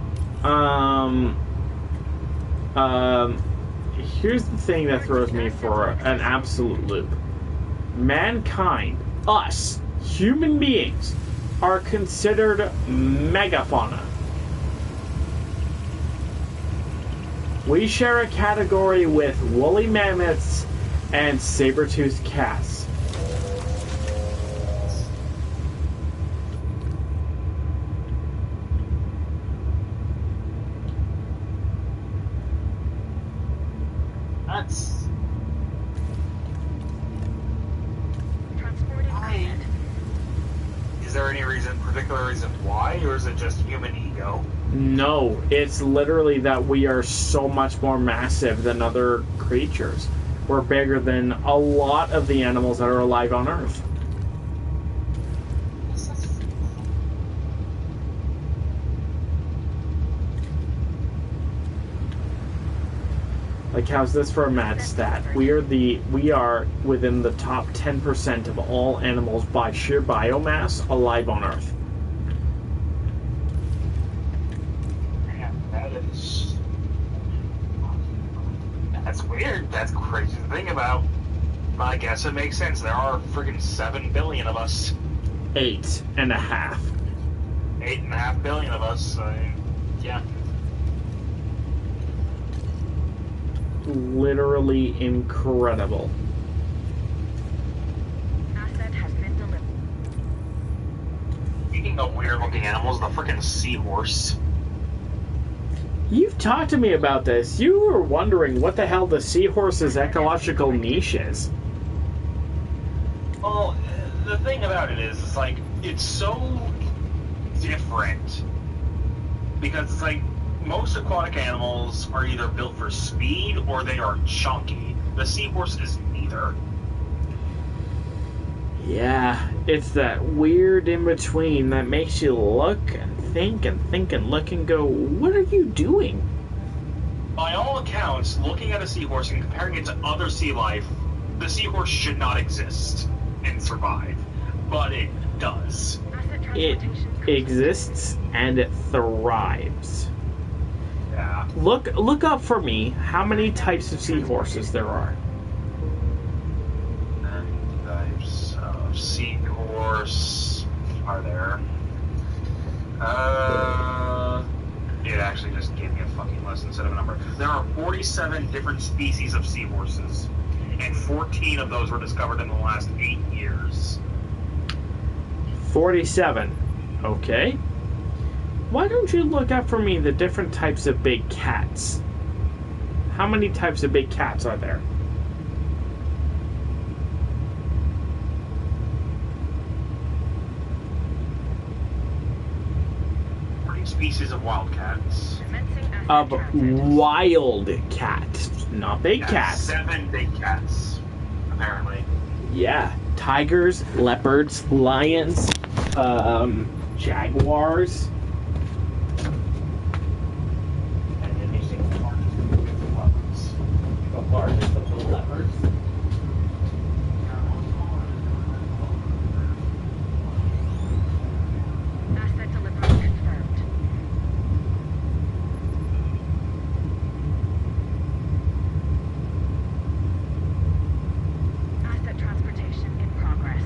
Here's the thing that throws me for an absolute loop. Mankind, us, human beings, are considered megafauna. We share a category with woolly mammoths and saber-toothed cats. That's... Is there any particular reason why, or is it just human ego? No, it's literally that we are so much more massive than other creatures. We're bigger than a lot of the animals that are alive on Earth. Like, how's this for a mad stat? We are within the top 10% of all animals by sheer biomass alive on Earth. That's weird. That's crazy to think about. I guess it makes sense. There are friggin' 7 billion of us. 8.5. 8.5 billion of us. Yeah. Literally incredible. Asset has been delivered. Speaking of weird-looking animals, the friggin' seahorse. You've talked to me about this. You were wondering what the hell the seahorse's ecological niche is. Well, the thing about it is, it's like, it's so different. Because it's like, most aquatic animals are either built for speed or they are chunky. The seahorse is neither. Yeah, it's that weird in-between that makes you look and think and look and go, what are you doing? By all accounts, looking at a seahorse and comparing it to other sea life, the seahorse should not exist and survive. But it does. It exists and it thrives. Yeah. Look up for me how many types of seahorses there are. And types of seahorse are there. It actually just gave me a fucking list instead of a number. There are 47 different species of seahorses, and 14 of those were discovered in the last 8 years. 47. Okay. Why don't you look up for me the different types of big cats? How many types of big cats are there? Species of wildcats. Of wild cats, not big cats. 7 big cats, apparently. Yeah, tigers, leopards, lions, jaguars. And then you see the largest of the leopards. Asset delivery confirmed. Asset transportation in progress.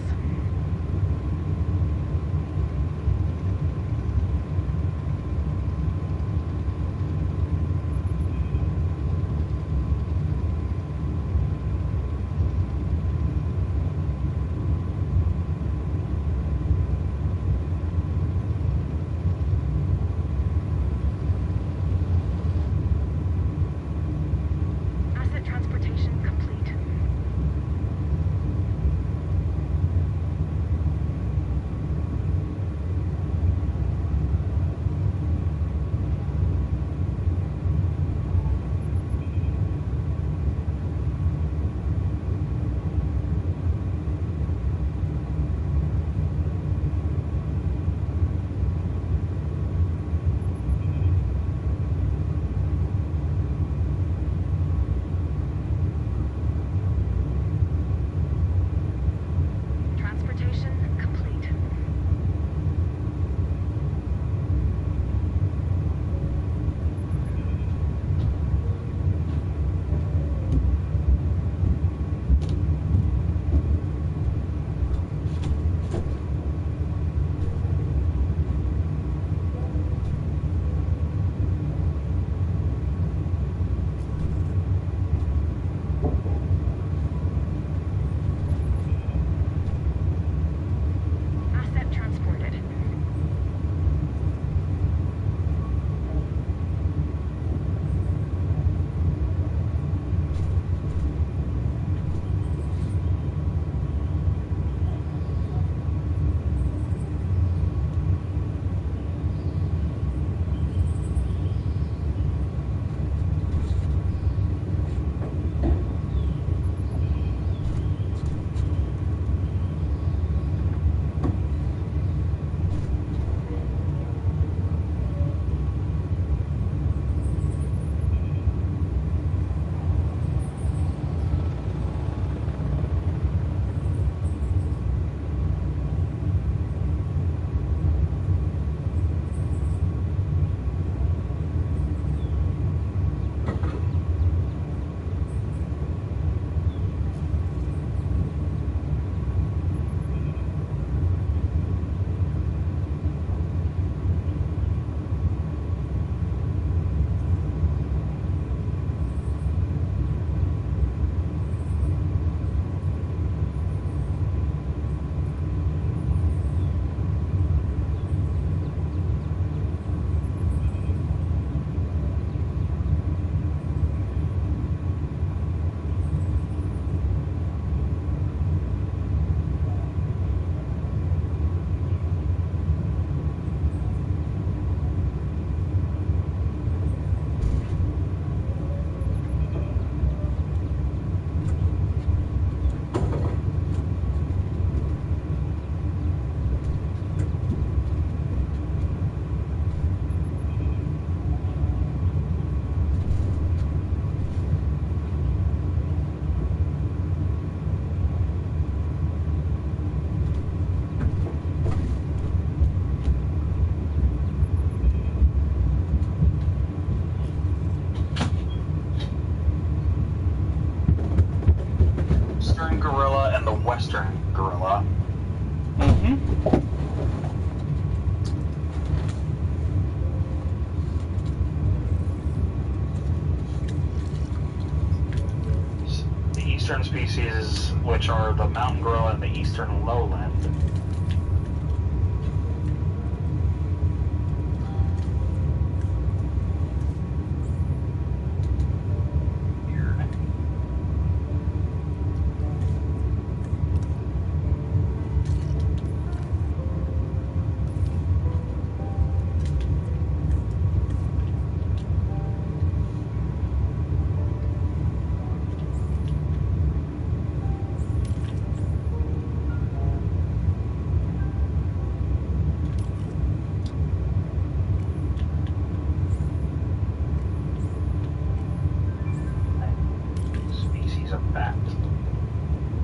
eastern gorilla and the western gorilla. Mm-hmm. The eastern species, which are the mountain gorilla and the eastern lowland.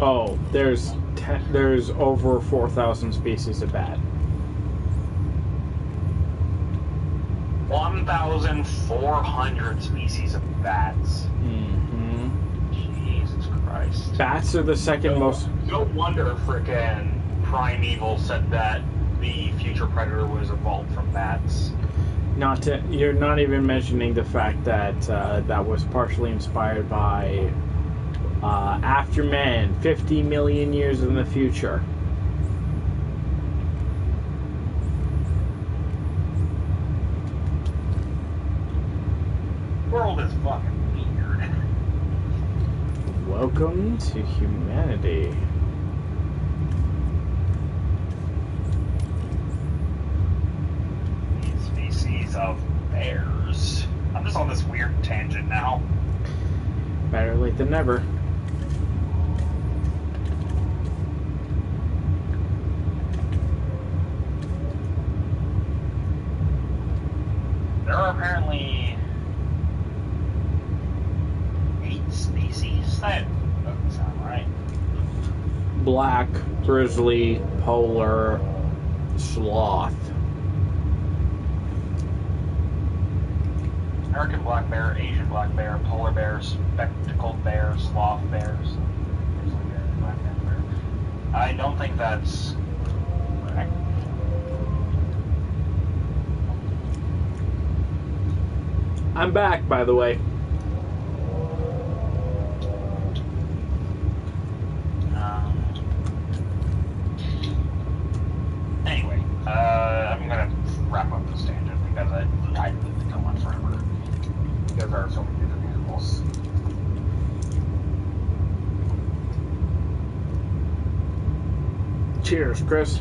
Oh, there's over 4,000 species of bat. 1,400 species of bats. Mm-hmm. Jesus Christ. Bats are the second most... No wonder frickin' Primeval said that the future predator was evolved from bats. You're not even mentioning the fact that that was partially inspired by After Man, 50 million years in the future. The world is fucking weird. Welcome to humanity. Species of bears. I'm just on this weird tangent now. Better late than never. There are apparently 8 species. That doesn't sound right. Black, grizzly, polar, sloth. American black bear, Asian black bear, polar bear, spectacled bear, sloth bears, grizzly bear, black bear. I don't think that's correct. I'm back, by the way. Anyway, I'm gonna wrap up this tangent because I could go on forever. Because there are so many different animals. Cheers, Chris.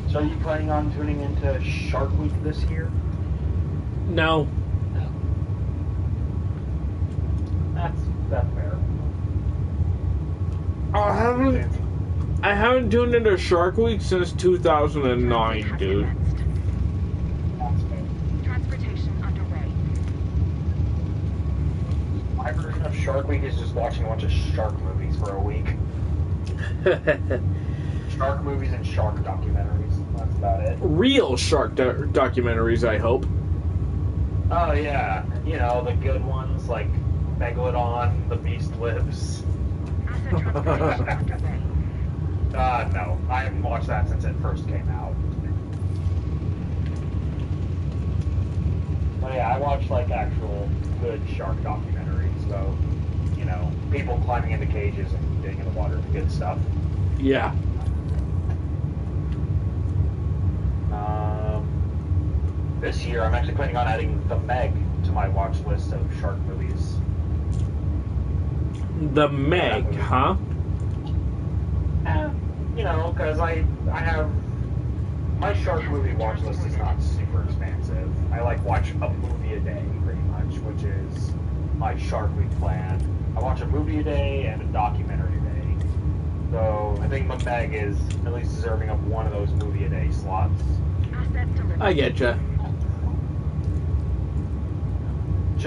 So are you planning on tuning into Shark Week this year? No. That's fair. I haven't tuned into Shark Week since 2009, dude. That's fair. Transportation underway. My version of Shark Week is just watching a bunch of shark movies for a week. Shark movies and shark documentaries. That's about it. Real shark documentaries, I hope. Oh yeah, you know, the good ones like Megalodon, The Beast Lives. Asset transportation underway. No, I haven't watched that since it first came out. But yeah, I watch like actual good shark documentaries, so, you know, people climbing into cages and getting in the water, the good stuff. Yeah. This year, I'm actually planning on adding The Meg to my watch list of shark movies. The Meg, huh? You know, because I have... My shark movie watch list is not super expansive. I like watch a movie a day, pretty much, which is my Shark Week plan. I watch a movie a day and a documentary a day. So I think The Meg is at least deserving of one of those movie a day slots. Asset delivered. I getcha.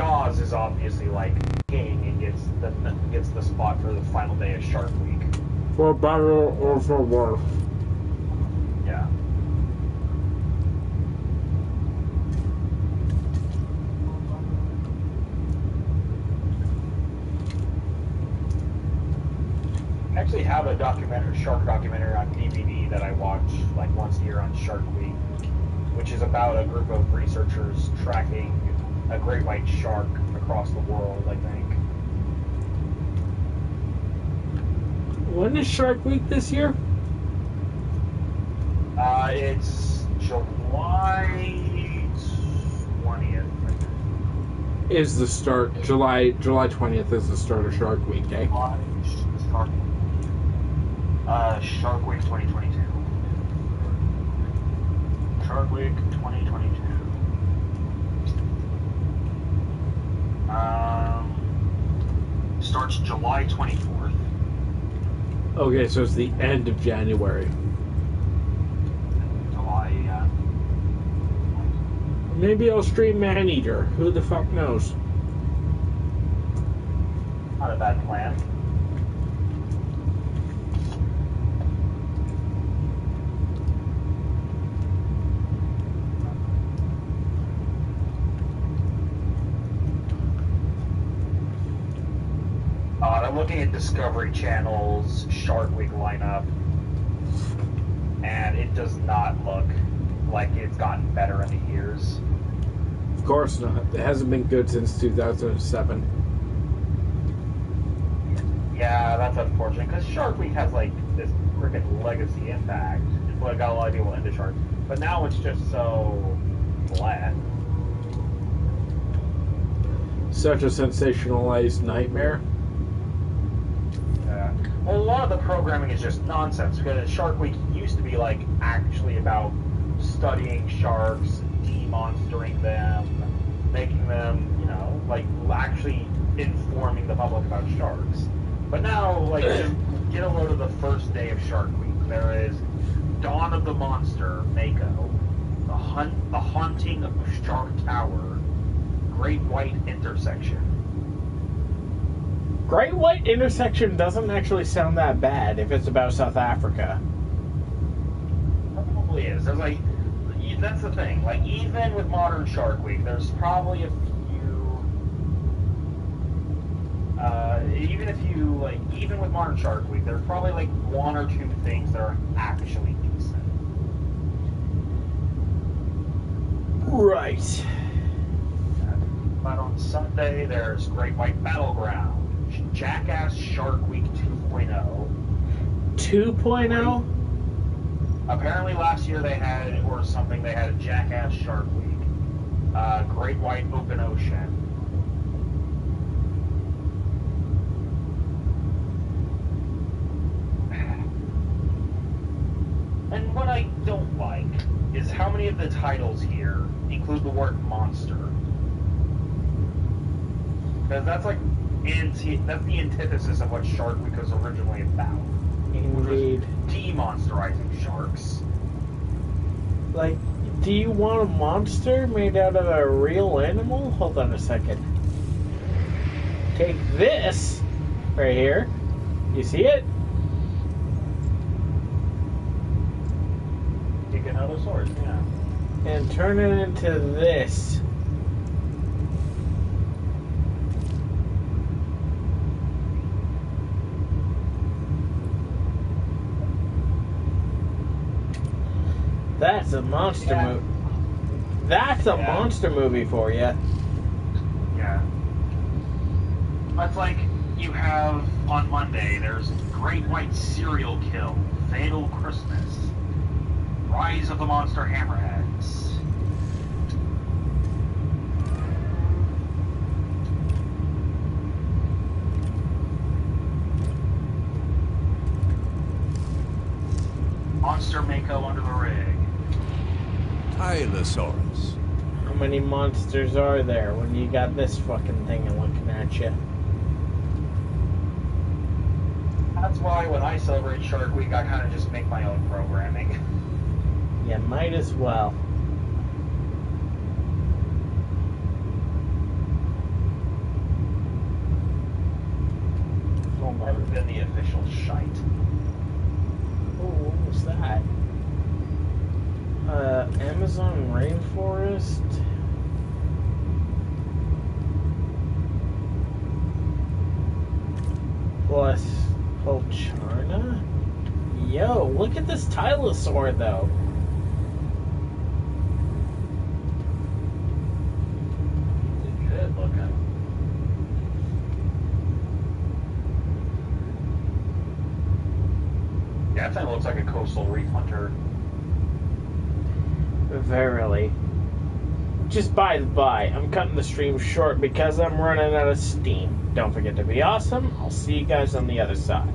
Jaws is obviously like king and gets the spot for the final day of Shark Week. For better or for worse. Yeah. I actually have a shark documentary on DVD that I watch like once a year on Shark Week, which is about a group of researchers tracking a great white shark across the world, I think. When is Shark Week this year? It's July 20th. Is the start July 20th is the start of Shark Week, eh? Shark Week 2022. Shark Week 2022. Starts July 24th. Okay, so it's the end of January. July, yeah. Maybe I'll stream Maneater. Who the fuck knows? Not a bad plan. I'm looking at Discovery Channel's Shark Week lineup, and it does not look like it's gotten better in the years. Of course not. It hasn't been good since 2007. Yeah, that's unfortunate, because Shark Week has, like, this freaking legacy impact. It's what got a lot of people into Shark. But now it's just so flat. Such a sensationalized nightmare. Yeah. Well, a lot of the programming is just nonsense, because Shark Week used to be, like, actually about studying sharks, demonstering them, making them, you know, like, actually informing the public about sharks. But now, like, just get a load of the first day of Shark Week. There is Dawn of the Monster, Mako, the Haunting of Shark Tower, Great White Intersection. Great White Intersection doesn't actually sound that bad if it's about South Africa. Probably is. There's like, that's the thing. Like, even with modern Shark Week, there's probably a few. Even with modern Shark Week, there's probably like one or two things that are actually decent. Right. But on Sunday, there's Great White Battleground, Jackass Shark Week 2.0. 2.0? Apparently last year they had a Jackass Shark Week, Great White Open Ocean. And what I don't like is how many of the titles here include the word monster. Because that's like that's the antithesis of what Shark Week was originally about. Indeed. Demonsterizing sharks. Like, do you want a monster made out of a real animal? Hold on a second. Take this right here. You see it? Take another sword, yeah. And turn it into this. That's a monster movie. That's a monster movie for you. Yeah. That's like you have on Monday. There's Great White Serial Kill, Fatal Christmas, Rise of the Monster Hammerheads. Monster Mako Under the Rig. Tylosaurus. How many monsters are there when you got this fucking thing looking at you? That's why when I celebrate Shark Week, I kind of just make my own programming. You might as well. been the official shite. Oh, what was that? Amazon rainforest. Plus Polcharna. Yo, look at this Tylosaur though. Good looking. Yeah, that thing looks like a coastal reef hunter. Verily. Just by the by, I'm cutting the stream short because I'm running out of steam. Don't forget to be awesome. I'll see you guys on the other side.